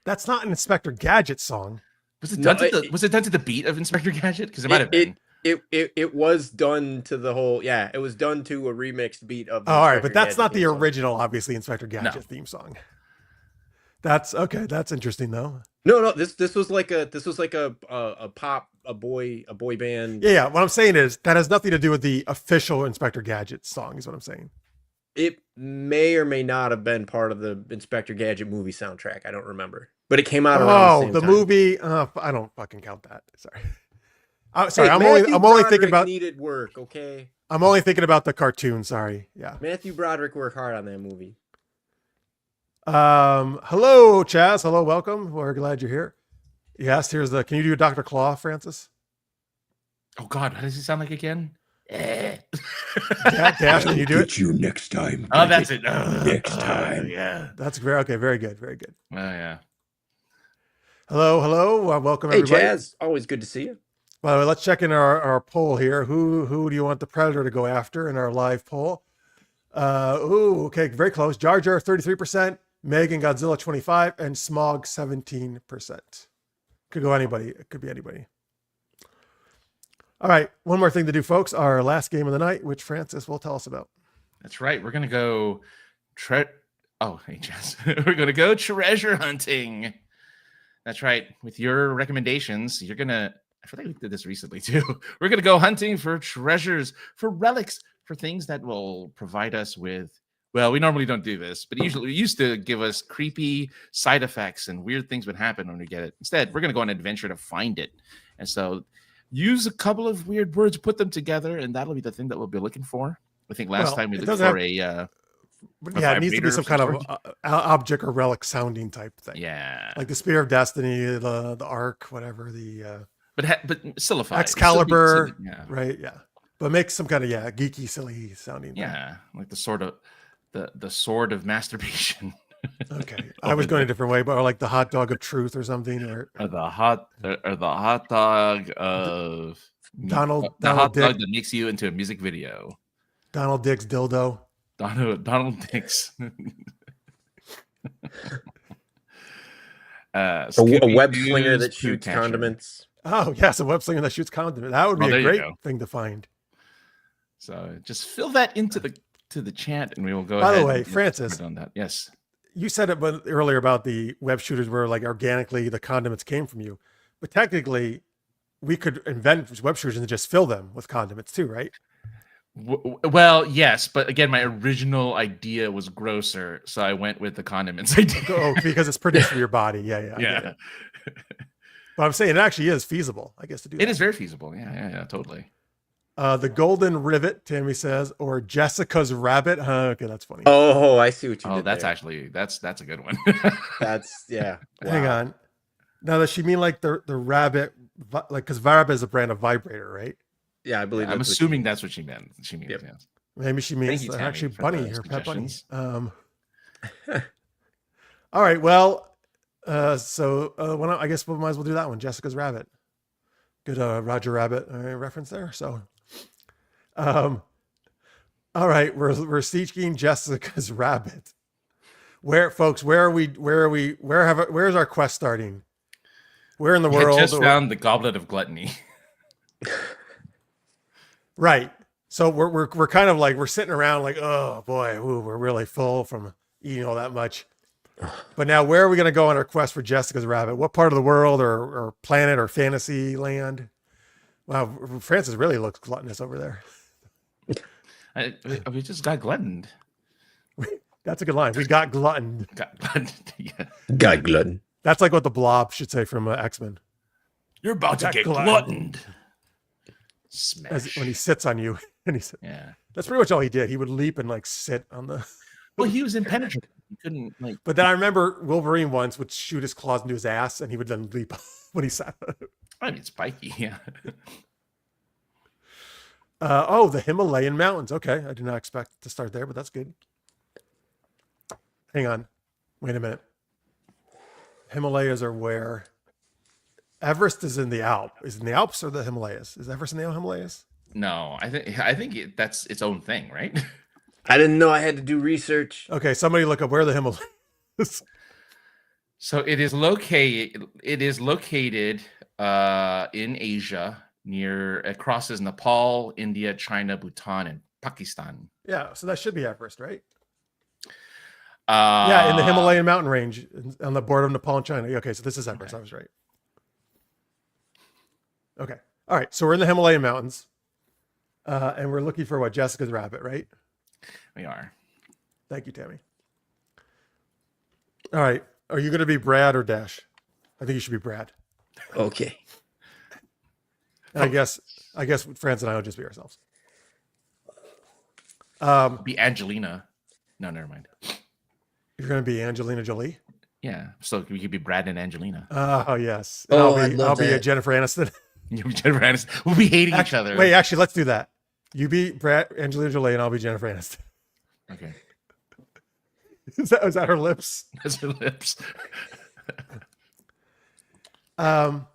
That's not an Inspector Gadget song. Was it No, done to the beat of Inspector Gadget? Because it might have been. It was done to the whole, it was done to a remixed beat of the All right, Inspector but that's Gadget not the theme song. original, obviously, Inspector Gadget theme song. That's okay. That's interesting, though. No, this was like a boy band. Yeah. What I'm saying is that has nothing to do with the official Inspector Gadget song. Is what I'm saying. It may or may not have been part of the Inspector Gadget movie soundtrack. I don't remember, but it came out around the same time. movie. I don't fucking count that. Sorry. Sorry, Hey, I'm Matthew only thinking Broderick about. needed work. Okay, I'm only thinking about the cartoon. Sorry. Yeah. Matthew Broderick worked hard on that movie. Hello, Chaz. Hello, welcome. We're glad you're here. Yes, can you do Dr. Claw, Francis? Oh God, how does he sound like again? Dash, can you do it? Get you next time. Oh, that's it. Next time. Yeah. That's very okay. Very good. Very good. Oh yeah. Hello. Welcome Hey, everybody. Chaz, always good to see you. By the way, let's check in our poll here. Who do you want the Predator to go after in our live poll? Okay, very close. Jar Jar 33%, Meg and Godzilla 25%, and Smog 17%. Could go anybody. It could be anybody. All right, one more thing to do, folks. Our last game of the night, which Francis will tell us about. That's right. We're gonna go. Oh, hey, Jess. We're gonna go treasure hunting. That's right. With your recommendations, you're gonna. I feel like we did this recently too. We're gonna go hunting for treasures, for relics, for things that will provide us with. Well, we normally don't do this, but usually we used to give us creepy side effects and weird things would happen when we get it. Instead, we're gonna go on an adventure to find it. And so, use a couple of weird words, put them together, and that'll be the thing that we'll be looking for. I think last time we looked for yeah, it needs to be some kind of object or relic sounding type thing. Yeah, like the Spear of Destiny, the Ark, whatever but still a fight. Excalibur, yeah. Right? Yeah, but make some kind of geeky, silly sounding. Yeah, like the sword of masturbation. Okay, I was going a different way, but like the hot dog of truth or something, or the hot dog of Donald hot Dick. dog that makes you into a music video. Donald Dick's dildo. Donald Dick's. A web slinger that shoots condiments. Oh yes, a web slinger that shoots condiments. That would be a great thing to find. So just fill that into the chat, and we will go. By ahead the way, and Francis, on that. Yes, you said it earlier about the web shooters where like organically the condiments came from you, but technically we could invent web shooters and just fill them with condiments too, right? Well, yes, but again, my original idea was grosser, so I went with the condiments idea. Oh, because it's produced for your body. Yeah. But I'm saying it actually is feasible, I guess, to do that. It is very feasible. Yeah, totally. The Golden Rivet, Tammy says, or Jessica's Rabbit. Okay, that's funny. Oh, I see what you did. That's there. actually that's a good one. That's Wow. Hang on. Now, does she mean like the rabbit, like because Rabbit is a brand of vibrator, right? Yeah, I believe. I'm assuming that's what she meant. She means, Yep. yes. Maybe she means you, Tammy, actually for bunny, the her pet bunny. suggestions. All right, well, so I guess we might as well do that one, Jessica's Rabbit. Good Roger Rabbit reference there. So, all right, we're seeking Jessica's rabbit. Where, folks? Where's our quest starting? Where in the I world? just found the Goblet of Gluttony. Right. So we're kind of like we're sitting around like, oh boy, ooh, we're really full from eating all that much. But now, where are we going to go on our quest for Jessica's rabbit? What part of the world or planet or fantasy land? Wow, Francis really looks gluttonous over there. We just got gluttoned. That's a good line. We got gluttoned. Got gluttoned. Yeah. God glutton. That's like what the Blob should say from X-Men. You're about to Got get gluttoned. gluttoned. Smash. When he sits on you, and he said, Yeah. that's pretty much all he did. He would leap and like sit on the. Well, he was impenetrable. He couldn't like. But then I remember Wolverine once would shoot his claws into his ass, and he would then leap when he sat on it. I mean, spiky. Yeah. The Himalayan mountains. Okay, I did not expect to start there, but that's good. Hang on, wait a minute. Himalayas are where? Everest is in the Alps. Is it in the Alps or the Himalayas? Is Everest in the Himalayas? No, I think that's its own thing, right? I didn't know I had to do research. Okay, somebody look up where the Himalayas. So it is located. It is located in Asia. It crosses Nepal, India, China, Bhutan, and Pakistan. Yeah, so that should be Everest, right? Yeah, in the Himalayan mountain range on the border of Nepal and China. Okay, so this is Everest. Okay. I was right. Okay. All right. So we're in the Himalayan mountains. And we're looking for what? Jessica's rabbit, right? We are. Thank you, Tammy. All right. Are you going to be Brad or Dash? I think you should be Brad. Okay. And I guess Franz and I will just be ourselves. Be Angelina. No, never mind. You're going to be Angelina Jolie? Yeah. So we could be Brad and Angelina. Oh, yes. And Oh, I'd love I'll be that. Jennifer Aniston. You'll be Jennifer Aniston. We'll be hating each other. Wait, actually, let's do that. You be Brad, Angelina Jolie, and I'll be Jennifer Aniston. Okay. Is that her lips? That's her lips. Oh,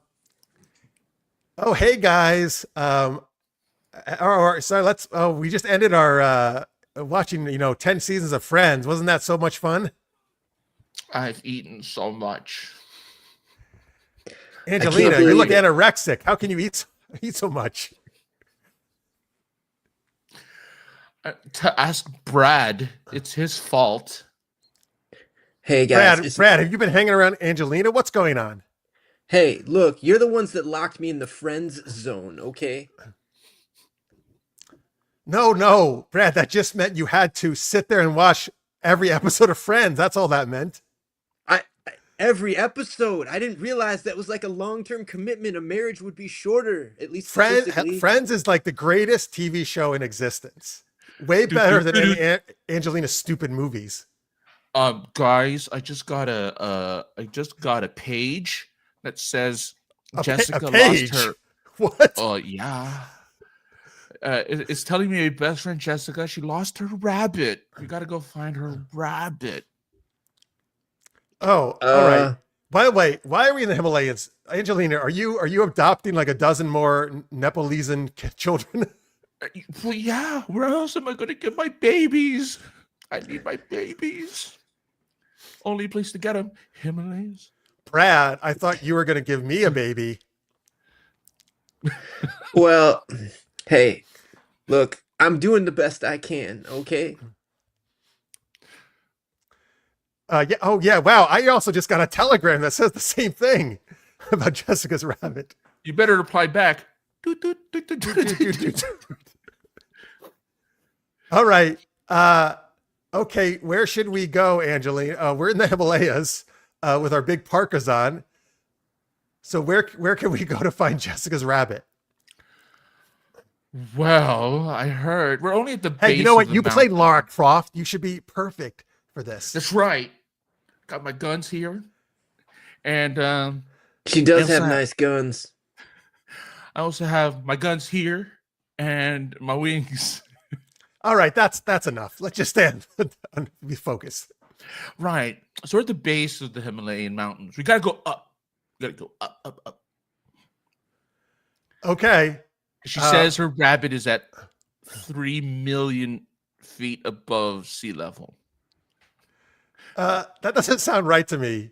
hey guys. We just ended our watching, 10 seasons of Friends. Wasn't that so much fun? I've eaten so much. Angelina, you look believe it. anorexic. How can you eat so much? To ask Brad, it's his fault. Hey guys. Brad, have you been hanging around Angelina? What's going on? Hey, look, you're the ones that locked me in the friends zone, okay? No, Brad, that just meant you had to sit there and watch every episode of Friends. That's all that meant. Every episode. I didn't realize that was like a long-term commitment. A marriage would be shorter, at least Friends statistically. is like the greatest TV show in existence. Way better than any Angelina's stupid movies. Guys, I just got a page that says Jessica page? lost her. What? Yeah. It's telling me my best friend Jessica, she lost her rabbit. We got to go find her rabbit. Oh, all right. By the way, why are we in the Himalayas? Angelina, are you adopting like a dozen more Nepalese children? Well, yeah. Where else am I going to get my babies? I need my babies. Only place to get them, Himalayas. Brad, I thought you were going to give me a baby. Well, hey, look, I'm doing the best I can, okay? Yeah. Oh, yeah. Wow. I also just got a telegram that says the same thing about Jessica's rabbit. You better reply back. All right. Okay. Where should we go, Angelina? We're in the Himalayas with our big parkas on. So where can we go to find Jessica's rabbit? Well, I heard we're only at the base. Hey, you know what? of the You played mountain. Lara Croft. You should be perfect for this. That's right. Got my guns here, and She does Yes, have sir. nice guns. I also have my guns here and my wings. All right. That's enough. Let's just stand and be focused. Right. So we're at the base of the Himalayan mountains. We gotta go up. We gotta go up, up, up. Okay. She says her rabbit is at 3 million feet above sea level. That doesn't sound right to me.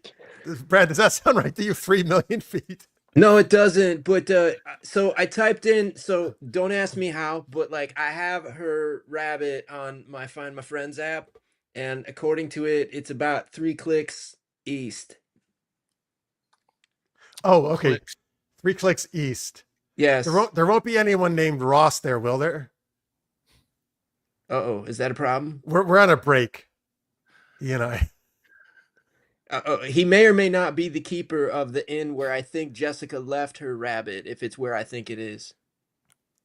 Brad, does that sound right to you? 3 million feet? No, it doesn't. But so I typed in. So don't ask me how, but like I have her rabbit on my Find My Friends app, and according to it, it's about 3 clicks east. Oh, okay. Clicks. 3 clicks east. Yes. There won't be anyone named Ross there, will there? Uh-oh, is that a problem? We're on a break. You and I. He may or may not be the keeper of the inn where I think Jessica left her rabbit, if it's where I think it is.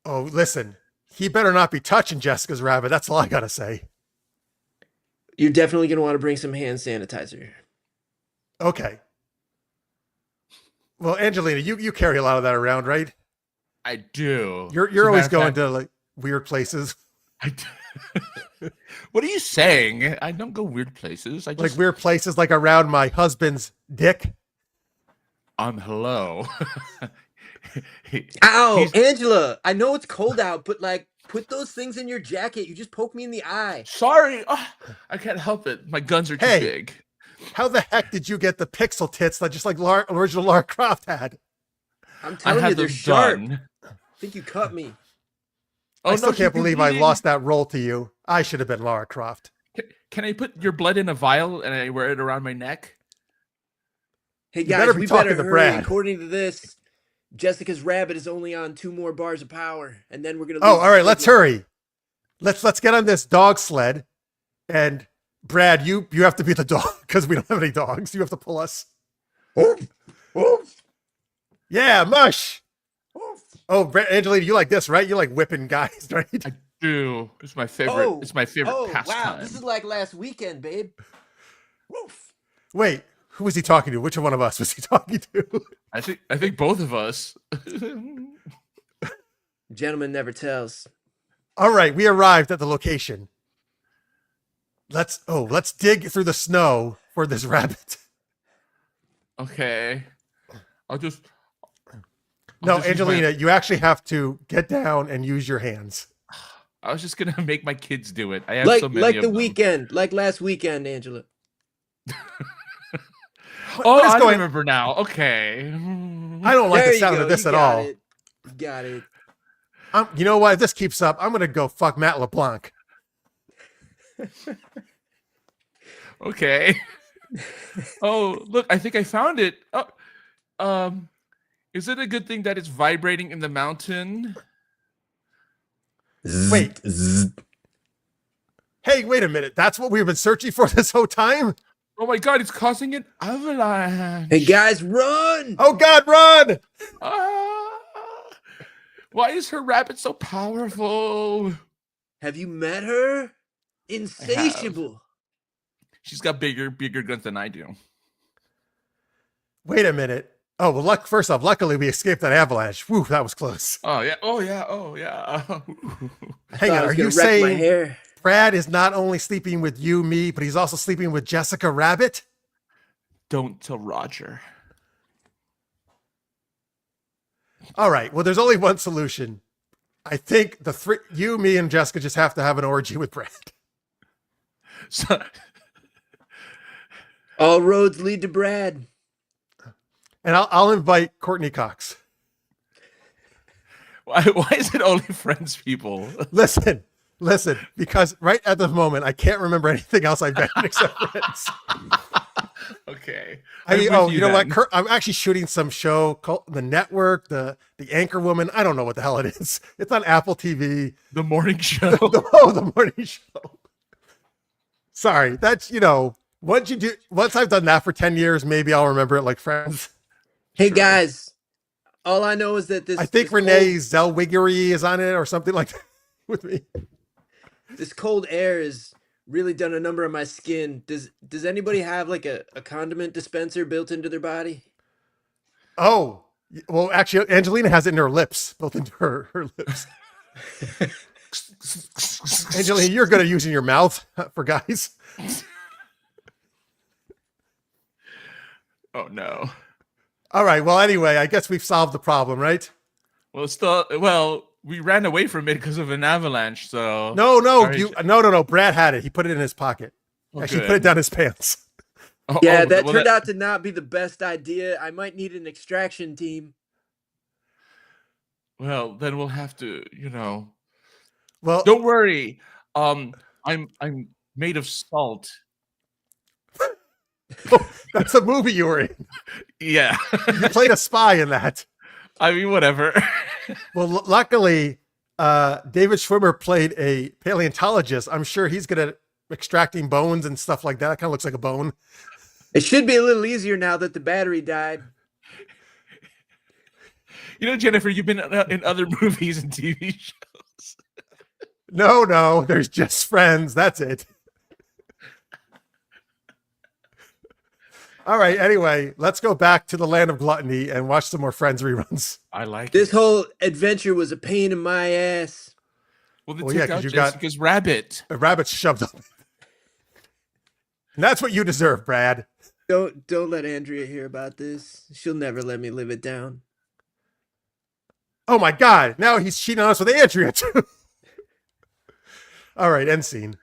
Oh, listen. He better not be touching Jessica's rabbit. That's all I gotta say. You're definitely going to want to bring some hand sanitizer. Okay. Well, Angelina, you carry a lot of that around, right? I do. You're always going to like weird places. I do. What are you saying? I don't go weird places. I just Like weird places like around my husband's dick. hello. Ow, Angela, I know it's cold out, but like put those things in your jacket. You just poked me in the eye. Sorry. Oh, I can't help it. My guns are too Hey. big. How the heck did you get the pixel tits that just like original Lara Croft had? I'm I telling you, had they're them sharp. done. I think you cut me. I still no, can't you're believe I bleeding. lost that role to you. I should have been Lara Croft. Can I put your blood in a vial and I wear it around my neck? Hey You guys, better be we talking better to hurry. Brad. According to this, Jessica's rabbit is only on 2 more bars of power, and then we're gonna. Oh, lose all right, the let's signal. hurry. Let's get on this dog sled. And Brad, you have to be the dog because we don't have any dogs. You have to pull us. Yeah, mush. Oh, Angelina, you like this, right? You like whipping guys, right? I do. It's my favorite. Oh, It's my favorite oh, pastime. wow, this is like last weekend, babe. Woof. Wait, who was he talking to? Which one of us was he talking to? I think both of us. Gentleman never tells. All right, we arrived at the location. Let's dig through the snow for this rabbit. Okay. I'll just. No, just use Angelina, you actually have to get down and use your hands. I was just gonna make my kids do it. I have Like so many like of the them. weekend, like last weekend, Angela. What is I going- remember now. Okay. I don't like There the you sound go. of this You at got all. it. You got it. You know what? If this keeps up, I'm gonna go fuck Matt LeBlanc. Okay. Oh, look! I think I found it. Oh, is it a good thing that it's vibrating in the mountain? Wait. Hey, wait a minute. That's what we've been searching for this whole time? Oh my God! It's causing an avalanche. Hey guys, run! Oh God, run! Ah! Why is her rabbit so powerful? Have you met her? Insatiable. She's got bigger guns than I do. Wait a minute. Oh, well, first off, luckily we escaped that avalanche. Whew, that was close. Oh yeah. Oh yeah. Oh yeah. Hang Thought I on, was are gonna you wreck my saying hair? Brad is not only sleeping with you, me, but he's also sleeping with Jessica Rabbit? Don't tell Roger. All right, well, there's only one solution. I think you, me, and Jessica just have to have an orgy with Brad. So, All roads lead to Brad. And I'll invite Courtney Cox. why is it only Friends people? Listen, because right at the moment, I can't remember anything else I've done except Friends. Okay. I mean, I'm with you know then. what? I'm actually shooting some show called The Network, the Anchor Woman. I don't know what the hell it is. It's on Apple TV. The morning show. The morning show. Sorry, that's once I've done that for 10 years, maybe I'll remember it like Friends. Hey Sure. guys, all I know is that this. I think this Renee Zellweger is on it or something like that with me. this cold air has really done a number on my skin. Does anybody have like a condiment dispenser built into their body? Oh, well, actually, Angelina has it in her lips, built into her lips. Angelina, you're good at using your mouth for guys. Oh no. All right. Well, anyway, I guess we've solved the problem, right? Well, we ran away from it because of an avalanche. So No. Brad had it. He put it in his pocket. Oh, Actually, good. put it down his pants. Yeah, that turned out to not be the best idea. I might need an extraction team. Well, then we'll have to, Well, Don't worry. I'm made of salt. that's a movie you were in. Yeah. You played a spy in that. I mean, whatever. Well, luckily, David Schwimmer played a paleontologist. I'm sure he's good at extracting bones and stuff like that. It kind of looks like a bone. It should be a little easier now that the battery died. Jennifer, you've been in other movies and TV shows. No, there's just Friends. That's it. All right. Anyway, let's go back to the land of gluttony and watch some more Friends reruns. I like This it. whole adventure was a pain in my ass. Well, Well, yeah, 'cause you got- Jessica's rabbit. A rabbit shoved up. And that's what you deserve, Brad. Don't let Andrea hear about this. She'll never let me live it down. Oh my God. Now he's cheating on us with Andrea too. All right. End scene.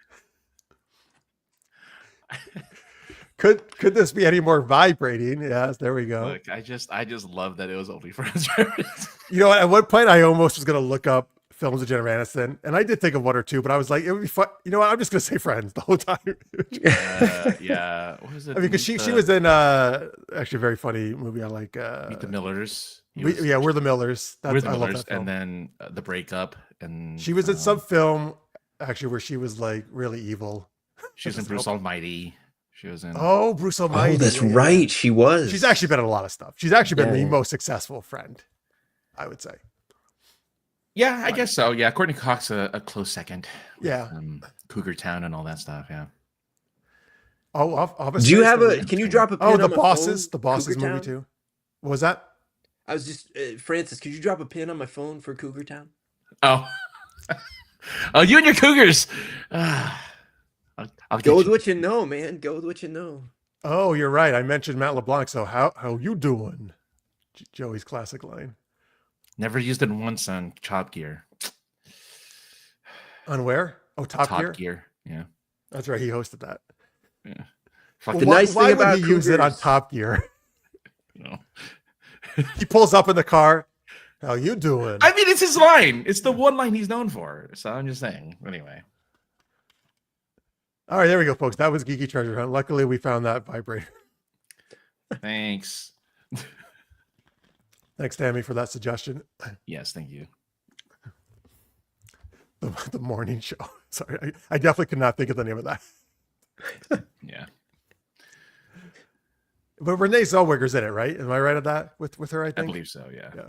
Could this be any more vibrating? Yes, there we go. Look, I just love that it was only Friends. You know what? At one point, I almost was going to look up films of Jennifer Aniston, and I did think of one or two, but I was like, it would be fun. You know what? I'm just going to say Friends the whole time. Yeah. What was it? I mean, because she was in actually a very funny movie. I like Meet the Millers. We're the Millers. We're the I love Millers, that film. and then The Breakup, and She was in some film actually where she was like really evil. She was in Bruce Almighty. She was in. Oh, Bruce Almighty. Oh, that's Yeah. right. She was. She's actually been in a lot of stuff. She's actually been Yeah. the most successful friend, I would say. Yeah, I guess so. Yeah, Courtney Cox a close second. with, Yeah. Cougar Town and all that stuff. Yeah. Oh, Do you have a? Can you drop a pin Oh, on the my Bosses. phone, The Bosses Cougar movie Town? too. What was that? I was just Francis. Could you drop a pin on my phone for Cougar Town? Oh. Oh, you and your Cougars. I'll Go get with you. what you know, man. Go with what you know. Oh, you're right. I mentioned Matt LeBlanc. So how you doing? Joey's classic line. Never used it once on Top Gear. On where? Oh, Top Gear. Gear. Yeah. That's right. He hosted that. Yeah. Well, The why, nice why thing would about he use it on Cougars- Top Gear? No. He pulls up in the car. How you doing? I mean, it's his line. It's the one line he's known for. So I'm just saying. Anyway. All right, there we go, folks. That was Geeky Treasure Hunt. Luckily, we found that vibrator. Thanks. Thanks, Tammy, for that suggestion. Yes, thank you. The morning show. Sorry, I definitely could not think of the name of that. Yeah. But Renee Zellweger's in it, right? Am I right at that with her? I I think. believe so. Yeah. Yeah.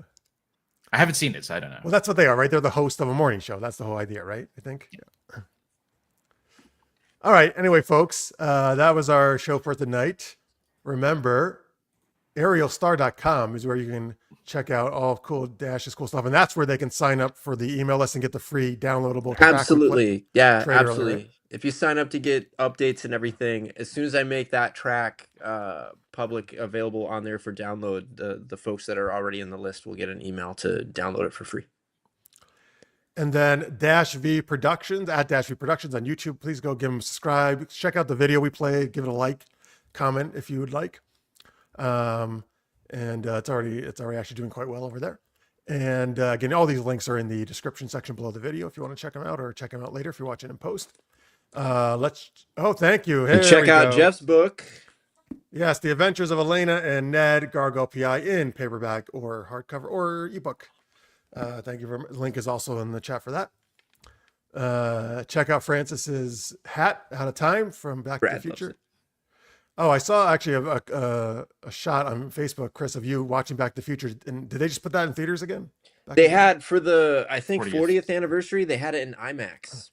I haven't seen it, so I don't know. Well, that's what they are, right? They're the host of a morning show. That's the whole idea, right? I think. Yeah. All right. Anyway, folks, that was our show for tonight. Remember, aerialstar.com is where you can check out all cool Dash's cool stuff. And that's where they can sign up for the email list and get the free downloadable track we put- Absolutely. Yeah, trailer absolutely. alert. If you sign up to get updates and everything, as soon as I make that track public available on there for download, the folks that are already in the list will get an email to download it for free. And then DashV Productions at DashV Productions on YouTube. Please go give them a subscribe. Check out the video we played. Give it a like, comment if you would like. It's already actually doing quite well over there. And again, all these links are in the description section below the video if you want to check them out, or check them out later if you're watching in post. Thank you. And Here check we out go. Jeff's book. Yes, The Adventures of Elena and Ned, Gargoyle PI, in paperback or hardcover or ebook. Thank you very much. The link is also in the chat for that. Check out Francis's hat, Out of Time, from Back to Brad the loves Future. it. Oh, I saw actually a shot on Facebook, Chriss, of you watching Back to the Future. And did they just put that in theaters again? They had for the, I think, 40th. 40th anniversary, they had it in IMAX.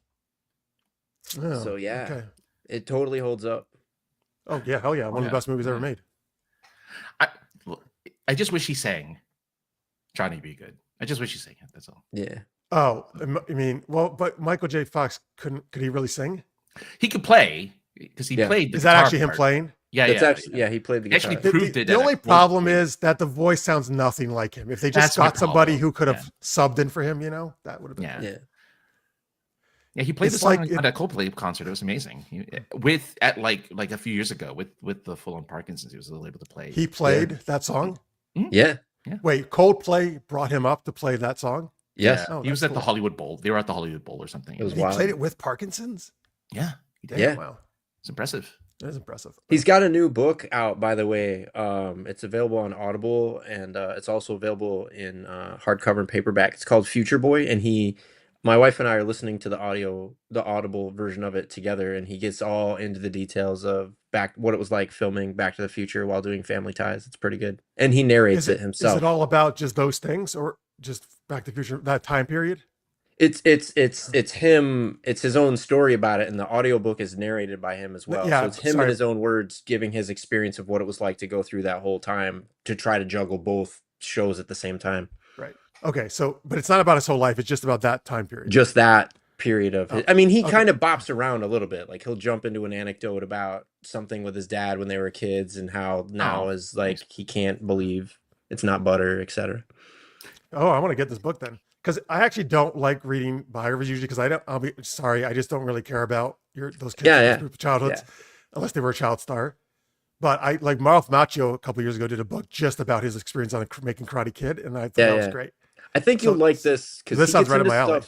Oh, So, yeah. Okay. It totally holds up. Oh yeah, hell yeah! One of Yeah. the best movies ever made. I just wish he sang Johnny Be Good. I just wish he sang it. That's all. Yeah. Oh, I mean, well, but Michael J. Fox could he really sing? He could play because he Yeah. played. The Is that guitar actually him part. playing? Yeah, That's yeah. actually he played the He actually guitar. proved it. The at a only quote problem meeting. is that the voice sounds nothing like him. If they just That's my got somebody problem. who could have Yeah. subbed in for him, that would have been. Yeah. Yeah. Yeah, he played the It's song like on that Coldplay concert. It was amazing. With at like a few years ago with the full on Parkinson's, he was able to play. He played that song. Yeah. Wait, Coldplay brought him up to play that song. Yes. Oh, he was that's at the cool. Hollywood Bowl. They were at the Hollywood Bowl or something. It was He wild. played it with Parkinson's. Yeah, he did. Yeah. Wow, It's impressive. that is impressive. He's got a new book out, by the way. It's available on Audible, and it's also available in hardcover and paperback. It's called Future Boy, and my wife and I are listening to the Audible version of it together, and he gets all into the details of what it was like filming Back to the Future while doing Family Ties. It's pretty good, and he narrates it himself. Is it all about just those things, or just Back to the Future that time period? It's him. It's his own story about it, and the audiobook is narrated by him as well. Yeah, So it's him in his own words giving his experience of what it was like to go through that whole time to try to juggle both shows at the same time. Right. Okay. So, but it's not about his whole life. It's just about that time period. Just that period of Oh, I mean, he okay. kind of bops around a little bit. Like he'll jump into an anecdote about something with his dad when they were kids and how now is like he can't believe it's not butter, etc. Oh, I want to get this book then, because I actually don't like reading biographies usually. Because I'll be sorry, I just don't really care about those kids' childhoods, unless they were a child star. But I like Marth Macchio a couple years ago did a book just about his experience on making Karate Kid, and I thought that was great. I think you'll like this because this sounds right up my alley.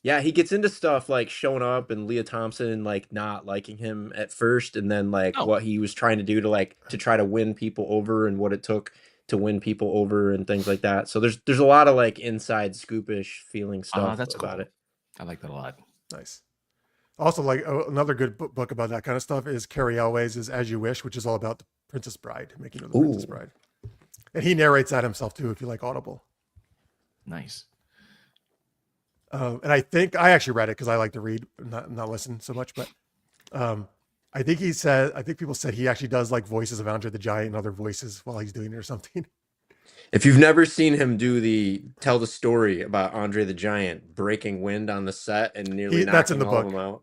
Yeah, he gets into stuff like showing up and Leah Thompson like not liking him at first, and then like what he was trying to do to try to win people over and what it took to win people over and things like that. So there's a lot of like inside scoopish feeling stuff about it. I like that a lot. Nice. Also, like another good book about that kind of stuff is Carrie Elway's As You Wish, which is all about the Princess Bride, making of the Princess Bride. And he narrates that himself too, if you like Audible. Nice. And I think I actually read it because I like to read, not listen so much. But I think people said he actually does like voices of Andre the Giant and other voices while he's doing it or something. If you've never seen him tell the story about Andre the Giant breaking wind on the set and nearly knocking all of them out,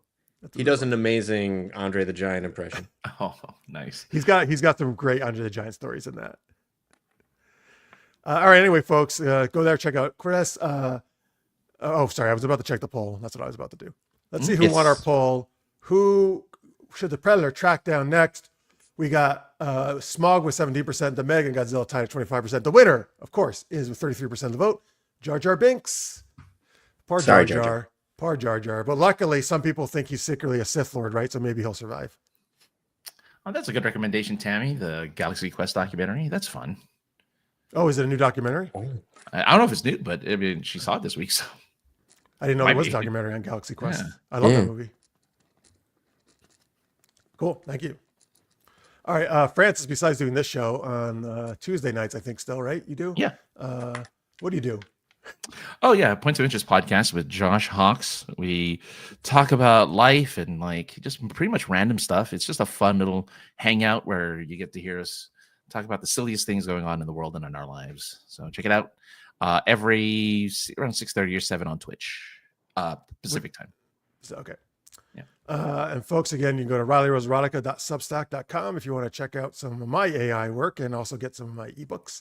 he does an amazing Andre the Giant impression. Oh, nice. He's got some great Andre the Giant stories in that. All right, anyway, folks, go there, check out Chris. Oh, sorry, I was about to check the poll. That's what I was about to do. Let's see who won our poll. Who should the Predator track down next? We got Smog with 17%, the Meg and Godzilla tied at 25%. The winner, of course, is with 33% of the vote, Jar Jar Binks. Poor Jar Jar. Poor Jar Jar. But luckily, some people think he's secretly a Sith Lord, right? So maybe he'll survive. Oh, that's a good recommendation, Tammy. The Galaxy Quest documentary. That's fun. Oh, is it a new documentary? I don't know if it's new, but I mean, she saw it this week, so I didn't know there was a documentary on Galaxy Quest. Yeah. I love that movie. Cool. Thank you. All right. Francis, besides doing this show on Tuesday nights, I think still, right? You do? Yeah. What do you do? Oh, yeah. Points of Interest podcast with Josh Hawks. We talk about life and like just pretty much random stuff. It's just a fun little hangout where you get to hear us talk about the silliest things going on in the world and in our lives. So check it out every around 6:30 or 7 on Twitch, Pacific time. Okay. Yeah. And folks, again, you can go to RileyRoseRotica.substack.com if you want to check out some of my AI work and also get some of my ebooks.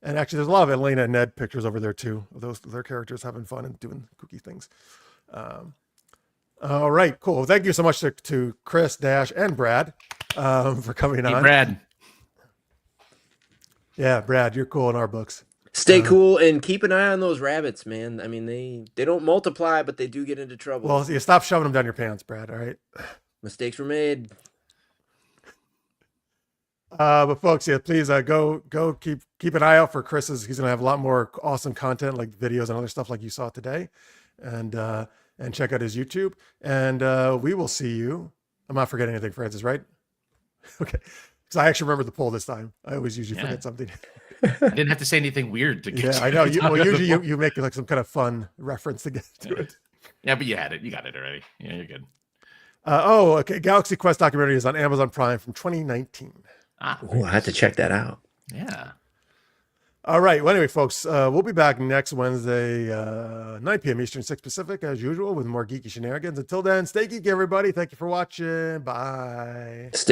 And actually, there's a lot of Elena and Ned pictures over there too. Their characters having fun and doing kooky things. All right, cool. Thank you so much to Chris, Dash, and Brad for coming on. Brad. Yeah, Brad, you're cool in our books. Stay cool and keep an eye on those rabbits, man. I mean, they don't multiply, but they do get into trouble. Well, you stop shoving them down your pants, Brad. All right. Mistakes were made. But folks, yeah, please go keep an eye out for Chris's. He's gonna have a lot more awesome content, like videos and other stuff like you saw today, and check out his YouTube. And we will see you. I'm not forgetting anything, Francis, right? Okay, because I actually remembered the poll this time. I always usually forget something. I didn't have to say anything weird to get. Yeah, I know. Usually you make like some kind of fun reference to get to it. Yeah, but you had it. You got it already. Yeah, you're good. Okay. Galaxy Quest documentary is on Amazon Prime from 2019. Oh, I have to check that out. Yeah. All right. Well, anyway, folks, we'll be back next Wednesday, 9 p.m. Eastern, 6 Pacific, as usual, with more geeky shenanigans. Until then, stay geeky, everybody. Thank you for watching. Bye. Stay